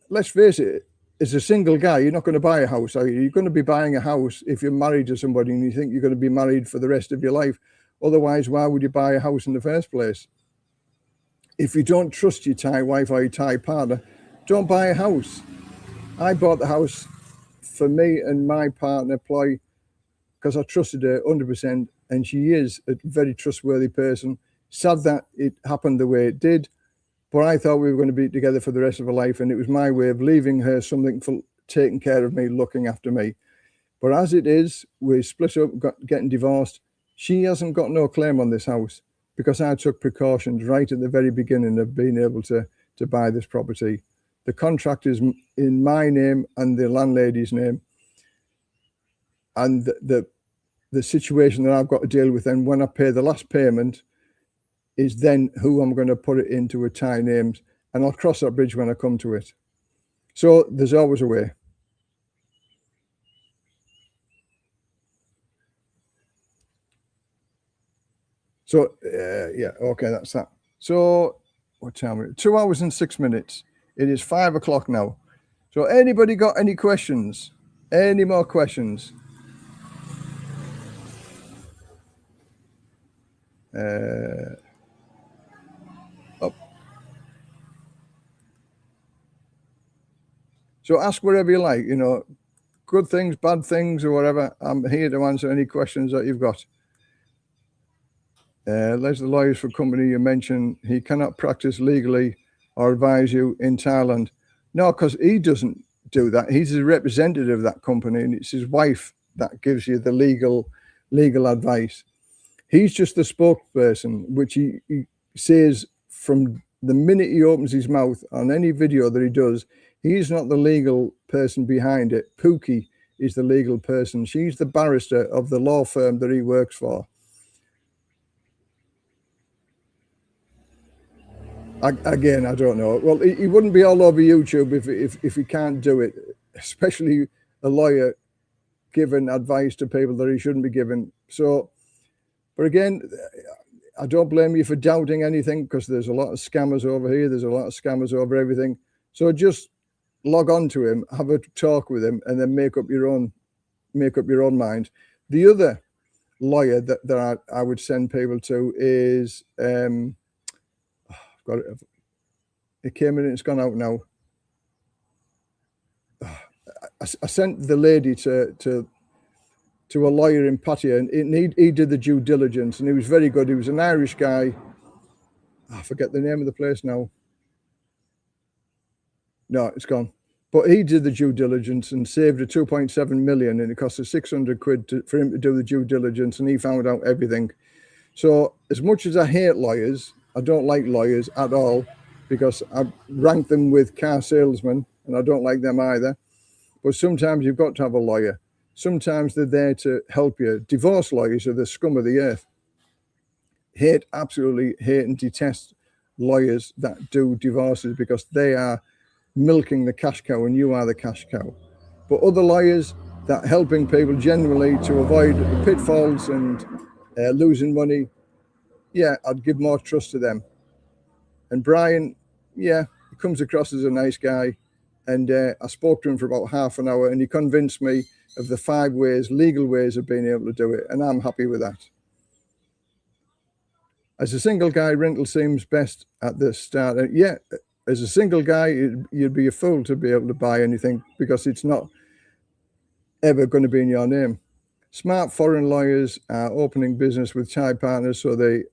Let's face it, as a single guy, you're not going to buy a house, are you? You're going to be buying a house if you're married to somebody and you think you're going to be married for the rest of your life. Otherwise, why would you buy a house in the first place? If you don't trust your Thai wife or your Thai partner, don't buy a house. I bought the house for me and my partner, Ploy, because I trusted her 100%, and she is a very trustworthy person. Sad that it happened the way it did, but I thought we were going to be together for the rest of her life, and it was my way of leaving her something for taking care of me, looking after me. But as it is, we split up, getting divorced. She hasn't got no claim on this house, because I took precautions right at the very beginning of being able to buy this property. The contract is in my name and the landlady's name. And the situation that I've got to deal with then when I pay the last payment is then who I'm going to put it into a Thai names. And I'll cross that bridge when I come to it. So there's always a way. So, yeah, okay, that's that. So, what time is it? 2 hours and 6 minutes. It is 5 o'clock now. So, anybody got any questions? Any more questions? Up. So, ask whatever you like, you know, good things, bad things, or whatever. I'm here to answer any questions that you've got. Les, the lawyers for company you mentioned, he cannot practice legally or advise you in Thailand. No, because he doesn't do that. He's a representative of that company, and it's his wife that gives you the legal advice. He's just the spokesperson, which he says from the minute he opens his mouth on any video that he does. He's not the legal person behind it. Pookie is the legal person. She's the barrister of the law firm that he works for. Again, I don't know. Well, he wouldn't be all over YouTube if he can't do it, especially a lawyer giving advice to people that he shouldn't be giving. So, but again, I don't blame you for doubting anything, because there's a lot of scammers over here. There's a lot of scammers over everything. So just log on to him, have a talk with him, and then make up your own mind. The other lawyer that I would send people to is it came in and it's gone out now. I sent the lady to a lawyer in Pattaya, and he did the due diligence, and he was very good. He was an Irish guy. I forget the name of the place now. No, it's gone. But he did the due diligence and saved her 2.7 million, and it cost her 600 quid for him to do the due diligence, and he found out everything. So as much as I hate lawyers, I don't like lawyers at all, because I rank them with car salesmen, and I don't like them either. But sometimes you've got to have a lawyer. Sometimes they're there to help you. Divorce lawyers are the scum of the earth. Absolutely hate and detest lawyers that do divorces, because they are milking the cash cow and you are the cash cow. But other lawyers that helping people generally to avoid the pitfalls and losing money, yeah, I'd give more trust to them. And Brian, yeah, he comes across as a nice guy. And I spoke to him for about half an hour, and he convinced me of the 5 ways, legal ways of being able to do it. And I'm happy with that. As a single guy, rental seems best at the start. Yeah, as a single guy, you'd be a fool to be able to buy anything, because it's not ever going to be in your name. Smart foreign lawyers are opening business with Thai partners so they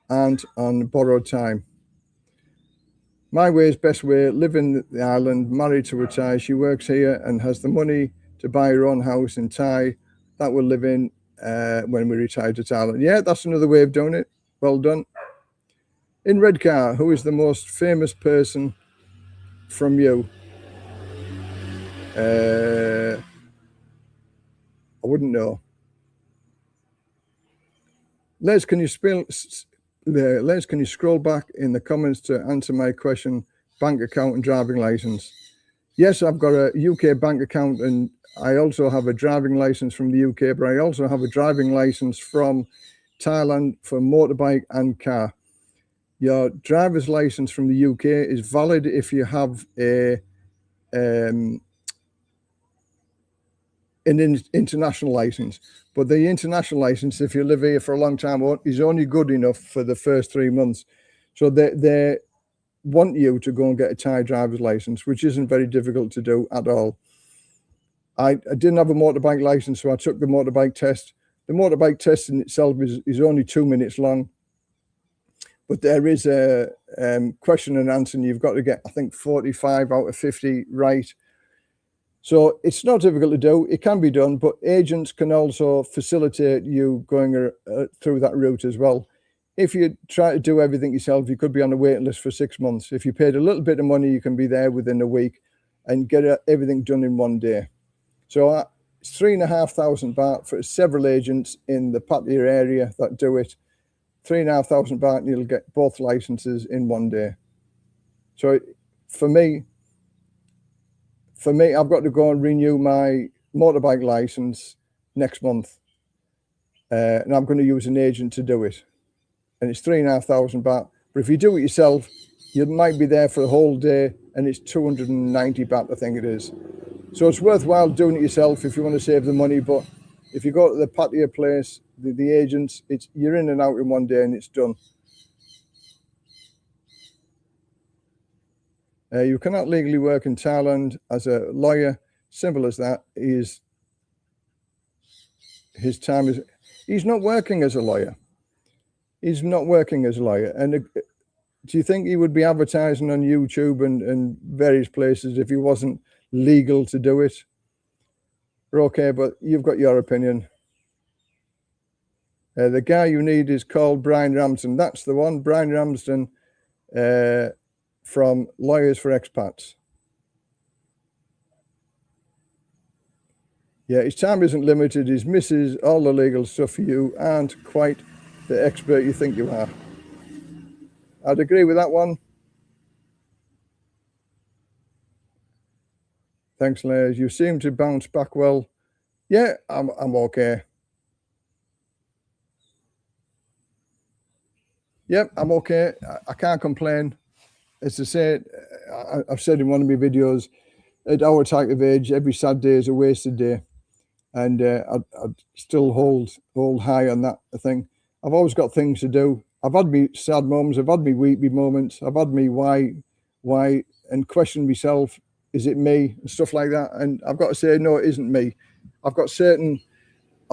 aren't on borrowed time. My way is best way, live in the island, married to a Thai. She works here and has the money to buy her own house in Thai that we'll live in when we retire to Thailand. Yeah, that's another way of doing it. Well done. In Redcar, who is the most famous person from you? I wouldn't know. Les, can you scroll back in the comments to answer my question bank account and driving license. Yes, I've got a UK bank account, and I also have a driving license from the UK, but I also have a driving license from Thailand for motorbike and car. Your driver's license from the UK is valid if you have an international license, but the international license, if you live here for a long time, is only good enough for the first 3 months. So they want you to go and get a Thai driver's license, which isn't very difficult to do at all. I didn't have a motorbike license, so I took the motorbike test. The motorbike test in itself is only 2 minutes long, but there is a question and answer, and you've got to get, I think, 45 out of 50 right. So it's not difficult to do. It can be done, but agents can also facilitate you going through that route as well. If you try to do everything yourself, you could be on a waiting list for 6 months. If you paid a little bit of money, you can be there within a week and get everything done in 1 day. So it's 3,500 baht for several agents in the Pattaya area that do it. 3,500 baht, and you'll get both licenses in 1 day. So for me, I've got to go and renew my motorbike license next month, and I'm going to use an agent to do it. And it's 3,500 baht. But if you do it yourself, you might be there for a whole day, and it's 290 baht, I think it is. So it's worthwhile doing it yourself if you want to save the money. But if you go to the Pattaya place, the agents, you're in and out in 1 day, and it's done. You cannot legally work in Thailand as a lawyer. Simple as that. His time is. He's not working as a lawyer. He's not working as a lawyer. And do you think he would be advertising on YouTube and various places if he wasn't legal to do it? Okay, but you've got your opinion. The guy you need is called Brian Ramsden. That's the one, Brian Ramsden, from Lawyers for Expats. Yeah, his time isn't limited. His misses all the legal stuff for you. Aren't quite the expert you think you are. I'd agree with that one. Thanks, Les. You seem to bounce back well. Yeah, I'm okay. Yep, I'm okay. I can't complain. As I say, I've said in one of my videos, at our type of age, every sad day is a wasted day. And I'd still hold high on that thing. I've always got things to do. I've had me sad moments. I've had me weepy moments. I've had me why, and question myself, is it me, and stuff like that. And I've got to say, no, it isn't me. I've got I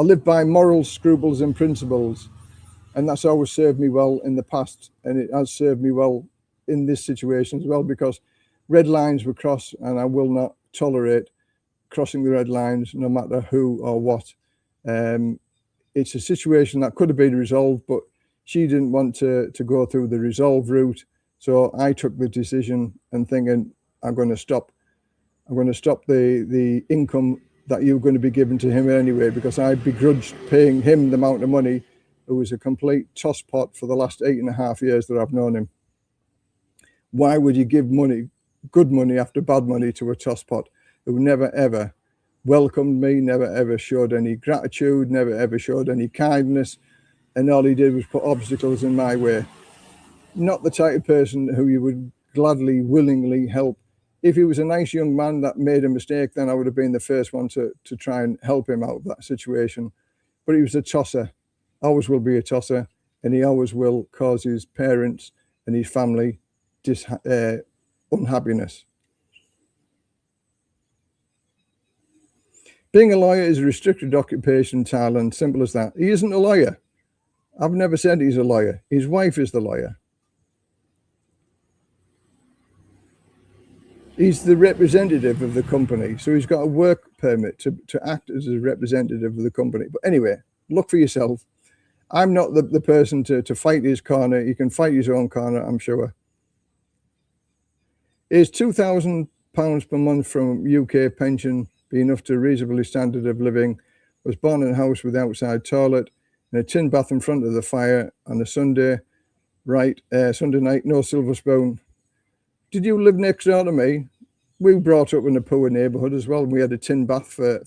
live by moral scruples and principles. And that's always served me well in the past. And it has served me well in this situation as well, because red lines were crossed, and I will not tolerate crossing the red lines, no matter who or what. It's a situation that could have been resolved, but she didn't want to go through the resolve route. So I took the decision and thinking, I'm going to stop the income that you're going to be given to him anyway, because I begrudged paying him the amount of money. It was a complete tosspot for the last 8.5 years that I've known him. Why would you give money, good money after bad money, to a tosspot who never ever welcomed me, never ever showed any gratitude, never ever showed any kindness, and all he did was put obstacles in my way? Not the type of person who you would gladly, willingly help. If he was a nice young man that made a mistake, then I would have been the first one to try and help him out of that situation. But he was a tosser, always will be a tosser, and he always will cause his parents and his family unhappiness. Being a lawyer is a restricted occupation in Thailand, simple as that. He isn't a lawyer. I've never said he's a lawyer. His wife is the lawyer. He's the representative of the company, so he's got a work permit to act as a representative of the company. But anyway, look for yourself. I'm not the person to fight his corner. He can fight his own corner, I'm sure. Is £2,000 per month from UK pension be enough to a reasonably standard of living? Was born in a house with outside toilet and a tin bath in front of the fire on a Sunday. Right, Sunday night, no silver spoon. did you live next door to me? We brought up in a poor neighbourhood as well. We had a tin bath for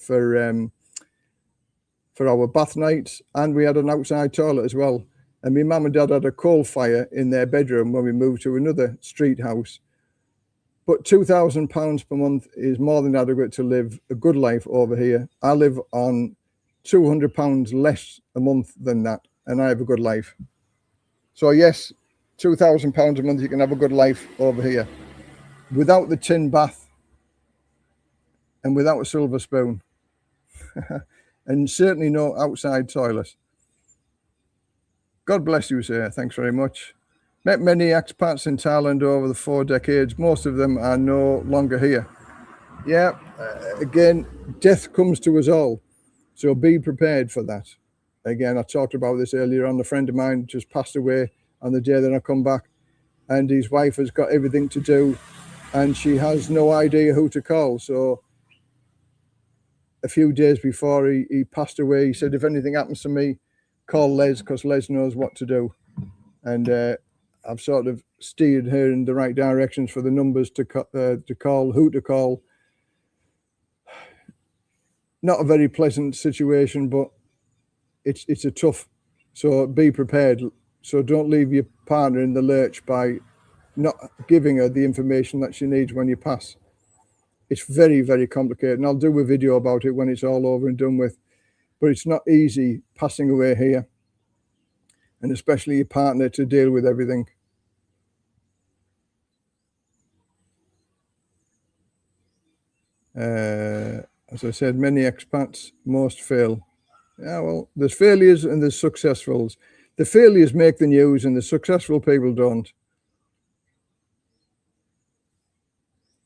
our bath nights, and we had an outside toilet as well. And my mum and dad had a coal fire in their bedroom when we moved to another street house. But £2,000 per month is more than adequate to live a good life over here. I live on £200 less a month than that, and I have a good life. So yes, £2,000 a month, you can have a good life over here without the tin bath and without a silver spoon. And certainly no outside toilet. God bless you, sir. Thanks very much. Met many expats in Thailand over the 4 decades. Most of them are no longer here. Yeah, again, death comes to us all. So be prepared for that. Again, I talked about this earlier on. A friend of mine just passed away on the day that I come back. And his wife has got everything to do. And she has no idea who to call. So a few days before he passed away, he said, if anything happens to me, call Les, because Les knows what to do. And I've sort of steered her in the right directions for the numbers to call, who to call. Not a very pleasant situation, but it's a tough. So be prepared. So don't leave your partner in the lurch by not giving her the information that she needs when you pass. It's very, very complicated. And I'll do a video about it when it's all over and done with. But it's not easy passing away here. And especially your partner to deal with everything. As I said, many expats, most fail. Yeah, well, there's failures and there's successfuls. The failures make the news and the successful people don't.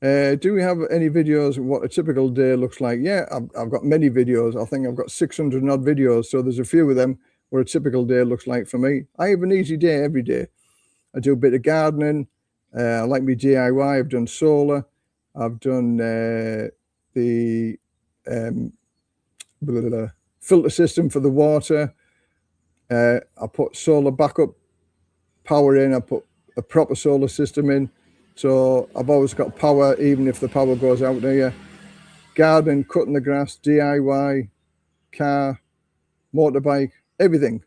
Do we have any videos of what a typical day looks like? Yeah, I've got many videos. I think I've got 600 odd videos. So there's a few of them what a typical day looks like for me. I have an easy day every day. I do a bit of gardening. I like my DIY. I've done solar. I've done the filter system for the water. I put solar backup power in. I put a proper solar system in. So I've always got power, even if the power goes out here. Garden, cutting the grass, DIY, car, motorbike, everything.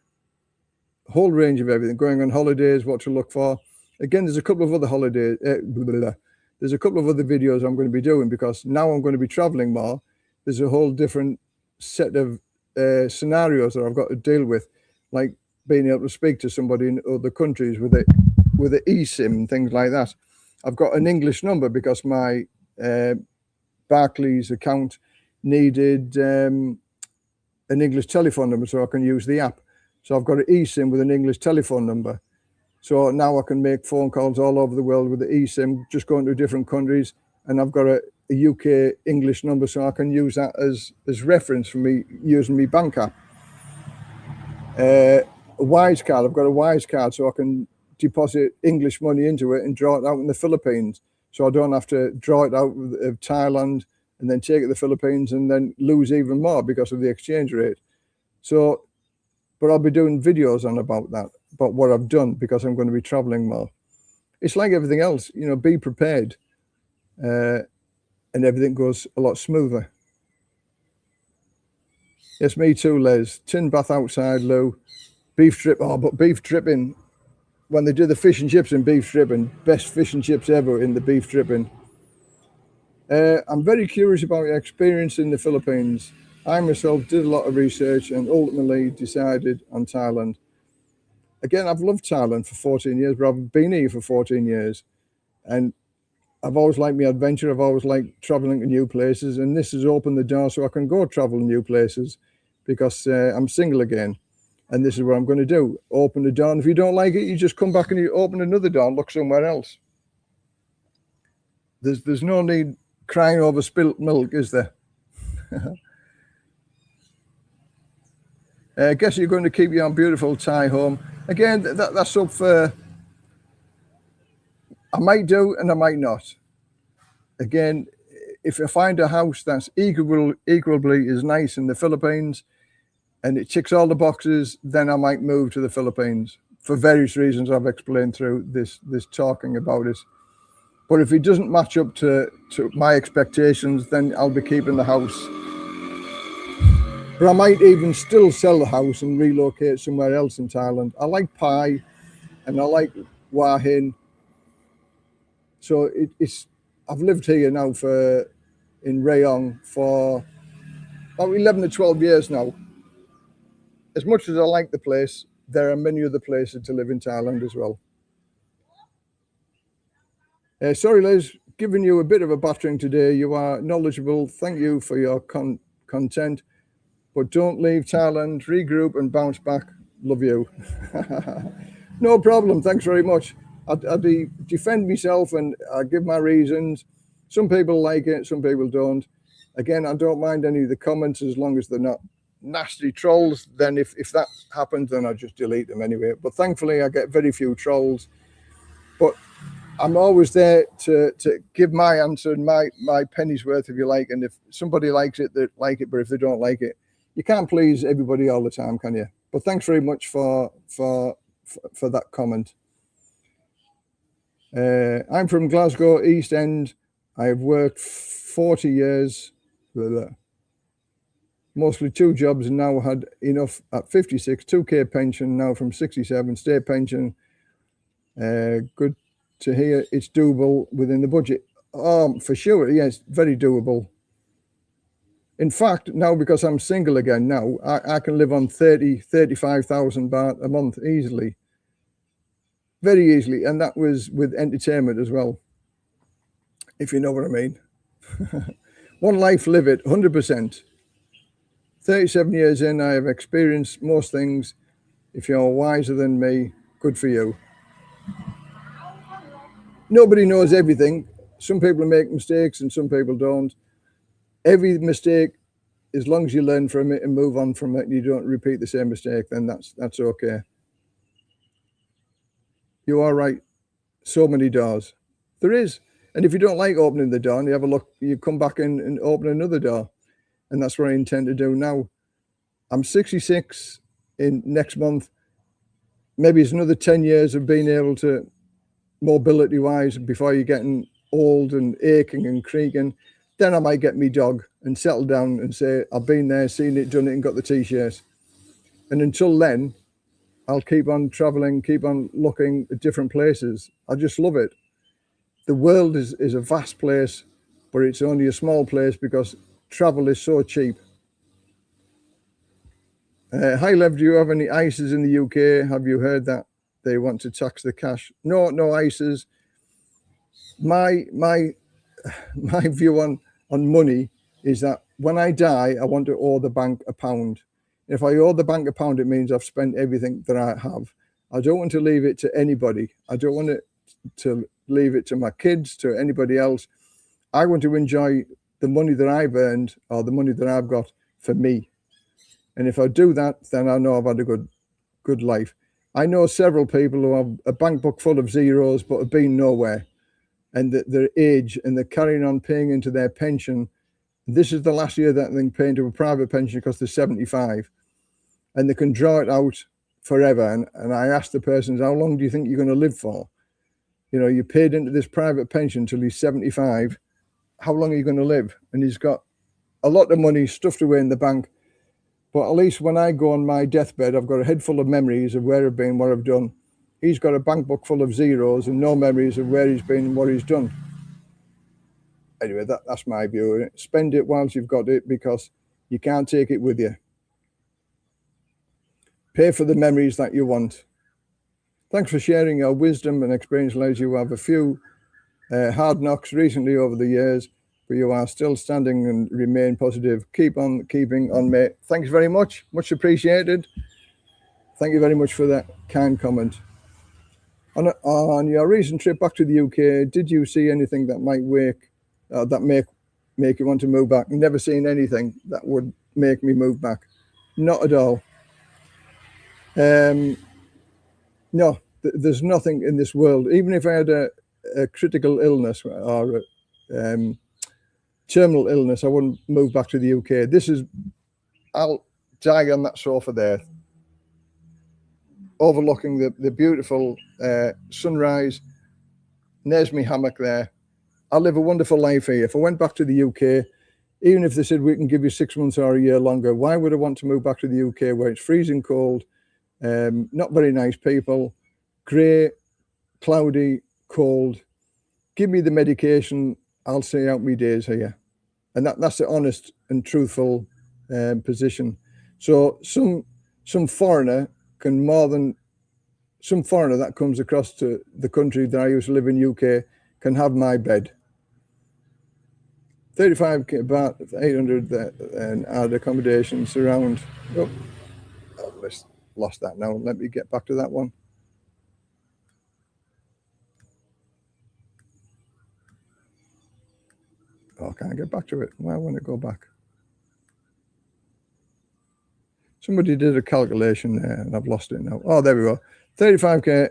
A whole range of everything. Going on holidays, what to look for. Again, there's a couple of other holidays. There's a couple of other videos I'm going to be doing because now I'm going to be traveling more. There's a whole different set of scenarios that I've got to deal with, like being able to speak to somebody in other countries with an eSIM and things like that. I've got an English number because my Barclays account needed an English telephone number so I can use the app. So I've got an eSIM with an English telephone number. So now I can make phone calls all over the world with the eSIM, just going to different countries. And I've got a UK English number so I can use that as reference for me using my bank app. A Wise card, I've got a Wise card so I can deposit English money into it and draw it out in the Philippines. So I don't have to draw it out of Thailand and then take it to the Philippines and then lose even more because of the exchange rate. So, but I'll be doing videos on about that, about what I've done because I'm going to be traveling more. It's like everything else, you know, be prepared and everything goes a lot smoother. Yes, me too, Les. Tin bath outside, Lou. Beef strip, oh, but beef dripping. When they do the fish and chips and beef dripping, best fish and chips ever in the beef dripping. I'm very curious about your experience in the Philippines. I myself did a lot of research and ultimately decided on Thailand. Again, I've loved Thailand for 14 years, but I've been here for 14 years. And I've always liked my adventure. I've always liked traveling to new places. And this has opened the door so I can go travel to new places because I'm single again. And this is what I'm going to do. Open the door. And if you don't like it, you just come back and you open another door and look somewhere else. There's no need crying over spilt milk, is there? I guess you're going to keep your beautiful Thai home. Again, that's up for... I might do and I might not. Again, if I find a house that's equally as nice in the Philippines and it ticks all the boxes, then I might move to the Philippines for various reasons I've explained through this talking about it. But if it doesn't match up to my expectations, then I'll be keeping the house. But I might even still sell the house and relocate somewhere else in Thailand. I like Pai and I like Hua Hin. So I've lived here now in Rayong for about 11 to 12 years now. As much as I like the place, there are many other places to live in Thailand as well. Sorry, Liz, giving you a bit of a battering today. You are knowledgeable. Thank you for your content. But don't leave Thailand. Regroup and bounce back. Love you. No problem. Thanks very much. I defend myself and I give my reasons. Some people like it, some people don't. Again, I don't mind any of the comments as long as they're not nasty trolls. Then if that happens, then I just delete them anyway. But thankfully, I get very few trolls. But I'm always there to give my answer and my penny's worth, if you like. And if somebody likes it, they like it. But if they don't like it, you can't please everybody all the time, can you? But thanks very much for that comment. I'm from Glasgow, East End. I've worked 40 years, mostly 2 jobs, and now had enough at 56, 2K pension, now from 67, state pension. Good to hear it's doable within the budget. For sure, yes, very doable. In fact, now because I'm single again now, I can live on 35,000 baht a month easily. Very easily. And that was with entertainment as well, if you know what I mean. One life, live it, 100%. 37 years in, I have experienced most things. If you're wiser than me, good for you. Nobody knows everything. Some people make mistakes and some people don't. Every mistake, as long as you learn from it and move on from it, and you don't repeat the same mistake, then that's okay. You are right. So many doors. There is. And if you don't like opening the door and you have a look, you come back in and open another door. And that's what I intend to do now. I'm 66 in next month. Maybe it's another 10 years of being able to, mobility-wise, before you're getting old and aching and creaking. Then I might get me dog and settle down and say, I've been there, seen it, done it, and got the T-shirt. And until then, I'll keep on traveling, keep on looking at different places. I just love it. The world is a vast place, but it's only a small place because travel is so cheap. Hi, Lev, do you have any ISAs in the UK? Have you heard that they want to tax the cash? No ISAs. My view on money is that when I die, I want to owe the bank £1. If I owe the bank £1, it means I've spent everything that I have. I don't want to leave it to anybody. I don't want to leave it to my kids, to anybody else. I want to enjoy the money that I've earned or the money that I've got for me. And if I do that, then I know I've had a good life. I know several people who have a bank book full of zeros but have been nowhere. And their age, and they're carrying on paying into their pension. This is the last year that they pay into a private pension because they're 75. And they can draw it out forever. And I asked the person, how long do you think you're going to live for? You know, you paid into this private pension till he's 75. How long are you going to live? And he's got a lot of money stuffed away in the bank. But at least when I go on my deathbed, I've got a head full of memories of where I've been, what I've done. He's got a bank book full of zeros and no memories of where he's been and what he's done. Anyway, that's my view. Spend it whilst you've got it because you can't take it with you. Pay for the memories that you want. Thanks for sharing your wisdom and experience, Les. You have a few hard knocks recently over the years, but you are still standing and remain positive. Keep on keeping on, mate. Thanks very much. Much appreciated. Thank you very much for that kind comment. On your recent trip back to the UK, did you see anything that might make you want to move back? Never seen anything that would make me move back. Not at all. No, there's nothing in this world. Even if I had a critical illness or terminal illness, I wouldn't move back to the UK. I'll die on that sofa there, overlooking the beautiful sunrise. There's my hammock there. I live a wonderful life here. If I went back to the UK, even if they said we can give you 6 months or a year longer, why would I want to move back to the UK where it's freezing cold, not very nice people, grey, cloudy, cold? Give me the medication, I'll stay out my days here. And that's the honest and truthful position. So some foreigner can more than some foreigner that comes across to the country that I used to live in UK can have my bed. 35k about 800 and add accommodations around. Oh, I've lost that now. Let me get back to that one. Oh, I can't get back to it. Why want to go back? Somebody did a calculation there and I've lost it now. Oh, there we go. 35k,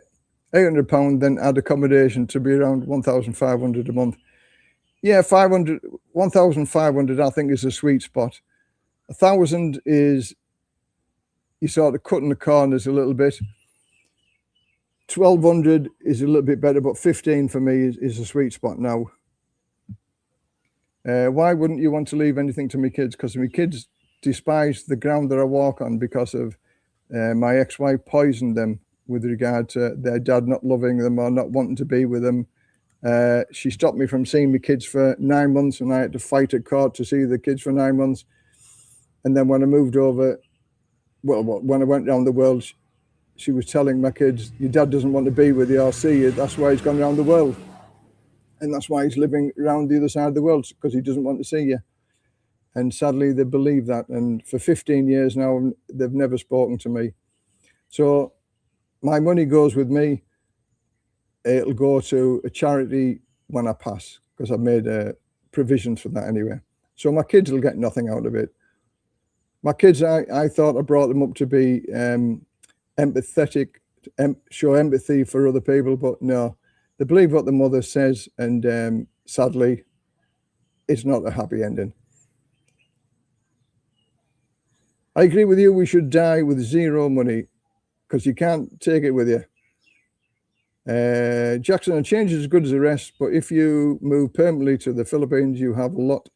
£800, then add accommodation to be around 1,500 a month. Yeah, 1,500 I think is a sweet spot. 1,000 is you sort of cutting the corners a little bit. 1,200 is a little bit better, but 15 for me is a sweet spot now. Why wouldn't you want to leave anything to my kids? Because my kids despise the ground that I walk on because of my ex-wife poisoned them with regard to their dad not loving them or not wanting to be with them. She stopped me from seeing my kids for 9 months, and I had to fight at court to see the kids for 9 months. And then when I moved over, well, when I went around the world, she was telling my kids, your dad doesn't want to be with you or see you. That's why he's gone around the world. And that's why he's living around the other side of the world, because he doesn't want to see you. And sadly, they believe that. And for 15 years now, they've never spoken to me. So my money goes with me. It'll go to a charity when I pass, because I've made provisions for that anyway. So my kids will get nothing out of it. My kids, I thought I brought them up to be empathetic, show empathy for other people, but no. They believe what the mother says, and sadly, it's not a happy ending. I agree with you, we should die with zero money, because you can't take it with you. Jackson, a change is as good as a rest, but if you move permanently to the Philippines, you have a lot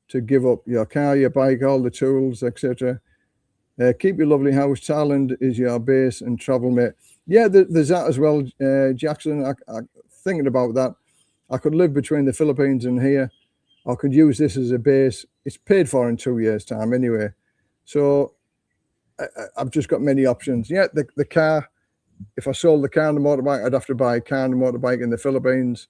to give up. Your car, your bike, all the tools, etc. Keep your lovely house. Thailand is your base and travel mate. Yeah, there's that as well, Jackson. I thinking about that. I could live between the Philippines and here. I could use this as a base. It's paid for in 2 years' time anyway. So I've just got many options. Yeah, the car. If I sold the car and the motorbike, I'd have to buy a car and a motorbike in the Philippines.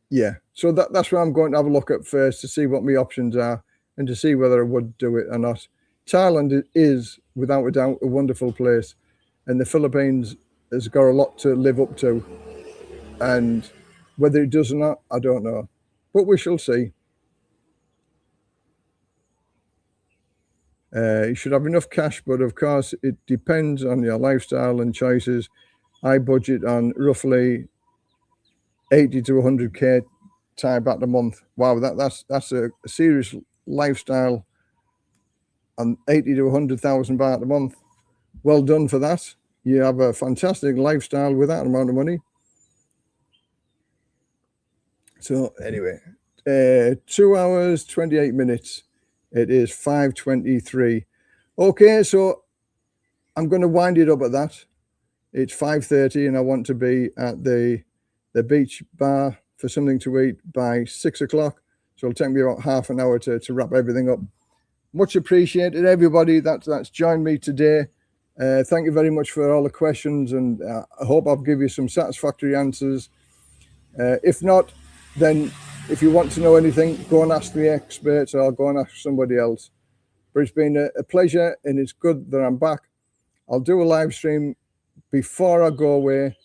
Yeah, so that's where I'm going to have a look at first to see what my options are and to see whether I would do it or not. Thailand is, without a doubt, a wonderful place. And the Philippines has got a lot to live up to. And whether it does or not, I don't know. But we shall see. You should have enough cash, but of course, it depends on your lifestyle and choices. I budget on roughly 80 to 100k Thai baht a month. Wow, that's a serious lifestyle on 80 to 100,000 baht a month. Well done for that. You have a fantastic lifestyle with that amount of money. So anyway, 2 hours, 28 minutes. It is 5:23. Okay, so I'm going to wind it up at that. It's 5:30 and I want to be at the beach bar for something to eat by 6 o'clock. So it'll take me about half an hour to wrap everything up. Much appreciated, everybody that's joined me today. Thank you very much for all the questions, and I hope I've given you some satisfactory answers. If not, then if you want to know anything, go and ask the experts or go and ask somebody else. But it's been a pleasure, and it's good that I'm back. I'll do a live stream before I go away,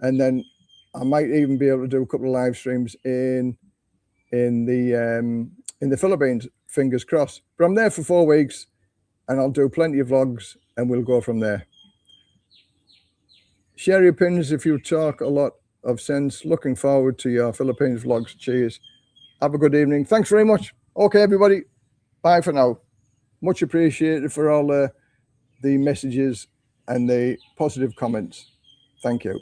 and then I might even be able to do a couple of live streams in the Philippines, fingers crossed. But I'm there for 4 weeks, and I'll do plenty of vlogs, and we'll go from there. Share your opinions if you talk a lot of sense. Looking forward to your Philippines vlogs. Cheers. Have a good evening. Thanks very much. Okay, everybody. Bye for now. Much appreciated for all the messages and the positive comments. Thank you.